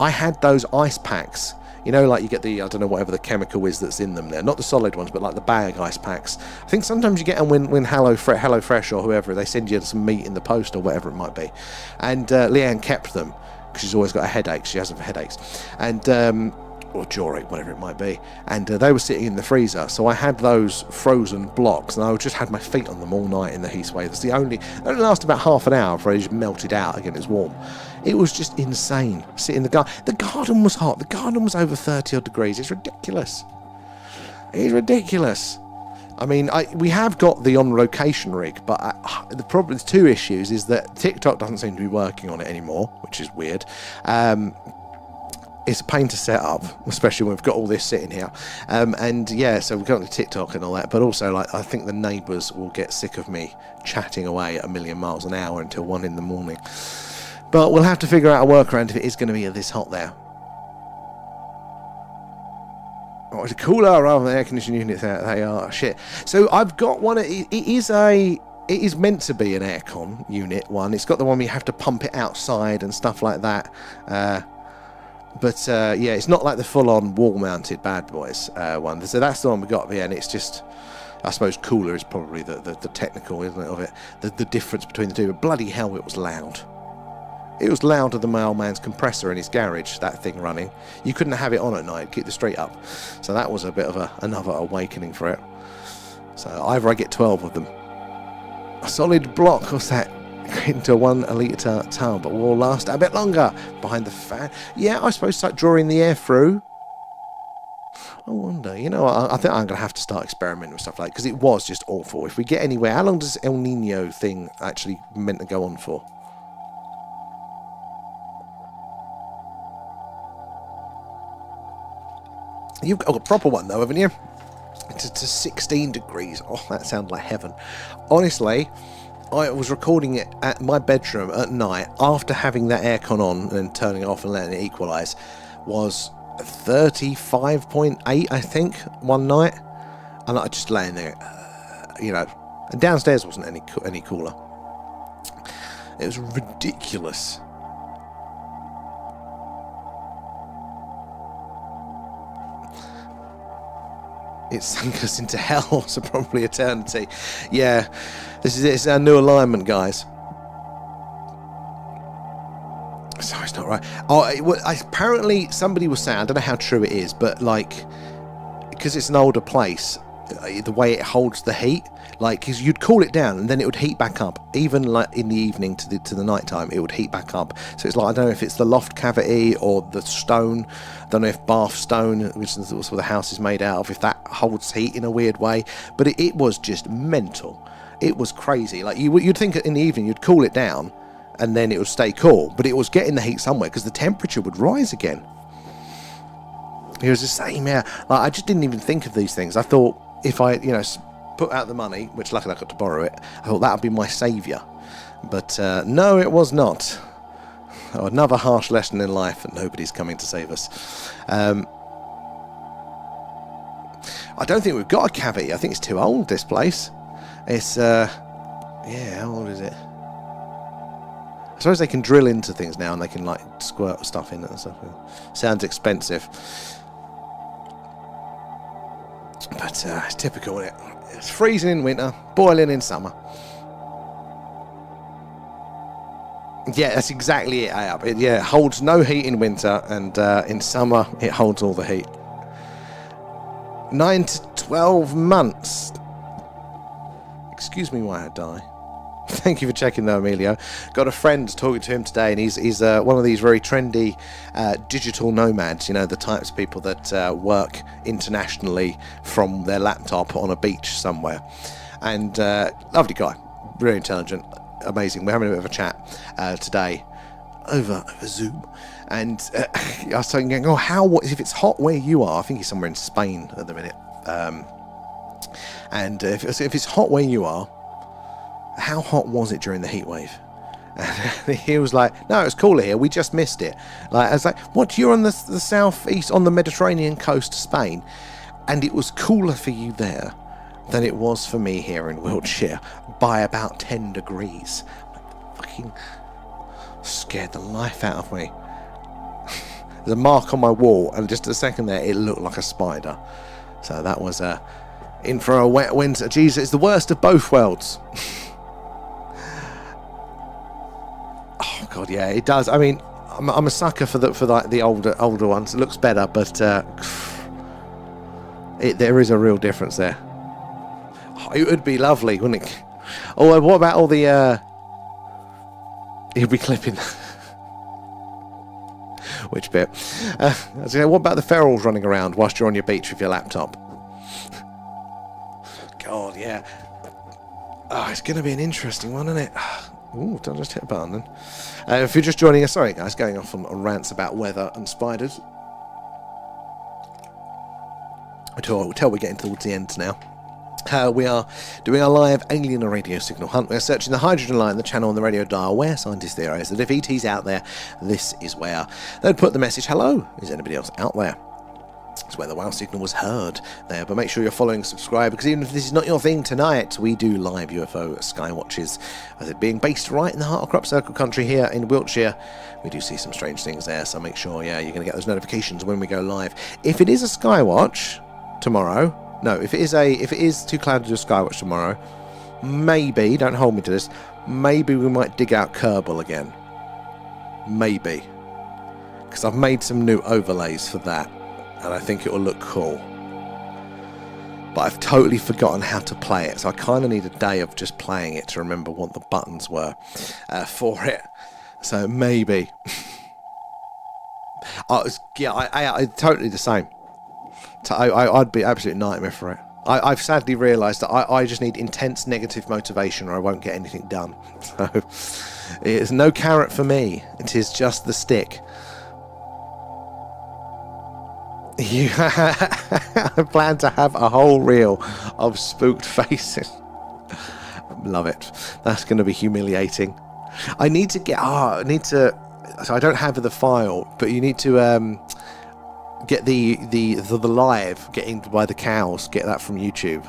I had those ice packs. You know, like you get the, I don't know, whatever the chemical is that's in them there. Not the solid ones, but like the bag ice packs. I think sometimes you get them when HelloFresh or whoever, they send you some meat in the post or whatever it might be. And Leanne kept them because she's always got a headache. She has headaches. And, or jawache, whatever it might be. And they were sitting in the freezer. So I had those frozen blocks and I just had my feet on them all night in the heat wave. That's the only, it only lasted about half an hour before it just melted out again. It's warm. It was just insane. Sit in the garden. The garden was hot. The garden was over 30 odd degrees. It's ridiculous. It's ridiculous. I mean, we have got the on-location rig, but the problem, there's two issues, is that TikTok doesn't seem to be working on it anymore, which is weird. It's a pain to set up, especially when we've got all this sitting here. And yeah, so we've got the TikTok and all that, but also, like, I think the neighbours will get sick of me chatting away at 1,000,000 miles an hour until 1 in the morning. But we'll have to figure out a workaround if it is going to be this hot there. Oh, it's a cooler rather than air conditioning units. They are shit. So I've got one. It is meant to be an aircon unit one. It's got the one where you have to pump it outside and stuff like that. But yeah, it's not like the full-on wall-mounted bad boys one. So that's the one we got here, and it's just, I suppose, cooler is probably the technical, isn't it, of it? The difference between the two. But bloody hell, it was loud. It was louder than my old man's compressor in his garage, that thing running. You couldn't have it on at night, keep the street up. So that was a bit of another awakening for it. So either I get 12 of them. A solid block, what's that? Into a 1 litre tub, but will last a bit longer behind the fan. Yeah, I suppose start drawing the air through. I wonder, you know, I think I'm going to have to start experimenting with stuff like that, because it was just awful. If we get anywhere, how long does El Nino thing actually meant to go on for? You've got a proper one though, haven't you? To 16 degrees. Oh, that sounds like heaven. Honestly, I was recording it at my bedroom at night after having that aircon on and turning it off and letting it equalise. Was 35.8, I think, one night, and I just laying there, you know. And downstairs wasn't any cooler. It was ridiculous. It sunk us into hell, so probably eternity. Yeah, this is it. It's our new alignment, guys. So it's not right. Oh, apparently somebody was saying, I don't know how true it is, but like, because it's an older place, the way it holds the heat, like, because you'd cool it down and then it would heat back up, even like in the evening to the night time, it would heat back up. So it's like, I don't know if it's the loft cavity or the stone. I don't know if bath stone, which is what the house is made out of, if that holds heat in a weird way. But it was just mental. It was crazy. Like, you'd think in the evening you'd cool it down and then it would stay cool, but it was getting the heat somewhere because the temperature would rise again. It was the same, yeah. Like, I just didn't even think of these things. I thought if I, you know, put out the money, which luckily I got to borrow it, I thought that would be my saviour. But no, it was not. Oh, another harsh lesson in life that nobody's coming to save us. I don't think we've got a cavity. I think it's too old, this place. It's, yeah, how old is it? I suppose they can drill into things now and they can, like, squirt stuff in it and stuff. Sounds expensive. But it's typical, isn't it? It's freezing in winter, boiling in summer. Yeah, that's exactly it, Ayab. It holds no heat in winter, and in summer it holds all the heat. 9 to 12 months. Excuse me while I die. Thank you for checking though, Emilio. Got a friend talking to him today, and he's one of these very trendy digital nomads, you know, the types of people that work internationally from their laptop on a beach somewhere. And lovely guy, very intelligent, amazing. We're having a bit of a chat today over Zoom, and I was saying, what if it's hot where you are? I think he's somewhere in Spain at the minute. And if it's hot where you are, how hot was it during the heat wave? And he was like, no, it's cooler here. We just missed it. Like, I was like, what? You're on the southeast, on the Mediterranean coast of Spain, and it was cooler for you there than it was for me here in Wiltshire by about 10 degrees. Fucking scared the life out of me. There's a mark on my wall, and just a second there, it looked like a spider. So that was in for a wet winter. Jesus, it's the worst of both worlds. Oh God, yeah, it does. I mean, I'm a sucker for the older ones. It looks better, but there is a real difference there. Oh, it would be lovely, wouldn't it? Oh, what about all the? He'll be clipping. Which bit? What about the ferals running around whilst you're on your beach with your laptop? God, yeah. Oh, it's going to be an interesting one, isn't it? Ooh, don't just hit a button then. If you're just joining us, sorry guys, going off on rants about weather and spiders. Until we're getting towards the end now. We are doing a live alien radio signal hunt. We're searching the hydrogen line, the channel on the radio dial where scientists theorise that if ET's out there, this is where they'd put the message, hello, is anybody else out there? It's where the WOW signal was heard there. But make sure you're following and subscribe, because even if this is not your thing tonight, we do live UFO skywatches. As it being based right in the heart of Crop Circle country here in Wiltshire, we do see some strange things there. So make sure, you're going to get those notifications when we go live. If it is a skywatch tomorrow, no, if it is too cloudy to do a skywatch tomorrow, maybe, don't hold me to this, maybe we might dig out Kerbal again. Maybe. Because I've made some new overlays for that, and I think it will look cool. But I've totally forgotten how to play it, so I kind of need a day of just playing it to remember what the buttons were for it. So maybe. I totally the same. I'd be absolute nightmare for it. I've sadly realised that I just need intense negative motivation, or I won't get anything done. So it's no carrot for me. It is just the stick. You I plan to have a whole reel of spooked faces. Love it. That's going to be humiliating. I need to get. So I don't have the file, but you need to get the live getting by the cows. Get that from YouTube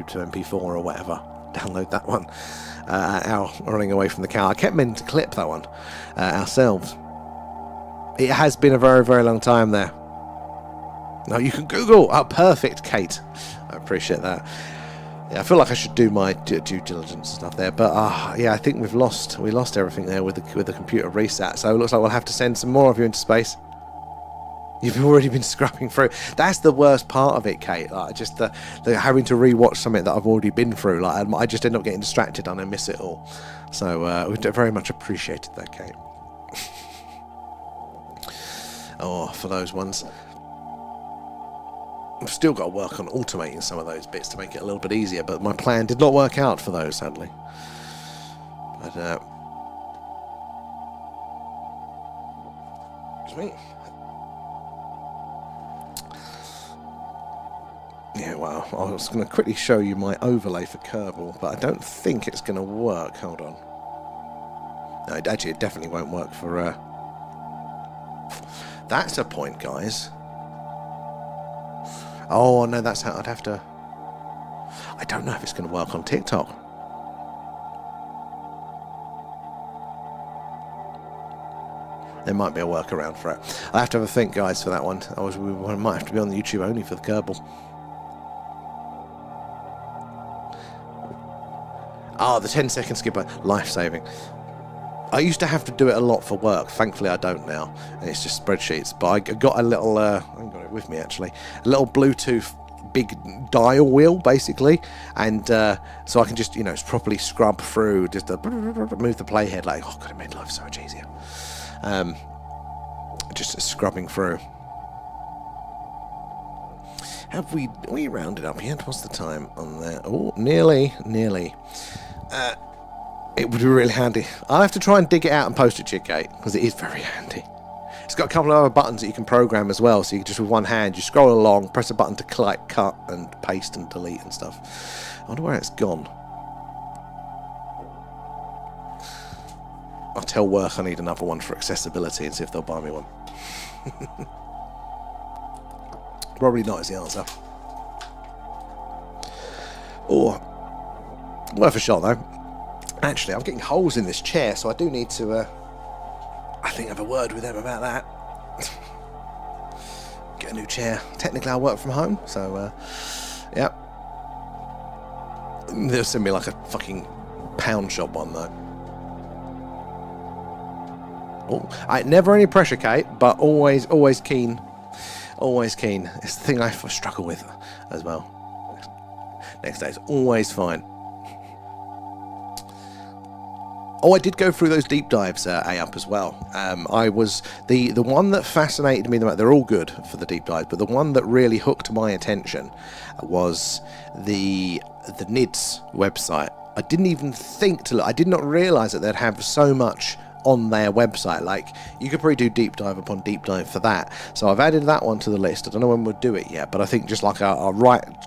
to MP4 or whatever. Download that one. Our running away from the cow. I kept meaning to clip that one ourselves. It has been a very, very long time there. Now you can Google. Oh, perfect, Kate. I appreciate that. Yeah, I feel like I should do my due diligence and stuff there, but I think we lost everything there with the computer reset. So it looks like we'll have to send some more of you into space. You've already been scrubbing through. That's the worst part of it, Kate. Like just the having to rewatch something that I've already been through. Like I just end up getting distracted and I miss it all. So we very much appreciated that, Kate. Oh, for those ones. I've still got to work on automating some of those bits to make it a little bit easier, but my plan did not work out for those, sadly. But, sweet. Yeah, well, I was going to quickly show you my overlay for Kerbal, but I don't think it's going to work. Hold on. No, it definitely won't work for... That's a point, guys. Oh, no, that's how I'd have to... I don't know if it's going to work on TikTok. There might be a workaround for it. I have to have a think, guys, for that one. We might have to be on the YouTube only for the Kerbal. Oh, the 10-second skipper. Life-saving. I used to have to do it a lot for work. Thankfully, I don't now, and it's just spreadsheets. But I got a little, I haven't got it with me actually, a little Bluetooth big dial wheel basically, and so I can just, you know, properly scrub through, just move the playhead. Like, oh god, it made life so much easier. Just scrubbing through. Have we rounded up yet? What's the time on there? Oh, nearly. It would be really handy. I'll have to try and dig it out and post it to you, Kate, because it is very handy. It's got a couple of other buttons that you can program as well, so you can just with one hand, you scroll along, press a button to cut and paste and delete and stuff. I wonder where it's gone. I'll tell work I need another one for accessibility and see if they'll buy me one. Probably not is the answer. Oh, worth a shot though. Actually, I'm getting holes in this chair, so I do need to, I think, have a word with them about that. Get a new chair. Technically, I work from home, so, yeah. They'll send me like a fucking pound shop one, though. Oh, never any pressure, Kate, but always keen. Always keen. It's the thing I struggle with as well. Next day is always fine. Oh, I did go through those deep dives, A-Up, as well. I was the one that fascinated me the most. They're all good for the deep dive, but the one that really hooked my attention was the NIDS website. I didn't even think to look. I did not realise that they'd have so much on their website. Like, you could probably do deep dive upon deep dive for that. So I've added that one to the list. I don't know when we'll do it yet, but I think just like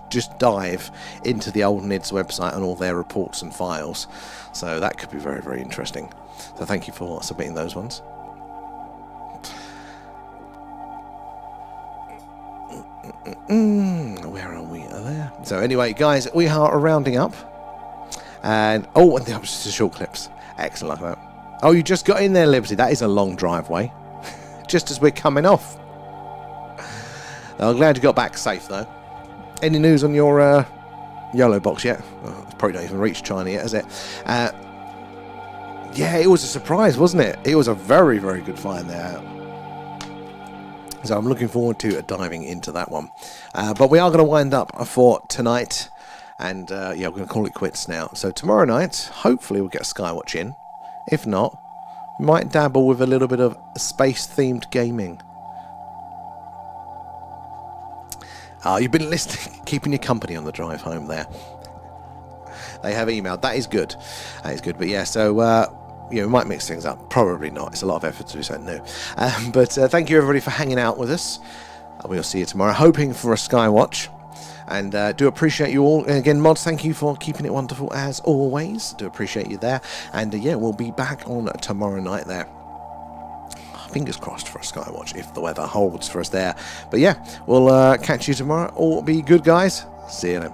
just dive into the old NIDS website and all their reports and files. So that could be very, very interesting. So thank you for submitting those ones. Where are we? There. So anyway, guys, we are rounding up. And that was just short clips. Excellent, like that. Oh, you just got in there, Liberty. That is a long driveway. Just as we're coming off. I'm glad you got back safe, though. Any news on your YOLO box yet? Oh, it's probably not even reached China yet, has it? Yeah, it was a surprise, wasn't it? It was a very, very good find there. So I'm looking forward to diving into that one. But we are going to wind up for tonight. And yeah, we're going to call it quits now. So tomorrow night, hopefully we'll get Skywatch in. If not, we might dabble with a little bit of space-themed gaming. You've been listening, keeping you company on the drive home there. They have emailed. That is good. That is good. But yeah, so yeah, we might mix things up. Probably not. It's a lot of effort to do something new. But thank you, everybody, for hanging out with us. We'll see you tomorrow, hoping for a Skywatch. And do appreciate you all. And again, Mods, thank you for keeping it wonderful as always. Do appreciate you there. And yeah, we'll be back on tomorrow night there. Fingers crossed for a Skywatch if the weather holds for us there. But yeah, we'll catch you tomorrow. All be good, guys. See you then.